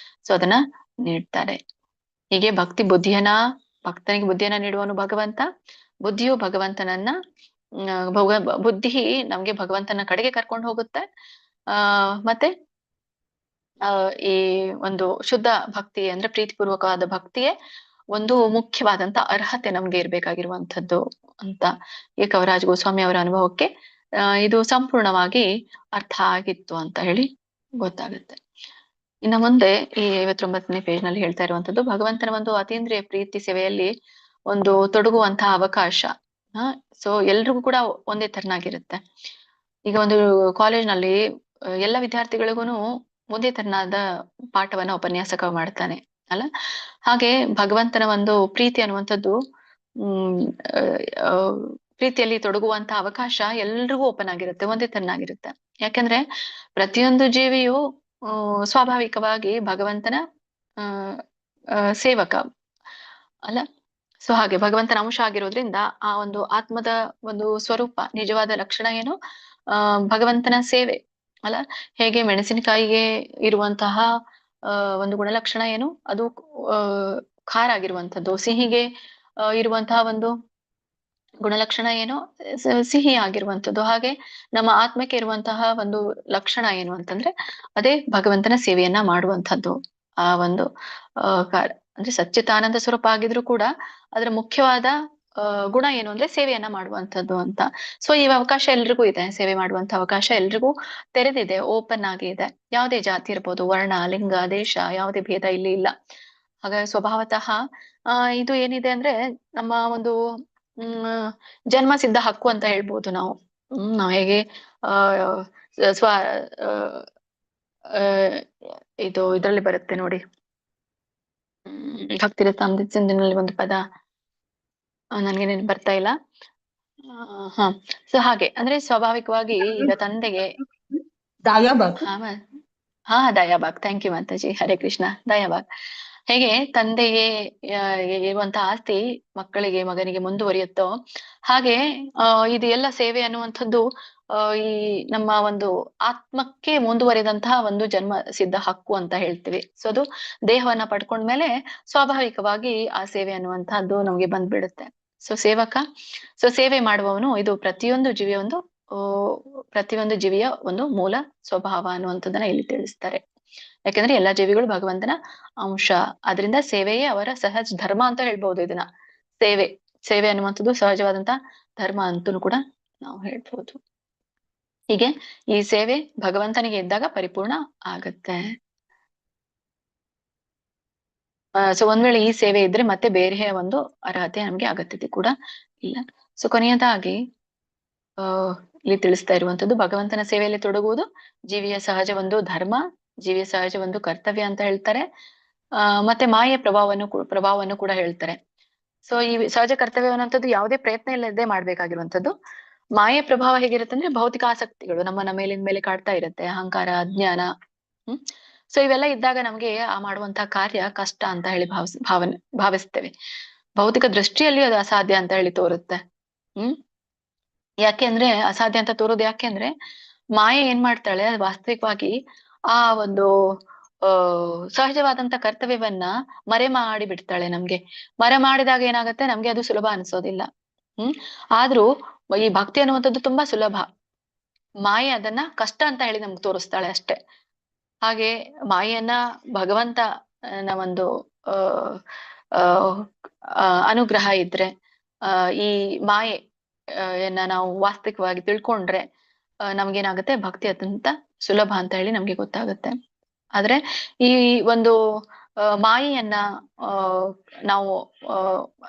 ಸೊ ಅದನ್ನ ನೀಡ್ತಾರೆ. ಹೀಗೆ ಭಕ್ತನಿಗೆ ಬುದ್ಧಿಯನ್ನ ನೀಡುವನು ಭಗವಂತ, ಬುದ್ಧಿಯು ಭಗವಂತನನ್ನ ಬುದ್ಧಿ ನಮ್ಗೆ ಭಗವಂತನ ಕಡೆಗೆ ಕರ್ಕೊಂಡು ಹೋಗುತ್ತೆ. ಮತ್ತೆ ಈ ಒಂದು ಶುದ್ಧ ಭಕ್ತಿ ಅಂದ್ರೆ ಪ್ರೀತಿಪೂರ್ವಕವಾದ ಭಕ್ತಿಯೇ ಒಂದು ಮುಖ್ಯವಾದಂತ ಅರ್ಹತೆ ನಮ್ಗೆ ಇರ್ಬೇಕಾಗಿರುವಂಥದ್ದು ಅಂತ ಈ ಕವಿರಾಜ್ ಗೋಸ್ವಾಮಿ ಅವರ ಅನುಭವಕ್ಕೆ ಇದು ಸಂಪೂರ್ಣವಾಗಿ ಅರ್ಥ ಆಗಿತ್ತು ಅಂತ ಹೇಳಿ ಗೊತ್ತಾಗುತ್ತೆ. ಇನ್ನು ಮುಂದೆ ಈ 59ನೇ ಪೇಜ್ ನಲ್ಲಿ ಹೇಳ್ತಾ ಇರುವಂತದ್ದು ಭಗವಂತನ ಒಂದು ಅತೀಂದ್ರಿಯ ಪ್ರೀತಿ ಸೇವೆಯಲ್ಲಿ ಒಂದು ತೊಡಗುವಂತಹ ಅವಕಾಶ. ಸೊ ಎಲ್ರಿಗೂ ಕೂಡ ಒಂದೇ ತರನಾಗಿರುತ್ತೆ. ಈಗ ಒಂದು ಕಾಲೇಜ್ನಲ್ಲಿ ಎಲ್ಲ ವಿದ್ಯಾರ್ಥಿಗಳಿಗೂ ಒಂದೇ ತರನಾದ ಪಾಠವನ್ನ ಉಪನ್ಯಾಸಕ ಮಾಡ್ತಾನೆ ಅಲ್ಲ, ಹಾಗೆ ಭಗವಂತನ ಒಂದು ಪ್ರೀತಿ ಅನ್ನುವಂಥದ್ದು ಪ್ರೀತಿಯಲ್ಲಿ ತೊಡಗುವಂತಹ ಅವಕಾಶ ಎಲ್ರಿಗೂ ಓಪನ್ ಆಗಿರುತ್ತೆ, ಒಂದೇ ತರನಾಗಿರುತ್ತೆ. ಯಾಕಂದ್ರೆ ಪ್ರತಿಯೊಂದು ಜೀವಿಯು ಸ್ವಾಭಾವಿಕವಾಗಿ ಭಗವಂತನ ಸೇವಕ ಅಲ್ಲ. ಸೊ ಹಾಗೆ ಭಗವಂತನ ಅಂಶ ಆಗಿರೋದ್ರಿಂದ ಆ ಒಂದು ಆತ್ಮದ ಒಂದು ಸ್ವರೂಪ ನಿಜವಾದ ಲಕ್ಷಣ ಏನು? ಭಗವಂತನ ಸೇವೆ ಅಲ್ಲ. ಹೇಗೆ ಮೆಣಸಿನಕಾಯಿಗೆ ಇರುವಂತಹ ಒಂದು ಗುಣಲಕ್ಷಣ ಏನು? ಅದು ಖಾರ ಆಗಿರುವಂಥದ್ದು. ಸಿಹಿಗೆ ಇರುವಂತಹ ಒಂದು ಗುಣಲಕ್ಷಣ ಏನು? ಸಿಹಿ ಆಗಿರುವಂಥದ್ದು. ಹಾಗೆ ನಮ್ಮ ಆತ್ಮಕ್ಕೆ ಇರುವಂತಹ ಒಂದು ಲಕ್ಷಣ ಏನು ಅಂತಂದ್ರೆ ಅದೇ ಭಗವಂತನ ಸೇವೆಯನ್ನ ಮಾಡುವಂಥದ್ದು. ಆ ಒಂದು ಅಂದ್ರೆ ಸಚ್ಚಿದಾನಂದ ಸ್ವರೂಪ ಆಗಿದ್ರು ಕೂಡ ಅದರ ಮುಖ್ಯವಾದ ಗುಣ ಏನು ಅಂದ್ರೆ ಸೇವೆಯನ್ನ ಮಾಡುವಂಥದ್ದು ಅಂತ. ಸೊ ಈ ಅವಕಾಶ ಎಲ್ರಿಗೂ ಇದೆ, ಸೇವೆ ಮಾಡುವಂತ ಅವಕಾಶ ಎಲ್ರಿಗೂ ತೆರೆದಿದೆ, ಓಪನ್ ಆಗಿ ಇದೆ. ಯಾವುದೇ ಜಾತಿ ಇರ್ಬೋದು, ವರ್ಣ, ಲಿಂಗ, ದೇಶ, ಯಾವುದೇ ಭೇದ ಇಲ್ಲಿ ಇಲ್ಲ. ಹಾಗಾಗಿ ಸ್ವಭಾವತಃ ಇದು ಏನಿದೆ ಅಂದ್ರೆ ನಮ್ಮ ಒಂದು ಜನ್ಮ ಸಿದ್ಧ ಹಕ್ಕು ಅಂತ ಹೇಳ್ಬೋದು ನಾವು. ನಾವ್ ಹೇಗೆ ಇದು ಇದ್ರಲ್ಲಿ ಬರುತ್ತೆ ನೋಡಿ, ಭಕ್ತಿರಸಾಮೃತದಲ್ಲಿ ಒಂದು ಪದ ನನ್ಗೆ ನೆನಪು ಬರ್ತಾ ಇಲ್ಲ. ಸೊ ಹಾಗೆ ಅಂದ್ರೆ ಸ್ವಾಭಾವಿಕವಾಗಿ ಈಗ ತಂದೆಗೆ ದಯಾಬಾಗ್. ದಯಾಬಾಗ್. Thank you Mataji. ಹರೇ ಕೃಷ್ಣ. ದಯಾಬಾಗ್. ಹೇಗೆ ತಂದೆಗೆ ಇರುವಂತಹ ಆಸ್ತಿ ಮಕ್ಕಳಿಗೆ, ಮಗನಿಗೆ ಮುಂದುವರಿಯುತ್ತೋ ಹಾಗೆ ಇದು ಎಲ್ಲ ಸೇವೆ ಅನ್ನುವಂಥದ್ದು ಈ ನಮ್ಮ ಒಂದು ಆತ್ಮಕ್ಕೆ ಮುಂದುವರಿದಂತಹ ಒಂದು ಜನ್ಮ ಸಿದ್ಧ ಹಕ್ಕು ಅಂತ ಹೇಳ್ತೀವಿ. ಸೊ ಅದು ದೇಹವನ್ನ ಪಡ್ಕೊಂಡ್ಮೇಲೆ ಸ್ವಾಭಾವಿಕವಾಗಿ ಆ ಸೇವೆ ಅನ್ನುವಂತಹದ್ದು ನಮ್ಗೆ ಬಂದ್ಬಿಡುತ್ತೆ. ಸೊ ಸೇವಕ, ಸೊ ಸೇವೆ ಮಾಡುವವನು ಇದು ಪ್ರತಿಯೊಂದು ಜೀವಿಯ ಒಂದು ಮೂಲ ಸ್ವಭಾವ ಅನ್ನುವಂಥದ್ದನ್ನ ಇಲ್ಲಿ ತಿಳಿಸ್ತಾರೆ. ಯಾಕಂದ್ರೆ ಎಲ್ಲಾ ಜೀವಿಗಳು ಭಗವಂತನ ಅಂಶ, ಅದರಿಂದ ಸೇವೆಯೇ ಅವರ ಸಹಜ ಧರ್ಮ ಅಂತ ಹೇಳ್ಬಹುದು. ಇದನ್ನ ಸೇವೆ ಅನ್ನುವಂಥದ್ದು ಸಹಜವಾದಂತ ಧರ್ಮ ಅಂತೂ ಕೂಡ ನಾವು ಹೇಳ್ಬಹುದು. ಹೀಗೆ ಈ ಸೇವೆ ಭಗವಂತನಿಗೆ ಇದ್ದಾಗ ಪರಿಪೂರ್ಣ ಆಗತ್ತೆ. ಸೊ ಒಂದ್ ವೇಳೆ ಈ ಸೇವೆ ಇದ್ರೆ ಮತ್ತೆ ಬೇರೆ ಒಂದು ಅರ್ಹತೆ ನಮ್ಗೆ ಅಗತ್ಯತೆ ಕೂಡ ಇಲ್ಲ. ಸೊ ಕೊನೆಯದಾಗಿ ಇಲ್ಲಿ ತಿಳಿಸ್ತಾ ಇರುವಂತದ್ದು ಭಗವಂತನ ಸೇವೆಯಲ್ಲಿ ತೊಡಗುವುದು ಜೀವಿಯ ಸಹಜ ಒಂದು ಧರ್ಮ, ಜೀವಿಯ ಸಹಜ ಒಂದು ಕರ್ತವ್ಯ ಅಂತ ಹೇಳ್ತಾರೆ. ಮತ್ತೆ ಮಾಯೆಯ ಪ್ರಭಾವವನ್ನು ಕೂಡ ಹೇಳ್ತಾರೆ. ಸೊ ಈ ಸಹಜ ಕರ್ತವ್ಯ ಅನ್ನುವಂಥದ್ದು ಯಾವುದೇ ಪ್ರಯತ್ನ ಇಲ್ಲದೆ ಮಾಡ್ಬೇಕಾಗಿರುವಂಥದ್ದು. ಮಾಯೆ ಪ್ರಭಾವ ಹೇಗಿರುತ್ತೆ ಅಂದ್ರೆ ಭೌತಿಕ ಆಸಕ್ತಿಗಳು ನಮ್ಮನ್ನ ಮೇಲಿನ ಮೇಲೆ ಕಾಡ್ತಾ ಇರುತ್ತೆ, ಅಹಂಕಾರ, ಅಜ್ಞಾನ. ಸೊ ಇವೆಲ್ಲ ಇದ್ದಾಗ ನಮ್ಗೆ ಆ ಮಾಡುವಂತಹ ಕಾರ್ಯ ಕಷ್ಟ ಅಂತ ಹೇಳಿ ಭಾವಿಸ್ತೇವೆ. ಭೌತಿಕ ದೃಷ್ಟಿಯಲ್ಲಿ ಅದು ಅಸಾಧ್ಯ ಅಂತ ಹೇಳಿ ತೋರುತ್ತೆ. ಯಾಕೆ ಅಂದ್ರೆ ಅಸಾಧ್ಯ ಅಂತ ತೋರೋದು ಯಾಕೆ ಅಂದ್ರೆ ಮಾಯೆ ಏನ್ ಮಾಡ್ತಾಳೆ ವಾಸ್ತವಿಕವಾಗಿ ಆ ಒಂದು ಸಹಜವಾದಂತ ಕರ್ತವ್ಯವನ್ನ ಮರೆ ಮಾಡಿ ಬಿಡ್ತಾಳೆ ನಮ್ಗೆ. ಮರೆ ಮಾಡಿದಾಗ ಏನಾಗುತ್ತೆ, ನಮ್ಗೆ ಅದು ಸುಲಭ ಅನ್ಸೋದಿಲ್ಲ. ಆದ್ರೂ ಈ ಭಕ್ತಿ ಅನ್ನುವಂಥದ್ದು ತುಂಬಾ ಸುಲಭ. ಮಾಯೆ ಅದನ್ನ ಕಷ್ಟ ಅಂತ ಹೇಳಿ ನಮ್ಗೆ ತೋರಿಸ್ತಾಳೆ ಅಷ್ಟೆ. ಹಾಗೆ ಮಾಯೆಯನ್ನ ಭಗವಂತ ಒಂದು ಅನುಗ್ರಹ ಇದ್ರೆ ಈ ಮಾಯೆ ನಾವು ವಾಸ್ತವಿಕವಾಗಿ ತಿಳ್ಕೊಂಡ್ರೆ ನಮ್ಗೇನಾಗುತ್ತೆ, ಭಕ್ತಿ ಅತ್ಯಂತ ಸುಲಭ ಅಂತ ಹೇಳಿ ನಮ್ಗೆ ಗೊತ್ತಾಗುತ್ತೆ. ಆದ್ರೆ ಈ ಒಂದು ಮಾಯೆಯನ್ನ ನಾವು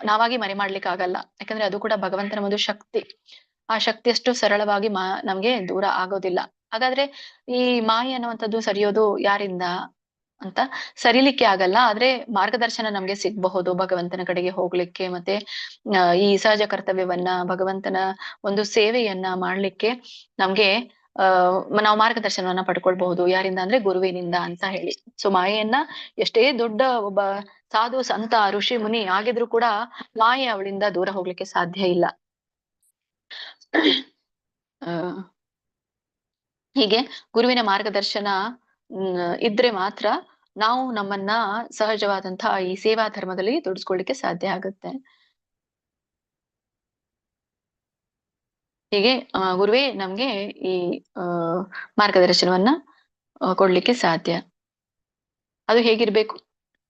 ನಾವಾಗಿ ಮರೆ ಮಾಡ್ಲಿಕ್ಕೆ ಆಗಲ್ಲ. ಯಾಕಂದ್ರೆ ಅದು ಕೂಡ ಭಗವಂತನ ಒಂದು ಶಕ್ತಿ. ಆ ಶಕ್ತಿಯಷ್ಟು ಸರಳವಾಗಿ ನಮ್ಗೆ ದೂರ ಆಗೋದಿಲ್ಲ. ಹಾಗಾದ್ರೆ ಈ ಮಾಯೆ ಅನ್ನುವಂಥದ್ದು ಸರಿಯೋದು ಯಾರಿಂದ ಅಂತ ಸರಿಲಿಕ್ಕೆ ಆಗಲ್ಲ. ಆದ್ರೆ ಮಾರ್ಗದರ್ಶನ ನಮ್ಗೆ ಸಿಗ್ಬಹುದು ಭಗವಂತನ ಕಡೆಗೆ ಹೋಗ್ಲಿಕ್ಕೆ, ಮತ್ತೆ ಈ ಸಹಜ ಕರ್ತವ್ಯವನ್ನ ಭಗವಂತನ ಒಂದು ಸೇವೆಯನ್ನ ಮಾಡ್ಲಿಕ್ಕೆ ನಮ್ಗೆ ನಾವು ಮಾರ್ಗದರ್ಶನವನ್ನ ಪಡ್ಕೊಳ್ಬಹುದು. ಯಾರಿಂದ ಅಂದ್ರೆ ಗುರುವಿನಿಂದ ಅಂತ ಹೇಳಿ. ಸೊ ಮಾಯೆಯನ್ನ ಎಷ್ಟೇ ದೊಡ್ಡ ಒಬ್ಬ ಸಾಧು ಸಂತ ಋಷಿ ಮುನಿ ಆಗಿದ್ರು ಕೂಡ ಮಾಯೆ ಅವಳಿಂದ ದೂರ ಹೋಗ್ಲಿಕ್ಕೆ ಸಾಧ್ಯ ಇಲ್ಲ. ಹೀಗೆ ಗುರುವಿನ ಮಾರ್ಗದರ್ಶನ ಇದ್ರೆ ಮಾತ್ರ ನಾವು ನಮ್ಮನ್ನ ಸಹಜವಾದಂತಹ ಈ ಸೇವಾ ಧರ್ಮದಲ್ಲಿ ತೊಡಸ್ಕೊಳ್ಳಿಕ್ಕೆ ಸಾಧ್ಯ ಆಗುತ್ತೆ. ಹೀಗೆ ಗುರುವೇ ನಮ್ಗೆ ಈ ಮಾರ್ಗದರ್ಶನವನ್ನ ಕೊಡ್ಲಿಕ್ಕೆ ಸಾಧ್ಯ. ಅದು ಹೇಗಿರ್ಬೇಕು?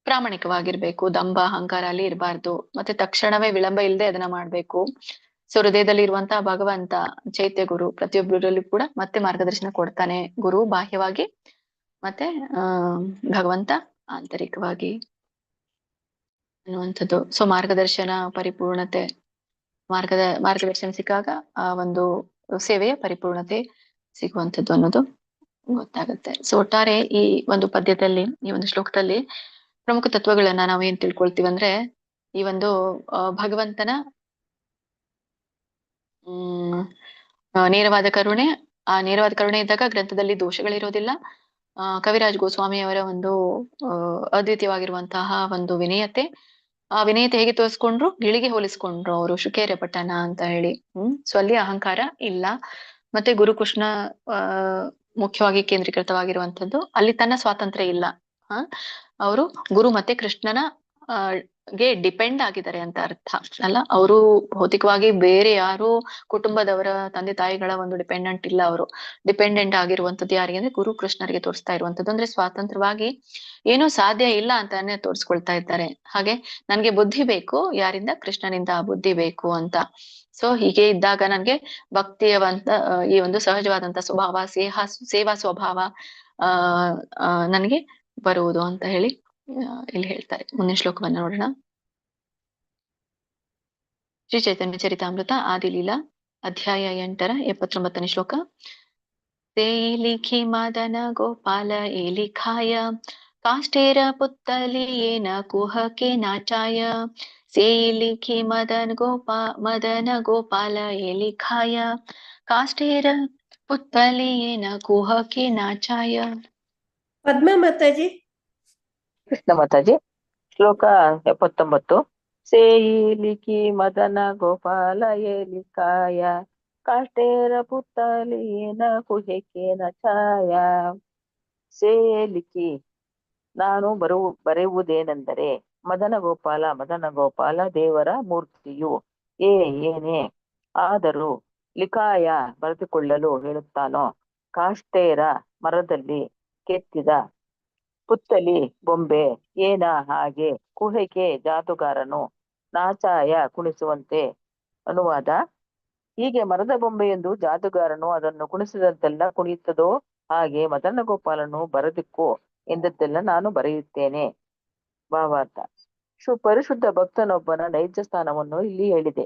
ಪ್ರಾಮಾಣಿಕವಾಗಿರ್ಬೇಕು. ದಂಭ ಅಹಂಕಾರ ಅಲ್ಲಿ ಇರಬಾರ್ದು. ಮತ್ತೆ ತಕ್ಷಣವೇ ವಿಳಂಬ ಇಲ್ಲದೆ ಅದನ್ನ ಮಾಡ್ಬೇಕು. ಸೊ ಹೃದಯದಲ್ಲಿ ಇರುವಂತಹ ಭಗವಂತ ಚೈತ್ಯ ಗುರು ಪ್ರತಿಯೊಬ್ಬರಲ್ಲಿ ಕೂಡ ಮತ್ತೆ ಮಾರ್ಗದರ್ಶನ ಕೊಡ್ತಾನೆ. ಗುರು ಬಾಹ್ಯವಾಗಿ, ಮತ್ತೆ ಭಗವಂತ ಆಂತರಿಕವಾಗಿ ಅನ್ನುವಂಥದ್ದು. ಸೊ ಮಾರ್ಗದರ್ಶನ ಪರಿಪೂರ್ಣತೆ, ಮಾರ್ಗದರ್ಶನ ಸಿಕ್ಕಾಗ ಆ ಒಂದು ಸೇವೆಯ ಪರಿಪೂರ್ಣತೆ ಸಿಗುವಂಥದ್ದು ಅನ್ನೋದು ಗೊತ್ತಾಗುತ್ತೆ. ಸೊ ಒಟ್ಟಾರೆ ಈ ಒಂದು ಪದ್ಯದಲ್ಲಿ, ಈ ಒಂದು ಶ್ಲೋಕದಲ್ಲಿ ಪ್ರಮುಖ ತತ್ವಗಳನ್ನ ನಾವು ಏನ್ ತಿಳ್ಕೊಳ್ತೀವಂದ್ರೆ, ಈ ಒಂದು ಭಗವಂತನ ನೇರವಾದ ಕರುಣೆ. ಆ ನೇರವಾದ ಕರುಣೆ ಇದ್ದಾಗ ಗ್ರಂಥದಲ್ಲಿ ದೋಷಗಳಿರೋದಿಲ್ಲ. ಕವಿರಾಜ್ ಗೋಸ್ವಾಮಿಯವರ ಒಂದು ಅದ್ವಿತೀಯವಾಗಿರುವಂತಹ ಒಂದು ವಿನಯತೆ. ಆ ವಿನಯತೆ ಹೇಗೆ ತೋರಿಸ್ಕೊಂಡ್ರು? ಗಿಳಿಗೆ ಹೋಲಿಸ್ಕೊಂಡ್ರು ಅವರು, ಶುಕೇರ ಪಟ್ಟಣ ಅಂತ ಹೇಳಿ. ಸೊ ಅಲ್ಲಿ ಅಹಂಕಾರ ಇಲ್ಲ. ಮತ್ತೆ ಗುರುಕೃಷ್ಣ ಮುಖ್ಯವಾಗಿ ಕೇಂದ್ರೀಕೃತವಾಗಿರುವಂತದ್ದು. ಅಲ್ಲಿ ತನ್ನ ಸ್ವಾತಂತ್ರ್ಯ ಇಲ್ಲ. ಅವರು ಗುರು ಮತ್ತೆ ಕೃಷ್ಣನ ಗೆ ಡಿಪೆಂಡ್ ಆಗಿದ್ದಾರೆ ಅಂತ ಅರ್ಥ ಅಲ್ಲ. ಅವರು ಭೌತಿಕವಾಗಿ ಬೇರೆ ಯಾರು ಕುಟುಂಬದವರ ತಂದೆ ತಾಯಿಗಳ ಒಂದು ಡಿಪೆಂಡೆಂಟ್ ಇಲ್ಲ. ಅವರು ಡಿಪೆಂಡೆಂಟ್ ಆಗಿರುವಂತದ್ದು ಯಾರಿಗೆ ಅಂದ್ರೆ ಗುರು ಕೃಷ್ಣರಿಗೆ ತೋರಿಸ್ತಾ ಇರುವಂತದ್ದು. ಅಂದ್ರೆ ಸ್ವಾತಂತ್ರ್ಯವಾಗಿ ಏನೂ ಸಾಧ್ಯ ಇಲ್ಲ ಅಂತಾನೆ ತೋರಿಸ್ಕೊಳ್ತಾ ಇದ್ದಾರೆ. ಹಾಗೆ ನನ್ಗೆ ಬುದ್ಧಿ ಬೇಕು, ಯಾರಿಂದ? ಕೃಷ್ಣನಿಂದ ಬುದ್ಧಿ ಬೇಕು ಅಂತ. ಸೊ ಹೀಗೆ ಇದ್ದಾಗ ನನ್ಗೆ ಭಕ್ತಿಯವಂತ ಈ ಒಂದು ಸಹಜವಾದಂತ ಸ್ವಭಾವ, ಸೇವಾ ಸ್ವಭಾವ ನನಗೆ ಬರುವುದು ಅಂತ ಹೇಳಿ ಇಲ್ಲಿ ಹೇಳ್ತಾರೆ. ಮುಂದಿನ ಶ್ಲೋಕವನ್ನ ನೋಡೋಣ. ಶ್ರೀ ಚೈತನ್ಯ ಚರಿತಾಮೃತ ಆದಿಲೀಲಾ ಅಧ್ಯಾಯ 8 79ನೇ ಶ್ಲೋಕ. ಸೇಲಿಖಿ ಮದನ ಗೋಪಾಲ ಏಲಿಖಾಯ ಕಾಷ್ಟೇರ ಪುತ್ತಲಿಯೇನ ಕುಹಕೆ ನಾಚಾಯ. ಸೇಲಿಖಿ ಮದನ ಗೋಪಾಲ ಏಲಿಖಾಯ ಕಾಷ್ಟೇರ ಪುತ್ತಲಿಯೇನ ಕುಹಕೆ ನಾಚಾಯ. ಪದ್ಮ ಮಾತಾಜಿ. ಕೃಷ್ಣ ಮಾತಾಜಿ. ಶ್ಲೋಕ 79. ಸೇಯಿಲಿಕಿ ಮದನ ಗೋಪಾಲ ಏಲಿಕಾಯ ಕಾಷ್ಟೇರ ಪುತ್ತಲಿಯೇನ ಕುಹೆಕೇನ ಛಾಯ. ಸೇಲಿಕಿ ನಾನು ಬರೆಯುವುದೇನೆಂದರೆ, ಮದನ ಗೋಪಾಲ ದೇವರ ಮೂರ್ತಿಯು ಏನೇ ಆದರೂ ಲಿಖಾಯ ಬರೆದುಕೊಳ್ಳಲು ಹೇಳುತ್ತಾನೋ, ಕಾಷ್ಟೇರ ಮರದಲ್ಲಿ ಕೆತ್ತಿದ, ಪುತ್ತಲಿ ಬೊಂಬೆ ಏನ ಹಾಗೆ, ಕುಹೆಕೆ ಜಾದುಗಾರನು, ನಾಚಾಯ ಕುಣಿಸುವಂತೆ. ಅನುವಾದ: ಹೀಗೆ ಮರದ ಬೊಂಬೆಯೆಂದು ಜಾದುಗಾರನು ಅದನ್ನು ಕುಣಿಸಿದಂತೆಲ್ಲ ಕುಣಿಯುತ್ತದೋ ಹಾಗೆ ಮದನ ಗೋಪಾಲನು ಬರದಿಕ್ಕೋ ಎಂದದ್ದೆಲ್ಲ ನಾನು ಬರೆಯುತ್ತೇನೆ. ಭಾವಾರ್ಥ: ಪರಿಶುದ್ಧ ಭಕ್ತನೊಬ್ಬನ ನೈಜ ಸ್ಥಾನವನ್ನು ಇಲ್ಲಿ ಹೇಳಿದೆ.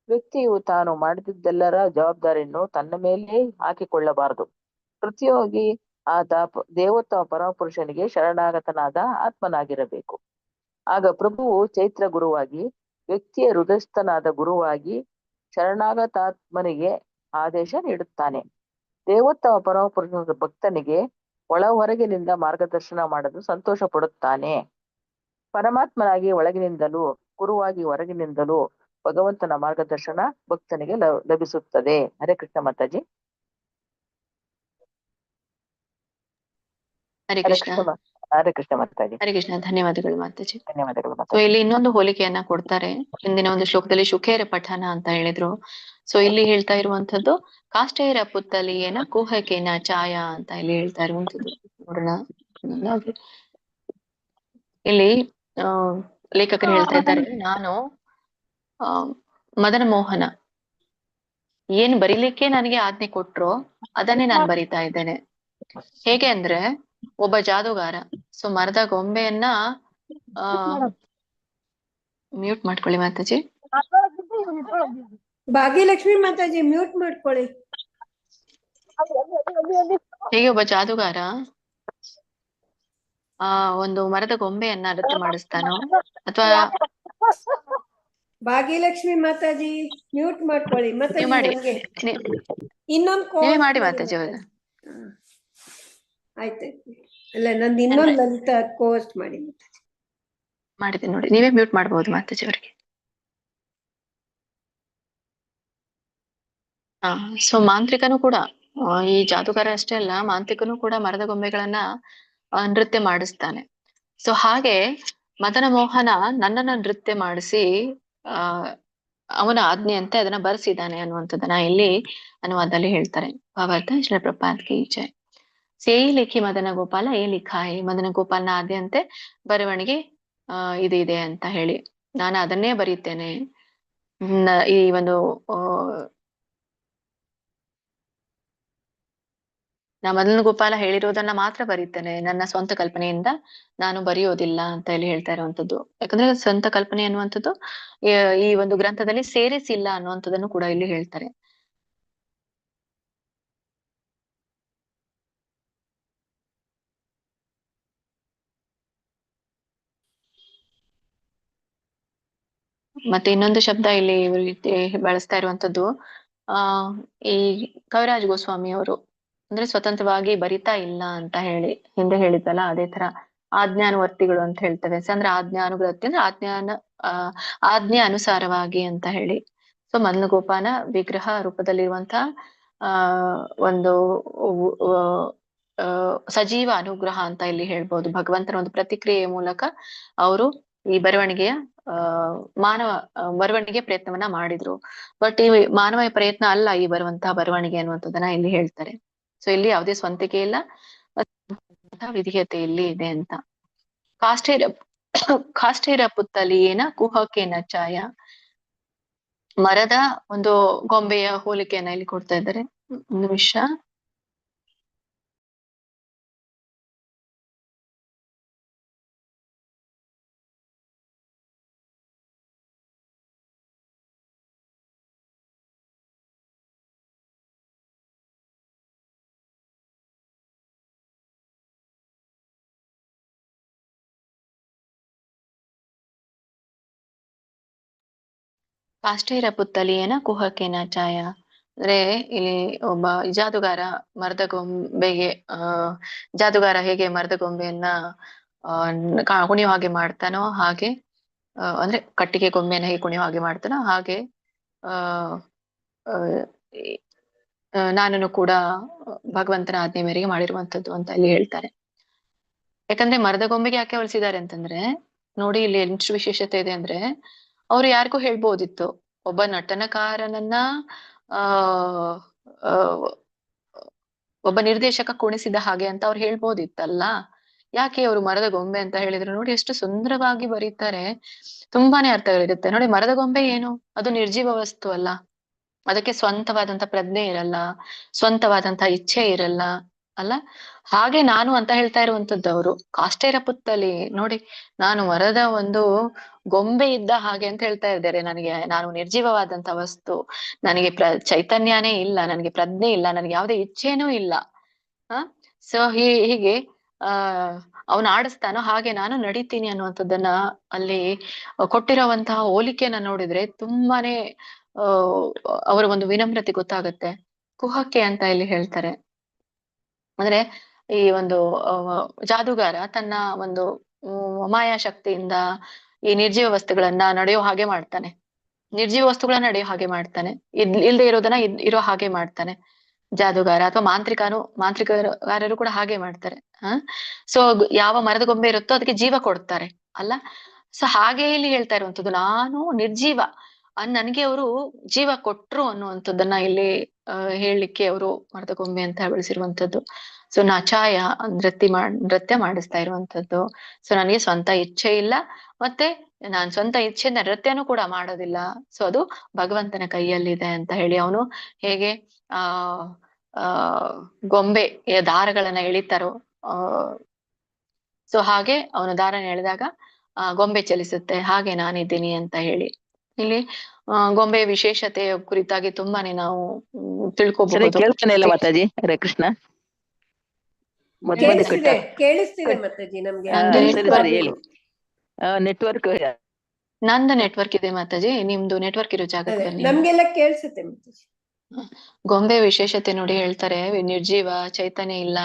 ವ್ಯಕ್ತಿಯು ತಾನು ಮಾಡಿದ್ದೆಲ್ಲರ ಜವಾಬ್ದಾರಿಯನ್ನು ತನ್ನ ಮೇಲೆ ಹಾಕಿಕೊಳ್ಳಬಾರದು. ಪ್ರತಿಯೋಗಿ ಆತ ದೇವೋತ್ತಮ ಪರಮಪುರುಷನಿಗೆ ಶರಣಾಗತನಾದ ಆತ್ಮನಾಗಿರಬೇಕು. ಆಗ ಪ್ರಭುವು ಚೈತ್ರ ಗುರುವಾಗಿ, ವ್ಯಕ್ತಿಯ ಹೃದಯಸ್ಥನಾದ ಗುರುವಾಗಿ ಶರಣಾಗತಾತ್ಮನಿಗೆ ಆದೇಶ ನೀಡುತ್ತಾನೆ. ದೇವೋತ್ತಮ ಪರಮಪುರುಷನ ಭಕ್ತನಿಗೆ ಒಳ ಹೊರಗಿನಿಂದ ಮಾರ್ಗದರ್ಶನ ಮಾಡಲು ಸಂತೋಷ ಪಡುತ್ತಾನೆ. ಪರಮಾತ್ಮನಾಗಿ ಒಳಗಿನಿಂದಲೂ, ಗುರುವಾಗಿ ಹೊರಗಿನಿಂದಲೂ ಭಗವಂತನ ಮಾರ್ಗದರ್ಶನ ಭಕ್ತನಿಗೆ ಲಭಿಸುತ್ತದೆ. ಹರೇ ಕೃಷ್ಣ ಮಾತಾಜಿ. ಹರೇ ಹರೇ ಕೃಷ್ಣ. ಕೃಷ್ಣ ಹರೇ ಕೃಷ್ಣ ಮಾತಾಜಿ. ಹರೇ ಕೃಷ್ಣ. ಧನ್ಯವಾದಗಳು ಮಾತಾಜಿ. ಧನ್ಯವಾದಗಳು ಸೊ ಮಾತಾಜಿ. ಇಲ್ಲಿ ಇನ್ನೊಂದು ಹೋಲಿಕೆಯನ್ನ ಕೊಡ್ತಾರೆ. ಹಿಂದಿನ ಒಂದು ಶ್ಲೋಕದಲ್ಲಿ ಶುಕೇರ ಪಠನ ಅಂತ ಹೇಳಿದ್ರು. ಸೊ ಇಲ್ಲಿ ಹೇಳ್ತಾ ಇರುವಂತದ್ದು ಕಾಷ್ಟೇರ ಪುತ್ತಲಿಯೇನ ಕುಹಕೇನ ಛಾಯ ಅಂತ ಇಲ್ಲಿ ಹೇಳ್ತಾ ಇರುವಂತದ್ದು. ನೋಡೋಣ. ನೋಡ್ರಿ. ಇಲ್ಲಿ ಲೇಖಕರು ಹೇಳ್ತಾ ಇದ್ದಾರೆ, ನಾನು ಮದನ ಮೋಹನ ಏನ್ ಬರೀಲಿಕ್ಕೆ ನನಗೆ ಆಜ್ಞೆ ಕೊಟ್ರೋ ಅದನ್ನೇ ನಾನು ಬರಿತಾ ಇದ್ದೇನೆ. ಹೇಗೆ ಅಂದ್ರೆ ಒಬ್ಬ ಜಾದೂಗಾರ ಸೊ ಮರದ ಗೊಂಬೆಯನ್ನ ಮ್ಯೂಟ್ ಮಾಡ್ಕೊಳ್ಳಿ ಮಾತಾಜಿ. ಭಾಗ್ಯಲಕ್ಷ್ಮಿ ಮಾತಾಜಿ ಮ್ಯೂಟ್ ಮಾಡ್ಕೊಳ್ಳಿ. ಹೇಗೆ ಒಬ್ಬ ಜಾದೂಗಾರ ಒಂದು ಮರದ ಗೊಂಬೆಯನ್ನ ನೃತ್ಯ ಮಾಡಿಸ್ತಾನೋ ಅಥವಾ ಭಾಗ್ಯಲಕ್ಷ್ಮಿ ಮಾತಾಜಿ ಮ್ಯೂಟ್ ಮಾಡ್ಕೊಳ್ಳಿ. ನೀವು ಮಾತಾಜಿ ಮಾಡಿ ನಮ್ಗೆ ನೀವೇ ಇನ್ನೊಂದು ಮಾಡಿ ಮಾತಾಜಿ. ಅವ್ರ ಆಯ್ತಾಯ್ತು. ಅಲ್ಲ ನಂದು ಇನ್ನೊಂದು ಲಲಿತಾ ಕೋಸ್ಟ್ ಮಾಡಿ ಮಾಡಿದ್ದೀನಿ ನೋಡಿ. ನೀವೇ ಮ್ಯೂಟ್ ಮಾಡಬಹುದು ಮಾತಾಜಿ ಅವರಿಗೆ. ಸೊ ಮಾಂತ್ರಿಕನು ಕೂಡ ಈ ಜಾದೂಗಾರ ಅಷ್ಟೇ ಅಲ್ಲ, ಮಾಂತ್ರಿಕನು ಕೂಡ ಮರದ ಗೊಂಬೆಗಳನ್ನ ನೃತ್ಯ ಮಾಡಿಸ್ತಾನೆ. ಸೊ ಹಾಗೆ ಮದನ ಮೋಹನ ನನ್ನನ್ನ ನೃತ್ಯ ಮಾಡಿಸಿ ಅವನ ಆಜ್ಞೆಯಂತೆ ಅದನ್ನ ಬರ್ಸಿದ್ದಾನೆ ಅನ್ನುವಂಥದ್ದನ್ನ ಇಲ್ಲಿ ಅನುವಾದದಲ್ಲಿ ಹೇಳ್ತಾರೆ. ಭಾವಾರ್ಥ ಶ್ರೀಲ ಪ್ರಪಾತ್ ಕಿ ಜೈ. ಸೇಯಿ ಲೇಖಿ ಮದನ ಗೋಪಾಲ ಏ ಲಿಖಾಯಿ. ಮದನ ಗೋಪಾಲನ ಆದ್ಯಂತೆ ಬರವಣಿಗೆ ಇದೆ ಅಂತ ಹೇಳಿ ನಾನು ಅದನ್ನೇ ಬರೀತೇನೆ. ಈ ಒಂದು ನಾ ಮದನ ಗೋಪಾಲ ಹೇಳಿರೋದನ್ನ ಮಾತ್ರ ಬರೀತೇನೆ, ನನ್ನ ಸ್ವಂತ ಕಲ್ಪನೆಯಿಂದ ನಾನು ಬರೆಯೋದಿಲ್ಲ ಅಂತ ಹೇಳಿ ಹೇಳ್ತಾ ಇರುವಂತದ್ದು. ಯಾಕಂದ್ರೆ ಸ್ವಂತ ಕಲ್ಪನೆ ಅನ್ನುವಂಥದ್ದು ಈ ಒಂದು ಗ್ರಂಥದಲ್ಲಿ ಸೇರಿಸಿಲ್ಲ ಅನ್ನುವಂಥದ್ದನ್ನು ಕೂಡ ಇಲ್ಲಿ ಹೇಳ್ತಾರೆ. ಮತ್ತೆ ಇನ್ನೊಂದು ಶಬ್ದ ಇಲ್ಲಿ ಬಳಸ್ತಾ ಇರುವಂತದ್ದು ಈ ಕವಿರಾಜ್ ಗೋಸ್ವಾಮಿ ಅವರು ಅಂದ್ರೆ ಸ್ವತಂತ್ರವಾಗಿ ಬರಿತಾ ಇಲ್ಲ ಅಂತ ಹೇಳಿ ಹಿಂದೆ ಹೇಳಿದ್ದಲ್ಲ, ಅದೇ ತರ ಆಜ್ಞಾನುವರ್ತಿಗಳು ಅಂತ ಹೇಳ್ತೇವೆ. ಅಂದ್ರೆ ಆಜ್ಞಾನುವರ್ತಿ ಅಂದ್ರೆ ಆಜ್ಞೆ ಅನುಸಾರವಾಗಿ ಅಂತ ಹೇಳಿ. ಸೊ ಮದನ ಗೋಪಾಲ ವಿಗ್ರಹ ರೂಪದಲ್ಲಿರುವಂತಹ ಒಂದು ಸಜೀವ ಅನುಗ್ರಹ ಅಂತ ಇಲ್ಲಿ ಹೇಳ್ಬೋದು. ಭಗವಂತನ ಒಂದು ಪ್ರತಿಕ್ರಿಯೆಯ ಮೂಲಕ ಅವರು ಈ ಬರವಣಿಗೆಯ ಬರವಣಿಗೆ ಪ್ರಯತ್ನವನ್ನ ಮಾಡಿದ್ರು. ಬಟ್ ಈ ಮಾನವ ಪ್ರಯತ್ನ ಅಲ್ಲ ಈ ಬರುವಂತಹ ಬರವಣಿಗೆ ಅನ್ನುವಂಥದ್ದನ್ನ ಇಲ್ಲಿ ಹೇಳ್ತಾರೆ. ಸೊ ಇಲ್ಲಿ ಯಾವುದೇ ಸ್ವಂತಿಕೆ ಇಲ್ಲ, ವಿಧೇಯತೆ ಇಲ್ಲಿ ಇದೆ ಅಂತ. ಕಾಷ್ಟೇರ ಪುತ್ತಲಿಯೇನ ಕುಹಕೇನ ಛಾಯ. ಮರದ ಒಂದು ಗೊಂಬೆಯ ಹೋಲಿಕೆಯನ್ನ ಇಲ್ಲಿ ಕೊಡ್ತಾ ಇದ್ದಾರೆ. ಒಂದು ನಿಮಿಷ. ಕಾಷ್ಟೇರ ಪುತ್ತಲಿಯೇನ ಕುಹಕೇನ ಛಾಯ ಅಂದ್ರೆ ಇಲ್ಲಿ ಒಬ್ಬ ಜಾದುಗಾರ ಮರದ ಗೊಂಬೆಗೆ ಜಾದುಗಾರ ಹೇಗೆ ಮರದ ಗೊಂಬೆಯನ್ನ ಕುಣಿಯೋ ಹಾಗೆ ಮಾಡ್ತಾನೋ ಹಾಗೆ ಅಂದ್ರೆ ಕಟ್ಟಿಗೆ ಗೊಂಬೆಯನ್ನ ಹೇಗೆ ಕುಣಿಯೋ ಹಾಗೆ ಮಾಡ್ತಾನೋ ಹಾಗೆ ನಾನು ಕೂಡ ಭಗವಂತನ ಆಜ್ಞೆ ಮೇರೆಗೆ ಮಾಡಿರುವಂತದ್ದು ಅಂತ ಇಲ್ಲಿ ಹೇಳ್ತಾರೆ. ಯಾಕಂದ್ರೆ ಮರದ ಗೊಂಬೆಗೆ ಯಾಕೆ ಹೋಲಿಸಿದ್ದಾರೆ ಅಂತಂದ್ರೆ ನೋಡಿ ಇಲ್ಲಿ ಎಷ್ಟು ವಿಶೇಷತೆ ಇದೆ ಅಂದ್ರೆ ಅವ್ರು ಯಾರಿಗೂ ಹೇಳ್ಬೋದಿತ್ತು ಒಬ್ಬ ನಟನಕಾರನನ್ನ ಒಬ್ಬ ನಿರ್ದೇಶಕ ಕುಣಿಸಿದ ಹಾಗೆ ಅಂತ ಅವ್ರು ಹೇಳ್ಬೋದಿತ್ತಲ್ಲ. ಯಾಕೆ ಅವರು ಮರದ ಗೊಂಬೆ ಅಂತ ಹೇಳಿದ್ರು? ನೋಡಿ ಎಷ್ಟು ಸುಂದರವಾಗಿ ಬರೀತಾರೆ, ತುಂಬಾನೇ ಅರ್ಥಗಳಿರುತ್ತೆ ನೋಡಿ. ಮರದ ಗೊಂಬೆ ಏನು, ಅದು ನಿರ್ಜೀವ ವಸ್ತು ಅಲ್ಲ, ಅದಕ್ಕೆ ಸ್ವಂತವಾದಂತ ಪ್ರಜ್ಞೆ ಇರಲ್ಲ, ಸ್ವಂತವಾದಂತ ಇಚ್ಛೆ ಇರಲ್ಲ ಅಲ್ಲ. ಹಾಗೆ ನಾನು ಅಂತ ಹೇಳ್ತಾ ಇರುವಂತದ್ದು ಅವರು ಕಾಷ್ಟೇರ ಪುತ್ತಲಿ. ನೋಡಿ ನಾನು ಮರದ ಒಂದು ಗೊಂಬೆ ಇದ್ದ ಹಾಗೆ ಅಂತ ಹೇಳ್ತಾ ಇದ್ದಾರೆ. ನಾನು ನಿರ್ಜೀವವಾದಂತ ವಸ್ತು, ನನಗೆ ಚೈತನ್ಯನೇ ಇಲ್ಲ, ನನಗೆ ಪ್ರಜ್ಞೆ ಇಲ್ಲ, ನನಗೆ ಯಾವುದೇ ಇಚ್ಛೆನೂ ಇಲ್ಲ. ಸೊ ಹೀಗೆ ಅವನು ಆಡಿಸ್ತಾನೋ ಹಾಗೆ ನಾನು ನಡೀತೀನಿ ಅನ್ನುವಂಥದ್ದನ್ನ ಅಲ್ಲಿ ಕೊಟ್ಟಿರುವಂತಹ ಹೋಲಿಕೆಯನ್ನ ನೋಡಿದ್ರೆ ತುಂಬಾನೇ ಅವರ ಒಂದು ವಿನಮ್ರತೆ ಗೊತ್ತಾಗತ್ತೆ. ಕುಹಕ್ಕೆ ಅಂತ ಇಲ್ಲಿ ಹೇಳ್ತಾರೆ. ಅಂದ್ರೆ ಈ ಒಂದು ಜಾದೂಗಾರ ತನ್ನ ಒಂದು ಮಾಯಾಶಕ್ತಿಯಿಂದ ಈ ನಿರ್ಜೀವ ವಸ್ತುಗಳನ್ನ ನಡೆಯೋ ಹಾಗೆ ಮಾಡ್ತಾನೆ. ನಿರ್ಜೀವ ವಸ್ತುಗಳನ್ನ ನಡೆಯೋ ಹಾಗೆ ಮಾಡ್ತಾನೆ, ಇಲ್ದೇ ಇರೋದನ್ನ ಇರೋ ಹಾಗೆ ಮಾಡ್ತಾನೆ. ಜಾದುಗಾರ ಅಥವಾ ಮಾಂತ್ರಿಕಗಾರರು ಕೂಡ ಹಾಗೆ ಮಾಡ್ತಾರೆ. ಸೊ ಯಾವ ಮರದ ಗೊಂಬೆ ಇರುತ್ತೋ ಅದಕ್ಕೆ ಜೀವ ಕೊಡ್ತಾರೆ ಅಲ್ಲ. ಸೊ ಹಾಗೆ ಇಲ್ಲಿ ಹೇಳ್ತಾ ಇರುವಂತದ್ದು, ನಾನು ನಿರ್ಜೀವ ನನ್ಗೆ ಅವರು ಜೀವ ಕೊಟ್ರು ಅನ್ನುವಂಥದ್ದನ್ನ ಇಲ್ಲಿ ಹೇಳಲಿಕ್ಕೆ ಅವರು ಮರದ ಗೊಂಬೆ ಅಂತ ಬಳಸಿರುವಂತದ್ದು. ಸೊ ನಚಾಯ ನೃತ್ಯ ಮಾಡಿಸ್ತಾ ಇರುವಂತದ್ದು. ಸೊ ನನಗೆ ಸ್ವಂತ ಇಚ್ಛೆ ಇಲ್ಲ, ಮತ್ತೆ ನಾನ್ ಸ್ವಂತ ಇಚ್ಛೆಯಿಂದ ನೃತ್ಯನೂ ಕೂಡ ಮಾಡೋದಿಲ್ಲ. ಸೊ ಅದು ಭಗವಂತನ ಕೈಯಲ್ಲಿದೆ ಅಂತ ಹೇಳಿ ಅವನು ಹೇಗೆ ಆ ಗೊಂಬೆ ದಾರಗಳನ್ನ ಎಳಿತಾರೋ, ಸೊ ಹಾಗೆ ಅವನು ದಾರನ ಎಳೆದಾಗ ಗೊಂಬೆ ಚಲಿಸುತ್ತೆ, ಹಾಗೆ ನಾನಿದ್ದೀನಿ ಅಂತ ಹೇಳಿ ಇಲ್ಲಿ ಗೊಂಬೆಯ ವಿಶೇಷತೆಯ ಕುರಿತಾಗಿ ತುಂಬಾನೇ ನಾವು ತಿಳ್ಕೊಬಹುದು. ಕೇಳ್ತಾನೆ ಇಲ್ಲ ಮಾತಾಜಿ. ಹರೇ ಕೃಷ್ಣ. ಕೇಳಿಸ್ತಿದೆ ಮಾತಾಜಿ ನಮ್ಗೆ. ಸರಿ ಹೇಳಿ. ನೆಟ್ವರ್ಕ್ ನಂದು ನೆಟ್ವರ್ಕ್ ಇದೆ ಮಾತಾಜಿ, ನಿಮ್ದು ನೆಟ್ವರ್ಕ್ ಇರೋ ಜಾಗಕ್ಕೆ ಬನ್ನಿ. ನಮ್ಗೆಲ್ಲ ಕೇಳಿಸುತ್ತೆ ಮಾತಾಜಿ. ಗೊಂಬೆ ವಿಶೇಷತೆ ನೋಡಿ ಹೇಳ್ತಾರೆ, ನಿರ್ಜೀವ ಚೈತನ್ಯ ಇಲ್ಲ.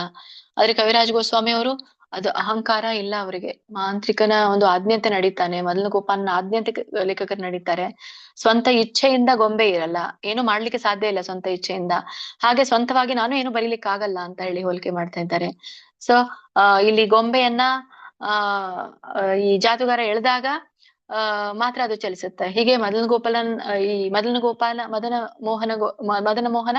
ಆದ್ರೆ ಕವಿರಾಜ ಗೋಸ್ವಾಮಿ ಅವರು ಅದು ಅಹಂಕಾರ ಇಲ್ಲ ಅವರಿಗೆ. ಮಾಂತ್ರಿಕನ ಒಂದು ಆಜ್ಞೆಂತೆ ನಡೀತಾನೆ, ಮೊದಲು ಗೋಪಾಲನ ಆಜ್ಞೆಂತೆ ಲೇಖಕರು ನಡೀತಾರೆ. ಸ್ವಂತ ಇಚ್ಛೆಯಿಂದ ಗೊಂಬೆ ಇರಲ್ಲ, ಏನು ಮಾಡ್ಲಿಕ್ಕೆ ಸಾಧ್ಯ ಇಲ್ಲ ಸ್ವಂತ ಇಚ್ಛೆಯಿಂದ. ಹಾಗೆ ಸ್ವಂತವಾಗಿ ನಾನು ಏನು ಬರೀಲಿಕ್ಕೆ ಆಗಲ್ಲ ಅಂತ ಹೇಳಿ ಹೋಲಿಕೆ ಮಾಡ್ತಾ ಇದ್ದಾರೆ. ಸೊ ಇಲ್ಲಿ ಗೊಂಬೆಯನ್ನ ಈ ಜಾದುಗಾರ ಎಳೆದಾಗ ಮಾತ್ರ ಅದು ಚಲಿಸುತ್ತೆ. ಹೀಗೆ ಮದನ ಮೋಹನ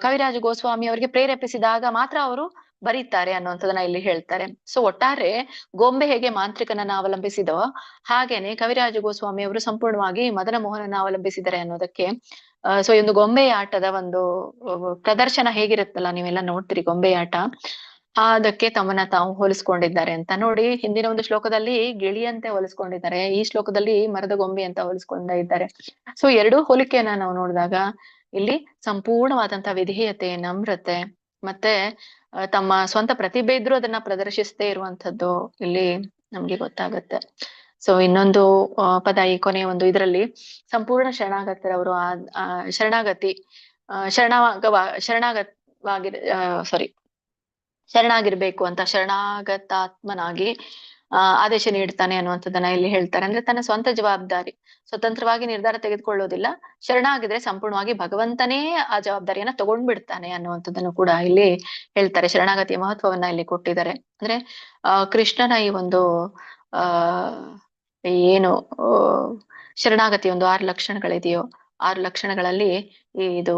ಕವಿರಾಜ ಗೋಸ್ವಾಮಿ ಅವರಿಗೆ ಪ್ರೇರೇಪಿಸಿದಾಗ ಮಾತ್ರ ಅವರು ಬರೀತಾರೆ ಅನ್ನುವಂಥದ್ದನ್ನ ಇಲ್ಲಿ ಹೇಳ್ತಾರೆ. ಸೊ ಒಟ್ಟಾರೆ ಗೊಂಬೆ ಹೇಗೆ ಮಾಂತ್ರಿಕನನ್ನ ಅವಲಂಬಿಸಿದೋ ಹಾಗೇನೆ ಕವಿರಾಜ ಗೋಸ್ವಾಮಿ ಅವರು ಸಂಪೂರ್ಣವಾಗಿ ಮದನ ಮೋಹನನ ಅವಲಂಬಿಸಿದ್ದಾರೆ ಅನ್ನೋದಕ್ಕೆ ಸೊ ಈ ಒಂದು ಗೊಂಬೆ ಆಟದ ಒಂದು ಪ್ರದರ್ಶನ ಹೇಗಿರುತ್ತಲ್ಲ, ನೀವೆಲ್ಲ ನೋಡ್ತೀರಿ ಗೊಂಬೆ ಆಟ, ಅದಕ್ಕೆ ತಮ್ಮನ್ನ ತಾವು ಹೋಲಿಸ್ಕೊಂಡಿದ್ದಾರೆ ಅಂತ ನೋಡಿ. ಹಿಂದಿನ ಒಂದು ಶ್ಲೋಕದಲ್ಲಿ ಗಿಳಿಯಂತೆ ಹೋಲಿಸ್ಕೊಂಡಿದ್ದಾರೆ, ಈ ಶ್ಲೋಕದಲ್ಲಿ ಮರದ ಗೊಂಬೆ ಅಂತ ಹೋಲಿಸ್ಕೊಂಡಿದ್ದಾರೆ. ಸೊ ಎರಡೂ ಹೋಲಿಕೆಯನ್ನ ನಾವು ನೋಡಿದಾಗ ಇಲ್ಲಿ ಸಂಪೂರ್ಣವಾದಂತಹ ವಿಧೇಯತೆ, ನಮ್ರತೆ, ಮತ್ತೆ ತಮ್ಮ ಸ್ವಂತ ಪ್ರತಿಭೆ ಇದ್ರೂ ಅದನ್ನ ಪ್ರದರ್ಶಿಸದೇ ಇರುವಂತದ್ದು ಇಲ್ಲಿ ನಮ್ಗೆ ಗೊತ್ತಾಗತ್ತೆ. ಸೊ ಇನ್ನೊಂದು ಪದ ಈ ಕೊನೆಯ ಒಂದು ಇದರಲ್ಲಿ ಸಂಪೂರ್ಣ ಶರಣಾಗತರವರು ಶರಣಾಗಿರ್ಬೇಕು ಅಂತ ಶರಣಾಗತಾತ್ಮನಾಗಿ ಆದೇಶ ನೀಡ್ತಾನೆ ಅನ್ನುವಂಥದ್ದನ್ನ ಇಲ್ಲಿ ಹೇಳ್ತಾರೆ. ಅಂದ್ರೆ ತನ್ನ ಸ್ವಂತ ಜವಾಬ್ದಾರಿ, ಸ್ವತಂತ್ರವಾಗಿ ನಿರ್ಧಾರ ತೆಗೆದುಕೊಳ್ಳೋದಿಲ್ಲ, ಶರಣಾಗಿದ್ರೆ ಸಂಪೂರ್ಣವಾಗಿ ಭಗವಂತನೇ ಆ ಜವಾಬ್ದಾರಿಯನ್ನ ತಗೊಂಡ್ಬಿಡ್ತಾನೆ ಅನ್ನುವಂಥದ್ದನ್ನು ಕೂಡ ಇಲ್ಲಿ ಹೇಳ್ತಾರೆ. ಶರಣಾಗತಿಯ ಮಹತ್ವವನ್ನ ಇಲ್ಲಿ ಕೊಟ್ಟಿದ್ದಾರೆ. ಅಂದ್ರೆ ಕೃಷ್ಣನ ಈ ಒಂದು ಏನು ಶರಣಾಗತಿ ಒಂದು 6 ಲಕ್ಷಣಗಳಿದೆಯೋ, 6 ಲಕ್ಷಣಗಳಲ್ಲಿ ಇದು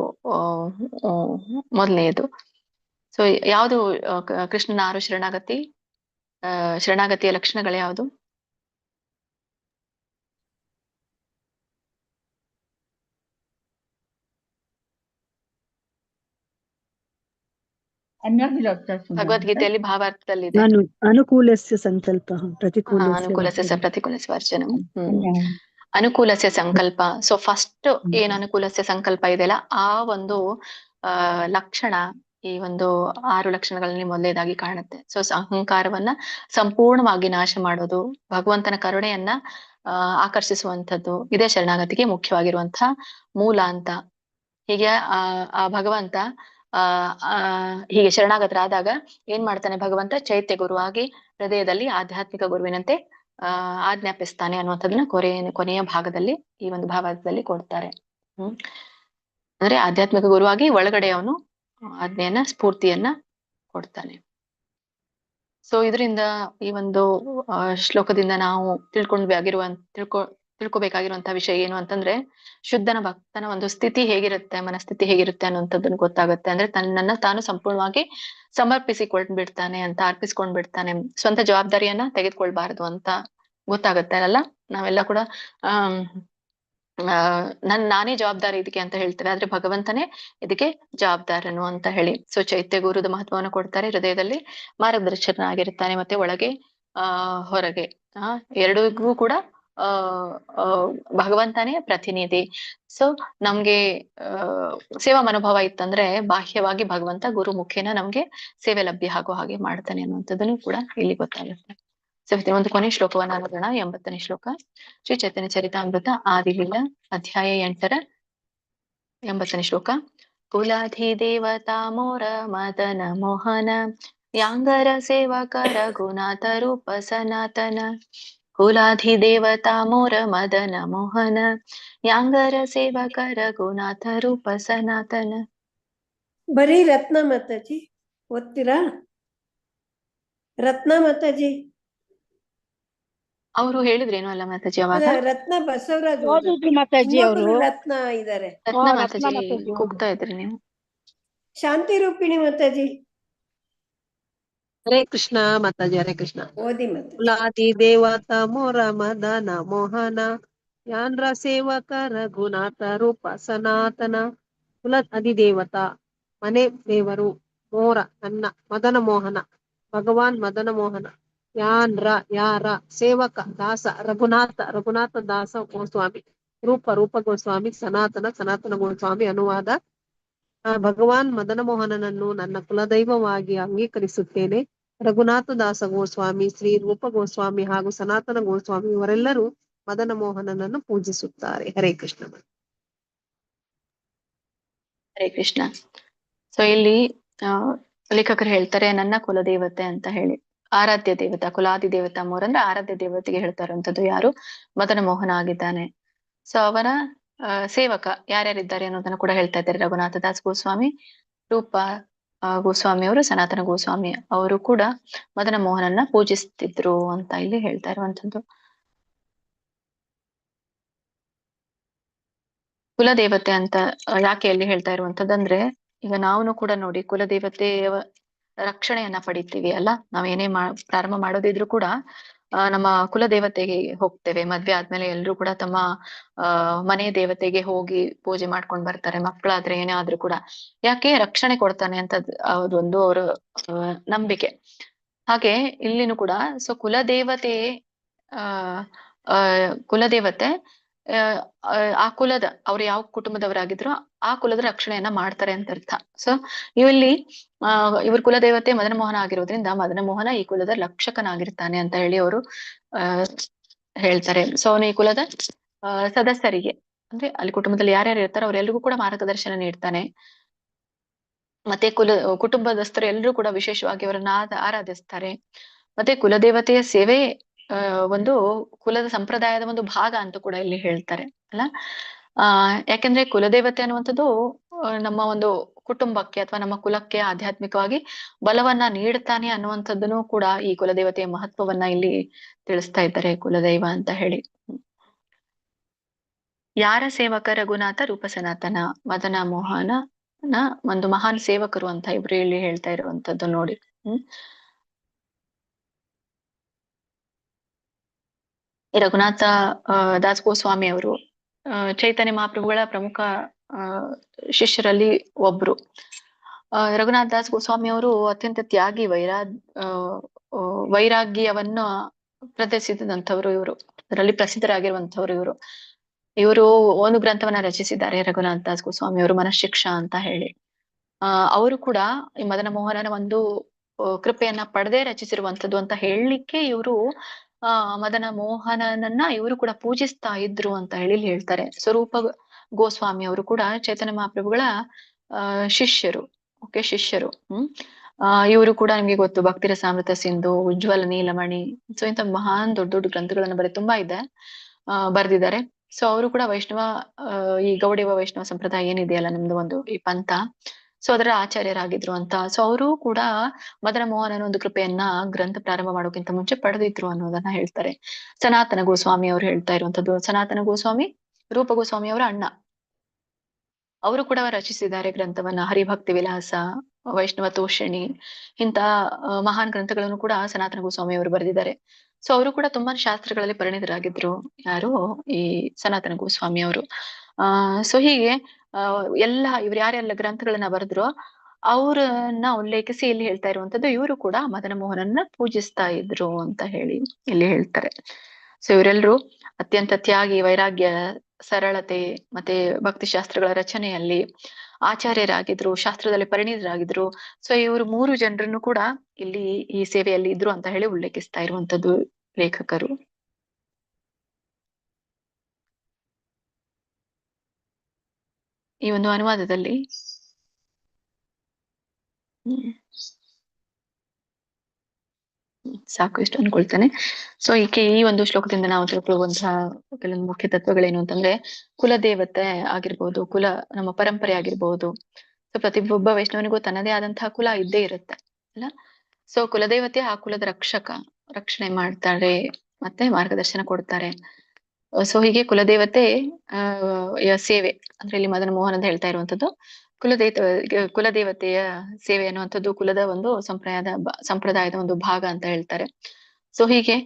ಮೊದಲನೆಯದು. ಸೊ ಯಾವುದು ಕೃಷ್ಣನ 6 ಶರಣಾಗತಿಯ ಲಕ್ಷಣಗಳು ಯಾವುದು? ಭಗವದ್ಗೀತೆಯಲ್ಲಿ ಭಾವಾರ್ಥದಲ್ಲಿ ಅನುಕೂಲಸ್ಯ ಸಂಕಲ್ಪ ಅನುಕೂಲಸ್ಯ ಪ್ರತಿಕೂಲಸ್ಯ ವರ್ಜನಂ. ಅನುಕೂಲಸ್ಯ ಸಂಕಲ್ಪ. ಸೊ ಫಸ್ಟ್ ಏನ್ ಅನುಕೂಲಸ್ಯ ಸಂಕಲ್ಪ ಇದೆಯಲ್ಲ, ಆ ಒಂದು ಲಕ್ಷಣ ಈ ಒಂದು 6 ಲಕ್ಷಣಗಳಲ್ಲಿ ಮೊದಲನೇದಾಗಿ ಕಾಣುತ್ತೆ. ಸೊ ಅಹಂಕಾರವನ್ನ ಸಂಪೂರ್ಣವಾಗಿ ನಾಶ ಮಾಡೋದು, ಭಗವಂತನ ಕರುಣೆಯನ್ನ ಆಕರ್ಷಿಸುವಂಥದ್ದು, ಇದೇ ಶರಣಾಗತಿಗೆ ಮುಖ್ಯವಾಗಿರುವಂತಹ ಮೂಲ ಅಂತ. ಹೀಗೆ ಆ ಭಗವಂತ ಹೀಗೆ ಶರಣಾಗತರಾದಾಗ ಏನ್ ಮಾಡ್ತಾನೆ ಭಗವಂತ? ಚೈತ್ಯ ಗುರುವಾಗಿ ಹೃದಯದಲ್ಲಿ ಆಧ್ಯಾತ್ಮಿಕ ಗುರುವಿನಂತೆ ಆಜ್ಞಾಪಿಸ್ತಾನೆ ಅನ್ನುವಂಥದ್ದನ್ನ ಕೊನೆಯ ಭಾಗದಲ್ಲಿ ಈ ಒಂದು ಭಾಗದಲ್ಲಿ ಕೊಡ್ತಾರೆ. ಅಂದ್ರೆ ಆಧ್ಯಾತ್ಮಿಕ ಗುರುವಾಗಿ ಒಳಗಡೆ ಅವನು ಆಜ್ಞೆಯನ್ನ, ಸ್ಫೂರ್ತಿಯನ್ನ ಕೊಡ್ತಾನೆ. ಸೊ ಇದರಿಂದ ಈ ಒಂದು ಶ್ಲೋಕದಿಂದ ನಾವು ತಿಳ್ಕೊಬೇಕಾಗಿರುವಂತಹ ವಿಷಯ ಏನು ಅಂತಂದ್ರೆ, ಶುದ್ಧನ ಭಕ್ತನ ಒಂದು ಸ್ಥಿತಿ ಹೇಗಿರುತ್ತೆ, ಮನಸ್ಥಿತಿ ಹೇಗಿರುತ್ತೆ ಅನ್ನುವಂಥದ್ದನ್ನು ಗೊತ್ತಾಗುತ್ತೆ. ಅಂದ್ರೆ ತನ್ನನ್ನ ತಾನು ಸಂಪೂರ್ಣವಾಗಿ ಸಮರ್ಪಿಸಿಕೊಂಡ್ಬಿಡ್ತಾನೆ ಅಂತ, ಅರ್ಪಿಸ್ಕೊಂಡ್ಬಿಡ್ತಾನೆ, ಸ್ವಂತ ಜವಾಬ್ದಾರಿಯನ್ನ ತೆಗೆದುಕೊಳ್ಬಾರದು ಅಂತ ಗೊತ್ತಾಗುತ್ತೆ ಅಲ್ಲ. ನಾವೆಲ್ಲ ಕೂಡ ನಾನೇ ಜವಾಬ್ದಾರಿ ಇದಕ್ಕೆ ಅಂತ ಹೇಳ್ತಾರೆ, ಆದ್ರೆ ಭಗವಂತನೇ ಇದಕ್ಕೆ ಜವಾಬ್ದಾರನು ಅಂತ ಹೇಳಿ. ಸೊ ಚೈತ್ಯ ಗುರುದ ಮಹತ್ವವನ್ನು ಕೊಡ್ತಾರೆ, ಹೃದಯದಲ್ಲಿ ಮಾರ್ಗದರ್ಶನಾಗಿರ್ತಾನೆ, ಮತ್ತೆ ಒಳಗೆ ಹೊರಗೆ ಎರಡಿಗೂ ಕೂಡ ಭಗವಂತನೇ ಪ್ರತಿನಿಧಿ. ಸೊ ನಮ್ಗೆ ಸೇವಾ ಮನೋಭಾವ ಇತ್ತಂದ್ರೆ ಬಾಹ್ಯವಾಗಿ ಭಗವಂತ ಗುರು ಮುಖೇನ ನಮ್ಗೆ ಸೇವೆ ಲಭ್ಯ ಆಗೋ ಹಾಗೆ ಮಾಡ್ತಾನೆ ಅನ್ನುವಂಥದ್ದನ್ನು ಕೂಡ ಇಲ್ಲಿ ಗೊತ್ತಾಗುತ್ತೆ. ಸೊ ಒಂದು ಕೊನೆ ಶ್ಲೋಕವನ್ನ ನೋಡೋಣ, 80ನೇ ಶ್ಲೋಕ. ಶ್ರೀ ಚೈತನ್ಯ ಚರಿತಾಮೃತ ಆದಿಲೀಲ ಅಧ್ಯಾಯ 8ರ 80ನೇ ಶ್ಲೋಕ. ಕುಲಾಧಿದೇವತಾ ಮೋರ ಮದನ ಮೋಹನ ಯಾಂಗರ ಸೇವಕರ ಗುಣಾತ ರೂಪ ಸನಾತನ. ಕುಲಾಧಿದೇವತಾ ಮೋರ ಮದನ ಮೋಹನ ಯಾಂಗರ ಸೇವಕ ರಘುನಾಥ ರೂಪ ಸನಾತನ. ಬರೀ ರತ್ನ ಮಾತಾಜಿ ಓದ್ತೀರಾ? ರತ್ನ ಮಾತಾಜಿ ಅವರು ಹೇಳಿದ್ರೇನು ಅಲ್ಲ ಮಾತಾಜಿ ಅಲ್ಲ, ಅವಾಗ? ರತ್ನ ಬಸವರಾಜ್ ಓದಿದ್ರು ಮಾತಾಜಿ ಅವರು. ರತ್ನ ಇದಾರೆ. ರತ್ನ ರತ್ನ ಮಾತಾಜಿ ಮಾತಾಜಿ. ಕೂಗ್ತಾ ಇದ್ರಿ ನೀವು. ಶಾಂತಿ ರೂಪಿಣಿ ಮಾತಾಜಿ ಹರೇ ಕೃಷ್ಣ ಮಾತಾಜಿ, ಹರೇ ಕೃಷ್ಣ. ಓದಿ ಮಾತಾಜಿ. ಕುಲಾದಿ ದೇವತ ಮೋರ ಮದನ ಮೋಹನ ಯಾಂದ್ರ ಸೇವಕ ರಘುನಾಥ ರೂಪ ಸನಾತನ. ಕುಲ ಅಧಿದೇವತ ಮನೆ ದೇವರು, ಮೋರ ನನ್ನ, ಮದನ ಮೋಹನ ಭಗವಾನ್ ಮದನ ಮೋಹನ, ಯಾನ್ರ ಯಾರ, ಸೇವಕ ದಾಸ ರಘುನಾಥ ರಘುನಾಥ ದಾಸ ಗೋಸ್ವಾಮಿ, ರೂಪ ರೂಪ ಗೋಸ್ವಾಮಿ, ಸನಾತನ ಸನಾತನ ಗೋಸ್ವಾಮಿ. ಅನುವಾದ: ಭಗವಾನ್ ಮದನ ಮೋಹನನನ್ನು ನನ್ನ ಕುಲದೈವವಾಗಿ ಅಂಗೀಕರಿಸುತ್ತೇನೆ. ರಘುನಾಥ ದಾಸ ಗೋಸ್ವಾಮಿ, ಶ್ರೀ ರೂಪ ಗೋಸ್ವಾಮಿ ಹಾಗೂ ಸನಾತನ ಗೋಸ್ವಾಮಿ ಇವರೆಲ್ಲರೂ ಮದನ ಮೋಹನನನ್ನು ಪೂಜಿಸುತ್ತಾರೆ. ಹರೇ ಕೃಷ್ಣ. ಹರೇ ಕೃಷ್ಣ. ಸೊ ಇಲ್ಲಿ ಲೇಖಕರು ಹೇಳ್ತಾರೆ ನನ್ನ ಕುಲದೇವತೆ ಅಂತ ಹೇಳಿ. ಆರಾಧ್ಯ ದೇವತಾ, ಕುಲಾದಿ ದೇವತಾ ಮೋರ್ ಅಂದ್ರೆ ಆರಾಧ್ಯ ದೇವತೆಗೆ ಹೇಳ್ತಾ ಇರುವಂತದ್ದು ಯಾರು? ಮದನ ಮೋಹನ ಆಗಿದ್ದಾನೆ. ಸೊ ಅವರ ಸೇವಕ ಯಾರ್ಯಾರಿದ್ದಾರೆ ಅನ್ನೋದನ್ನ ಕೂಡ ಹೇಳ್ತಾ ಇದ್ದಾರೆ. ರಘುನಾಥ ದಾಸ್ ಗೋಸ್ವಾಮಿ, ರೂಪ ಗೋಸ್ವಾಮಿ ಅವರು, ಸನಾತನ ಗೋಸ್ವಾಮಿ ಅವರು ಕೂಡ ಮದನ ಮೋಹನನ್ನ ಪೂಜಿಸ್ತಿದ್ರು ಅಂತ ಇಲ್ಲಿ ಹೇಳ್ತಾ ಇರುವಂತದ್ದು. ಕುಲದೇವತೆ ಅಂತ ಯಾಕೆ ಅಲ್ಲಿ ಹೇಳ್ತಾ ಇರುವಂತದ್ದಂದ್ರೆ, ಈಗ ನಾವು ಕೂಡ ನೋಡಿ ಕುಲದೇವತೆಯ ರಕ್ಷಣೆಯನ್ನ ಪಡಿತೀವಿ ಅಲ್ಲ. ನಾವೇನೇ ಪ್ರಾರಂಭ ಮಾಡೋದಿದ್ರು ಕೂಡ ನಮ್ಮ ಕುಲದೇವತೆಗೆ ಹೋಗ್ತೇವೆ. ಮದ್ವೆ ಆದ್ಮೇಲೆ ಎಲ್ರು ಕೂಡ ತಮ್ಮ ಮನೆ ದೇವತೆಗೆ ಹೋಗಿ ಪೂಜೆ ಮಾಡ್ಕೊಂಡ್ ಬರ್ತಾರೆ. ಮಕ್ಕಳಾದ್ರೆ ಏನೇ ಆದ್ರೂ ಕೂಡ, ಯಾಕೆ? ರಕ್ಷಣೆ ಕೊಡ್ತಾನೆ ಅಂತ ಅದೊಂದು ಅವ್ರ ನಂಬಿಕೆ. ಹಾಗೆ ಇಲ್ಲಿನೂ ಕೂಡ ಸೊ ಕುಲದೇವತೆ ಕುಲದೇವತೆ ಆ ಕುಲದ, ಅವ್ರು ಯಾವ ಕುಟುಂಬದವರಾಗಿದ್ರು ಆ ಕುಲದ ರಕ್ಷಣೆಯನ್ನ ಮಾಡ್ತಾರೆ ಅಂತ ಅರ್ಥ. ಸೊ ಇಲ್ಲಿ ಇವ್ರ ಕುಲದೇವತೆ ಮದನ ಮೋಹನ ಆಗಿರೋದ್ರಿಂದ ಮದನ ಮೋಹನ ಈ ಕುಲದ ರಕ್ಷಕನಾಗಿರ್ತಾನೆ ಅಂತ ಹೇಳಿ ಅವರು ಹೇಳ್ತಾರೆ. ಸೊ ಅವನು ಈ ಕುಲದ ಸದಸ್ಯರಿಗೆ, ಅಂದ್ರೆ ಅಲ್ಲಿ ಕುಟುಂಬದಲ್ಲಿ ಯಾರ್ಯಾರು ಇರ್ತಾರೋ ಅವ್ರೆಲ್ರಿಗೂ ಕೂಡ ಮಾರ್ಗದರ್ಶನ ನೀಡ್ತಾನೆ. ಮತ್ತೆ ಕುಟುಂಬದಸ್ಥರು ಎಲ್ಲರೂ ಕೂಡ ವಿಶೇಷವಾಗಿ ಅವರನ್ನ ಆರಾಧಿಸ್ತಾರೆ. ಮತ್ತೆ ಕುಲದೇವತೆಯ ಸೇವೆ ಒಂದು ಕುಲದ ಸಂಪ್ರದಾಯದ ಒಂದು ಭಾಗ ಅಂತ ಕೂಡ ಇಲ್ಲಿ ಹೇಳ್ತಾರೆ ಅಲ್ಲ. ಯಾಕೆಂದ್ರೆ ಕುಲದೇವತೆ ಅನ್ನುವಂಥದ್ದು ನಮ್ಮ ಒಂದು ಕುಟುಂಬಕ್ಕೆ ಅಥವಾ ನಮ್ಮ ಕುಲಕ್ಕೆ ಆಧ್ಯಾತ್ಮಿಕವಾಗಿ ಬಲವನ್ನ ನೀಡ್ತಾನೆ ಅನ್ನುವಂಥದ್ದನ್ನು ಕೂಡ ಈ ಕುಲದೇವತೆಯ ಮಹತ್ವವನ್ನ ಇಲ್ಲಿ ತಿಳಿಸ್ತಾ ಇದ್ದಾರೆ, ಕುಲದೈವ ಅಂತ ಹೇಳಿ. ಯಾರ ಸೇವಕ? ರಘುನಾಥ ರೂಪ ಸನಾತನ ಮದನ ಮೋಹನ ಒಂದು ಮಹಾನ್ ಸೇವಕರು ಅಂತ ಇಬ್ರು ಇಲ್ಲಿ ಹೇಳ್ತಾ ಇರುವಂತದ್ದು ನೋಡಿ. ರಘುನಾಥ ದಾಸ್ ಗೋಸ್ವಾಮಿ ಅವರು ಚೈತನ್ಯ ಮಹಾಪ್ರಭುಗಳ ಪ್ರಮುಖ ಶಿಷ್ಯರಲ್ಲಿ ಒಬ್ರು. ರಘುನಾಥ ದಾಸ್ ಗೋಸ್ವಾಮಿ ಅವರು ಅತ್ಯಂತ ತ್ಯಾಗಿ, ವೈರಾಗ್ಯವನ್ನ ಪ್ರದರ್ಶಿಸಿದಂಥವ್ರು ಇವರು. ಅದರಲ್ಲಿ ಪ್ರಸಿದ್ಧರಾಗಿರುವಂತವ್ರು ಇವರು. ಇವರು ಒಂದು ಗ್ರಂಥವನ್ನ ರಚಿಸಿದ್ದಾರೆ ರಘುನಾಥ ದಾಸ್ ಗೋಸ್ವಾಮಿ ಅವರು, ಮನಃಶಿಕ್ಷಾ ಅಂತ ಹೇಳಿ. ಅವರು ಕೂಡ ಈ ಮದನ ಮೋಹನನ ಒಂದು ಕೃಪೆಯನ್ನ ಪಡೆದೇ ರಚಿಸಿರುವಂತದ್ದು ಅಂತ ಹೇಳಲಿಕ್ಕೆ ಇವರು ಮದನ ಮೋಹನನನ್ನ ಇವರು ಕೂಡ ಪೂಜಿಸ್ತಾ ಇದ್ರು ಅಂತ ಹೇಳಿ ಹೇಳ್ತಾರೆ. ಸ್ವರೂಪ ಗೋಸ್ವಾಮಿ ಅವರು ಕೂಡ ಚೈತನ್ಯ ಮಹಾಪ್ರಭುಗಳ ಶಿಷ್ಯರು. ಶಿಷ್ಯರು. ಇವರು ಕೂಡ ನಿಮ್ಗೆ ಗೊತ್ತು, ಭಕ್ತಿ ರಸಾಮೃತ ಸಿಂಧು, ಉಜ್ವಲ ನೀಲಮಣಿ, ಸೊ ಇಂಥ ಮಹಾನ್ ದೊಡ್ಡ ದೊಡ್ಡ ಗ್ರಂಥಗಳನ್ನ ತುಂಬಾ ಇದೆ, ಬರ್ದಿದ್ದಾರೆ. ಸೊ ಅವರು ಕೂಡ ವೈಷ್ಣವ, ಈ ಗೌಡೇವ ವೈಷ್ಣವ ಸಂಪ್ರದಾಯ ಏನಿದೆಯಲ್ಲ ನಿಮ್ದು ಒಂದು ಈ ಪಂಥ, ಸೊ ಅದರ ಆಚಾರ್ಯರಾಗಿದ್ರು ಅಂತ. ಸೊ ಅವರು ಕೂಡ ಮದನ ಮೋಹನನ ಒಂದು ಕೃಪೆಯನ್ನ ಗ್ರಂಥ ಪ್ರಾರಂಭ ಮಾಡೋಕ್ಕಿಂತ ಮುಂಚೆ ಪಡೆದಿದ್ರು ಅನ್ನೋದನ್ನ ಹೇಳ್ತಾರೆ. ಸನಾತನ ಗೋಸ್ವಾಮಿ ಅವರು ಹೇಳ್ತಾ ಇರುವಂತದ್ದು, ಸನಾತನ ಗೋಸ್ವಾಮಿ ರೂಪ ಗೋಸ್ವಾಮಿ ಅವರ ಅಣ್ಣ. ಅವರು ಕೂಡ ರಚಿಸಿದ್ದಾರೆ ಗ್ರಂಥವನ್ನ. ಹರಿಭಕ್ತಿ ವಿಲಾಸ, ವೈಷ್ಣವ ತೋಷಣಿ, ಇಂತ ಮಹಾನ್ ಗ್ರಂಥಗಳನ್ನು ಕೂಡ ಸನಾತನ ಗೋಸ್ವಾಮಿ ಅವರು ಬರೆದಿದ್ದಾರೆ. ಸೊ ಅವರು ಕೂಡ ತುಂಬಾ ಶಾಸ್ತ್ರಗಳಲ್ಲಿ ಪರಿಣಿತರಾಗಿದ್ರು, ಯಾರು? ಈ ಸನಾತನ ಗೋಸ್ವಾಮಿ ಅವರು. ಸೊ ಹೀಗೆ ಇವ್ರು ಯಾರೆಲ್ಲ ಗ್ರಂಥಗಳನ್ನ ಬರೆದ್ರು ಅವ್ರನ್ನ ಉಲ್ಲೇಖಿಸಿ ಇಲ್ಲಿ ಹೇಳ್ತಾ ಇರುವಂತದ್ದು, ಇವರು ಕೂಡ ಮದನ ಮೋಹನನ್ನ ಪೂಜಿಸ್ತಾ ಇದ್ರು ಅಂತ ಹೇಳಿ ಇಲ್ಲಿ ಹೇಳ್ತಾರೆ. ಸೊ ಇವರೆಲ್ಲರೂ ಅತ್ಯಂತ ತ್ಯಾಗಿ, ವೈರಾಗ್ಯ, ಸರಳತೆ ಮತ್ತೆ ಭಕ್ತಿಶಾಸ್ತ್ರಗಳ ರಚನೆಯಲ್ಲಿ ಆಚಾರ್ಯರಾಗಿದ್ರು, ಶಾಸ್ತ್ರದಲ್ಲಿ ಪರಿಣಿತರಾಗಿದ್ರು. ಸೊ ಇವರು 3 ಜನರನ್ನು ಕೂಡ ಇಲ್ಲಿ ಈ ಸೇವೆಯಲ್ಲಿ ಇದ್ರು ಅಂತ ಹೇಳಿ ಉಲ್ಲೇಖಿಸ್ತಾ ಇರುವಂತದ್ದು ಲೇಖಕರು. ಈ ಒಂದು ಅನುವಾದದಲ್ಲಿ ಸಾಕು ಇಷ್ಟು ಅನ್ಕೊಳ್ತೇನೆ. ಸೊ ಈ ಒಂದು ಶ್ಲೋಕದಿಂದ ನಾವು ತಿಳ್ಕೊಳ್ಳುವಂತಹ ಕೆಲವೊಂದು ಮುಖ್ಯ ತತ್ವಗಳೇನು ಅಂತಂದ್ರೆ, ಕುಲದೇವತೆ ಆಗಿರ್ಬೋದು, ನಮ್ಮ ಪರಂಪರೆ ಆಗಿರ್ಬೋದು. ಸೊ ಪ್ರತಿಯೊಬ್ಬ ವೈಷ್ಣವನಿಗೂ ತನ್ನದೇ ಆದಂತಹ ಕುಲ ಇದ್ದೇ ಇರುತ್ತೆ ಅಲ್ಲ. ಸೊ ಕುಲದೇವತೆ ಆ ಕುಲದ ರಕ್ಷಣೆ ಮಾಡ್ತಾರೆ, ಮತ್ತೆ ಮಾರ್ಗದರ್ಶನ ಕೊಡ್ತಾರೆ. ಸೊ ಹೀಗೆ ಕುಲದೇವತೆ ಸೇವೆ ಅಂದ್ರೆ ಇಲ್ಲಿ ಮದನ ಮೋಹನ್ ಅಂತ ಹೇಳ್ತಾ ಇರುವಂತದ್ದು ಕುಲದೇವತೆಯ ಸೇವೆ ಅನ್ನುವಂಥದ್ದು ಕುಲದ ಒಂದು ಸಂಪ್ರದಾಯದ ಒಂದು ಭಾಗ ಅಂತ ಹೇಳ್ತಾರೆ. ಸೊ ಹೀಗೆ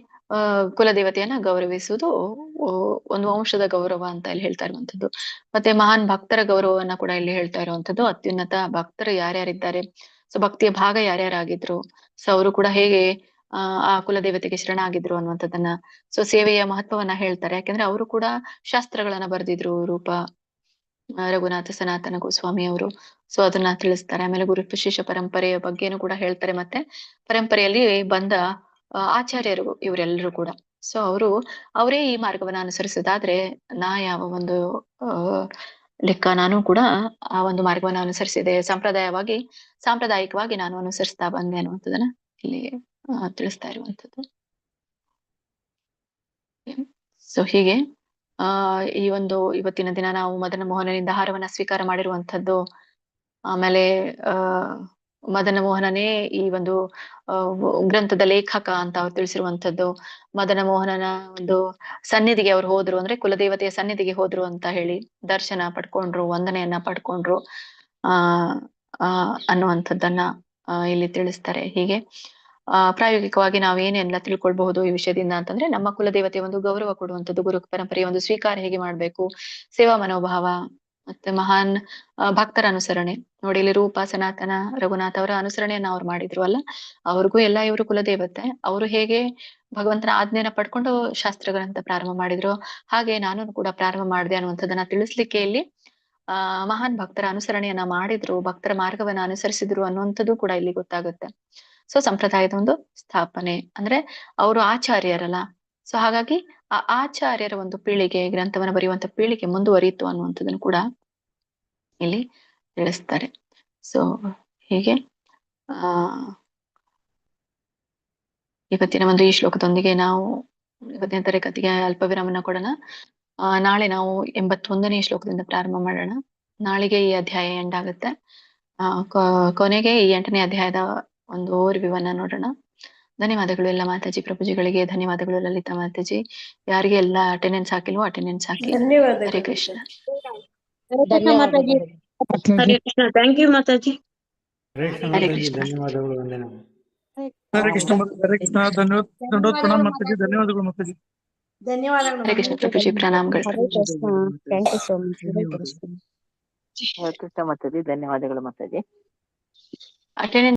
ಕುಲದೇವತೆಯನ್ನ ಗೌರವಿಸುವುದು ಒಂದು ವಂಶದ ಗೌರವ ಅಂತ ಇಲ್ಲಿ ಹೇಳ್ತಾ ಇರುವಂತದ್ದು. ಮತ್ತೆ ಮಹಾನ್ ಭಕ್ತರ ಗೌರವವನ್ನ ಕೂಡ ಇಲ್ಲಿ ಹೇಳ್ತಾ ಇರುವಂತದ್ದು. ಅತ್ಯುನ್ನತ ಭಕ್ತರು ಯಾರ್ಯಾರಿದ್ದಾರೆ, ಸೊ ಭಕ್ತಿಯ ಭಾಗ ಯಾರ್ಯಾರಾಗಿದ್ರು, ಸೊ ಅವರು ಕೂಡ ಹೇಗೆ ಆ ಕುಲದೇವತೆಗೆ ಶರಣಾಗಿದ್ರು ಅನ್ನುವಂಥದ್ದನ್ನ, ಸೊ ಸೇವೆಯ ಮಹತ್ವವನ್ನ ಹೇಳ್ತಾರೆ. ಯಾಕೆಂದ್ರೆ ಅವರು ಕೂಡ ಶಾಸ್ತ್ರಗಳನ್ನ ಬರೆದಿದ್ರು, ರೂಪ ರಘುನಾಥ ಸನಾತನ ಗೋಸ್ವಾಮಿ ಅವರು. ಸೊ ಅದನ್ನ ತಿಳಿಸ್ತಾರೆ. ಆಮೇಲೆ ಗುರು ಶಿಷ್ಯ ಪರಂಪರೆಯ ಬಗ್ಗೆನೂ ಕೂಡ ಹೇಳ್ತಾರೆ. ಮತ್ತೆ ಪರಂಪರೆಯಲ್ಲಿ ಬಂದ ಆಚಾರ್ಯರು ಇವರೆಲ್ಲರೂ ಕೂಡ, ಸೊ ಅವರೇ ಈ ಮಾರ್ಗವನ್ನ ಅನುಸರಿಸೋದಾದ್ರೆ ನಾ ಯಾವ ಒಂದು ಲೆಕ್ಕ ನಾನು ಕೂಡ ಆ ಒಂದು ಮಾರ್ಗವನ್ನ ಅನುಸರಿಸಿದೆ, ಸಾಂಪ್ರದಾಯಿಕವಾಗಿ ನಾನು ಅನುಸರಿಸ್ತಾ ಬಂದೆ ಅನ್ನುವಂಥದ್ದನ್ನ ಇಲ್ಲಿ ತಿಳಿಸ್ತಾ ಇರುವಂಥದ್ದು. ಸೊ ಹೀಗೆ ಈ ಒಂದು ಇವತ್ತಿನ ದಿನ ನಾವು ಮದನ ಮೋಹನನಿಂದ ಹಾರವನ್ನ ಸ್ವೀಕಾರ ಮಾಡಿರುವಂಥದ್ದು. ಆಮೇಲೆ ಮದನ ಮೋಹನನೇ ಈ ಒಂದು ಗ್ರಂಥದ ಲೇಖಕ ಅಂತ ಅವ್ರು ತಿಳಿಸಿರುವಂಥದ್ದು. ಮದನ ಮೋಹನನ ಒಂದು ಸನ್ನಿಧಿಗೆ ಅವ್ರು ಹೋದ್ರು, ಅಂದ್ರೆ ಕುಲದೇವತೆಯ ಸನ್ನಿಧಿಗೆ ಹೋದ್ರು ಅಂತ ಹೇಳಿ ದರ್ಶನ ಪಡ್ಕೊಂಡ್ರು, ವಂದನೆಯನ್ನ ಪಡ್ಕೊಂಡ್ರು ಅನ್ನುವಂಥದ್ದನ್ನ ಇಲ್ಲಿ ತಿಳಿಸ್ತಾರೆ. ಹೀಗೆ ಪ್ರಾಯೋಗಿಕವಾಗಿ ನಾವೇನೆಲ್ಲ ತಿಳ್ಕೊಳ್ಬಹುದು ಈ ವಿಷಯದಿಂದ ಅಂತಂದ್ರೆ, ನಮ್ಮ ಕುಲದೇವತೆಯ ಒಂದು ಗೌರವ ಕೊಡುವಂಥದ್ದು, ಗುರು ಪರಂಪರೆಯ ಒಂದು ಸ್ವೀಕಾರ ಹೇಗೆ ಮಾಡ್ಬೇಕು, ಸೇವಾ ಮನೋಭಾವ, ಮತ್ತೆ ಮಹಾನ್ ಭಕ್ತರ ಅನುಸರಣೆ. ನೋಡಿ ಇಲ್ಲಿ ರೂಪ ಸನಾತನ ರಘುನಾಥ್ ಅವರ ಅನುಸರಣೆಯನ್ನ ಅವ್ರು ಮಾಡಿದ್ರು ಅಲ್ಲ, ಅವ್ರಿಗೂ ಎಲ್ಲ ಇವರು ಕುಲದೇವತೆ. ಅವರು ಹೇಗೆ ಭಗವಂತನ ಆಜ್ಞೆಯನ್ನ ಪಡ್ಕೊಂಡು ಶಾಸ್ತ್ರಗಳಂತ ಪ್ರಾರಂಭ ಮಾಡಿದ್ರು, ಹಾಗೆ ನಾನು ಕೂಡ ಪ್ರಾರಂಭ ಮಾಡಿದೆ ಅನ್ನುವಂಥದ್ದನ್ನ ತಿಳಿಸ್ಲಿಕ್ಕೆ ಇಲ್ಲಿ ಮಹಾನ್ ಭಕ್ತರ ಅನುಸರಣೆಯನ್ನ ಮಾಡಿದ್ರು, ಭಕ್ತರ ಮಾರ್ಗವನ್ನ ಅನುಸರಿಸಿದ್ರು ಅನ್ನುವಂಥದ್ದು ಕೂಡ ಇಲ್ಲಿ ಗೊತ್ತಾಗುತ್ತೆ. ಸೊ ಸಂಪ್ರದಾಯದ ಒಂದು ಸ್ಥಾಪನೆ ಅಂದ್ರೆ ಅವರು ಆಚಾರ್ಯರಲ್ಲ, ಸೊ ಹಾಗಾಗಿ ಆ ಆಚಾರ್ಯರ ಒಂದು ಪೀಳಿಗೆ, ಗ್ರಂಥವನ್ನ ಬರೆಯುವಂತ ಪೀಳಿಗೆ ಮುಂದುವರಿಯಿತು ಅನ್ನುವಂಥದ್ದನ್ನು ಕೂಡ ಇಲ್ಲಿ ತಿಳಿಸ್ತಾರೆ. ಸೊ ಹೀಗೆ ಇವತ್ತಿನ ಒಂದು ಈ ಶ್ಲೋಕದೊಂದಿಗೆ ನಾವು ಇವತ್ತಿನ ತರಗತಿಗೆ ಅಲ್ಪ ವಿರಾಮನ ಕೊಡೋಣ. ನಾಳೆ ನಾವು 81ನೇ ಶ್ಲೋಕದಿಂದ ಪ್ರಾರಂಭ ಮಾಡೋಣ. ನಾಳೆಗೆ ಈ ಅಧ್ಯಾಯ ಎಂಡ್ ಆಗುತ್ತೆ. ಕೊನೆಗೆ ಈ 8ನೇ ಅಧ್ಯಾಯದ ಒಂದು ಓವರ್ವ್ಯೂವನ್ನ ನೋಡೋಣ. ಧನ್ಯವಾದಗಳು ಎಲ್ಲ ಮಾತಾಜಿ ಪ್ರಭುಜಿಗಳಿಗೆ, ಧನ್ಯವಾದಗಳು ಲಲಿತಾ ಮಾತಾಜಿ. ಯಾರಿಗೆ ಎಲ್ಲ ಅಟೆಂಡೆನ್ಸ್ ಹಾಕಿಲ್ವೋ ಅಟೆಂಡೆನ್ಸ್ ಹಾಕಿ. ಹರೇ ಕೃಷ್ಣ. ಹರೇ ಕೃಷ್ಣ. Thank you Mataji. ಹರೇ ಕೃಷ್ಣ. ಧನ್ಯವಾದಗಳು. ಹರೇ ಕೃಷ್ಣ. ಹರೇ ಕೃಷ್ಣ. ಧನ್ಯವಾದ ಪ್ರಣಾಮ ಮಾತಾಜಿ. ಧನ್ಯವಾದಗಳು ಮಾತಾಜಿ. ಧನ್ಯವಾದಗಳು. ಹರೇ ಕೃಷ್ಣ ಪ್ರಭುಜಿ, ಪ್ರಣಾಮಗಳು. Hare Krishna. Thank you so much. Hare Krishna. Krishna Mataji, ಧನ್ಯವಾದಗಳು ಮಾತಾಜಿ. ಅಟೆಂಡೆನ್ಸ್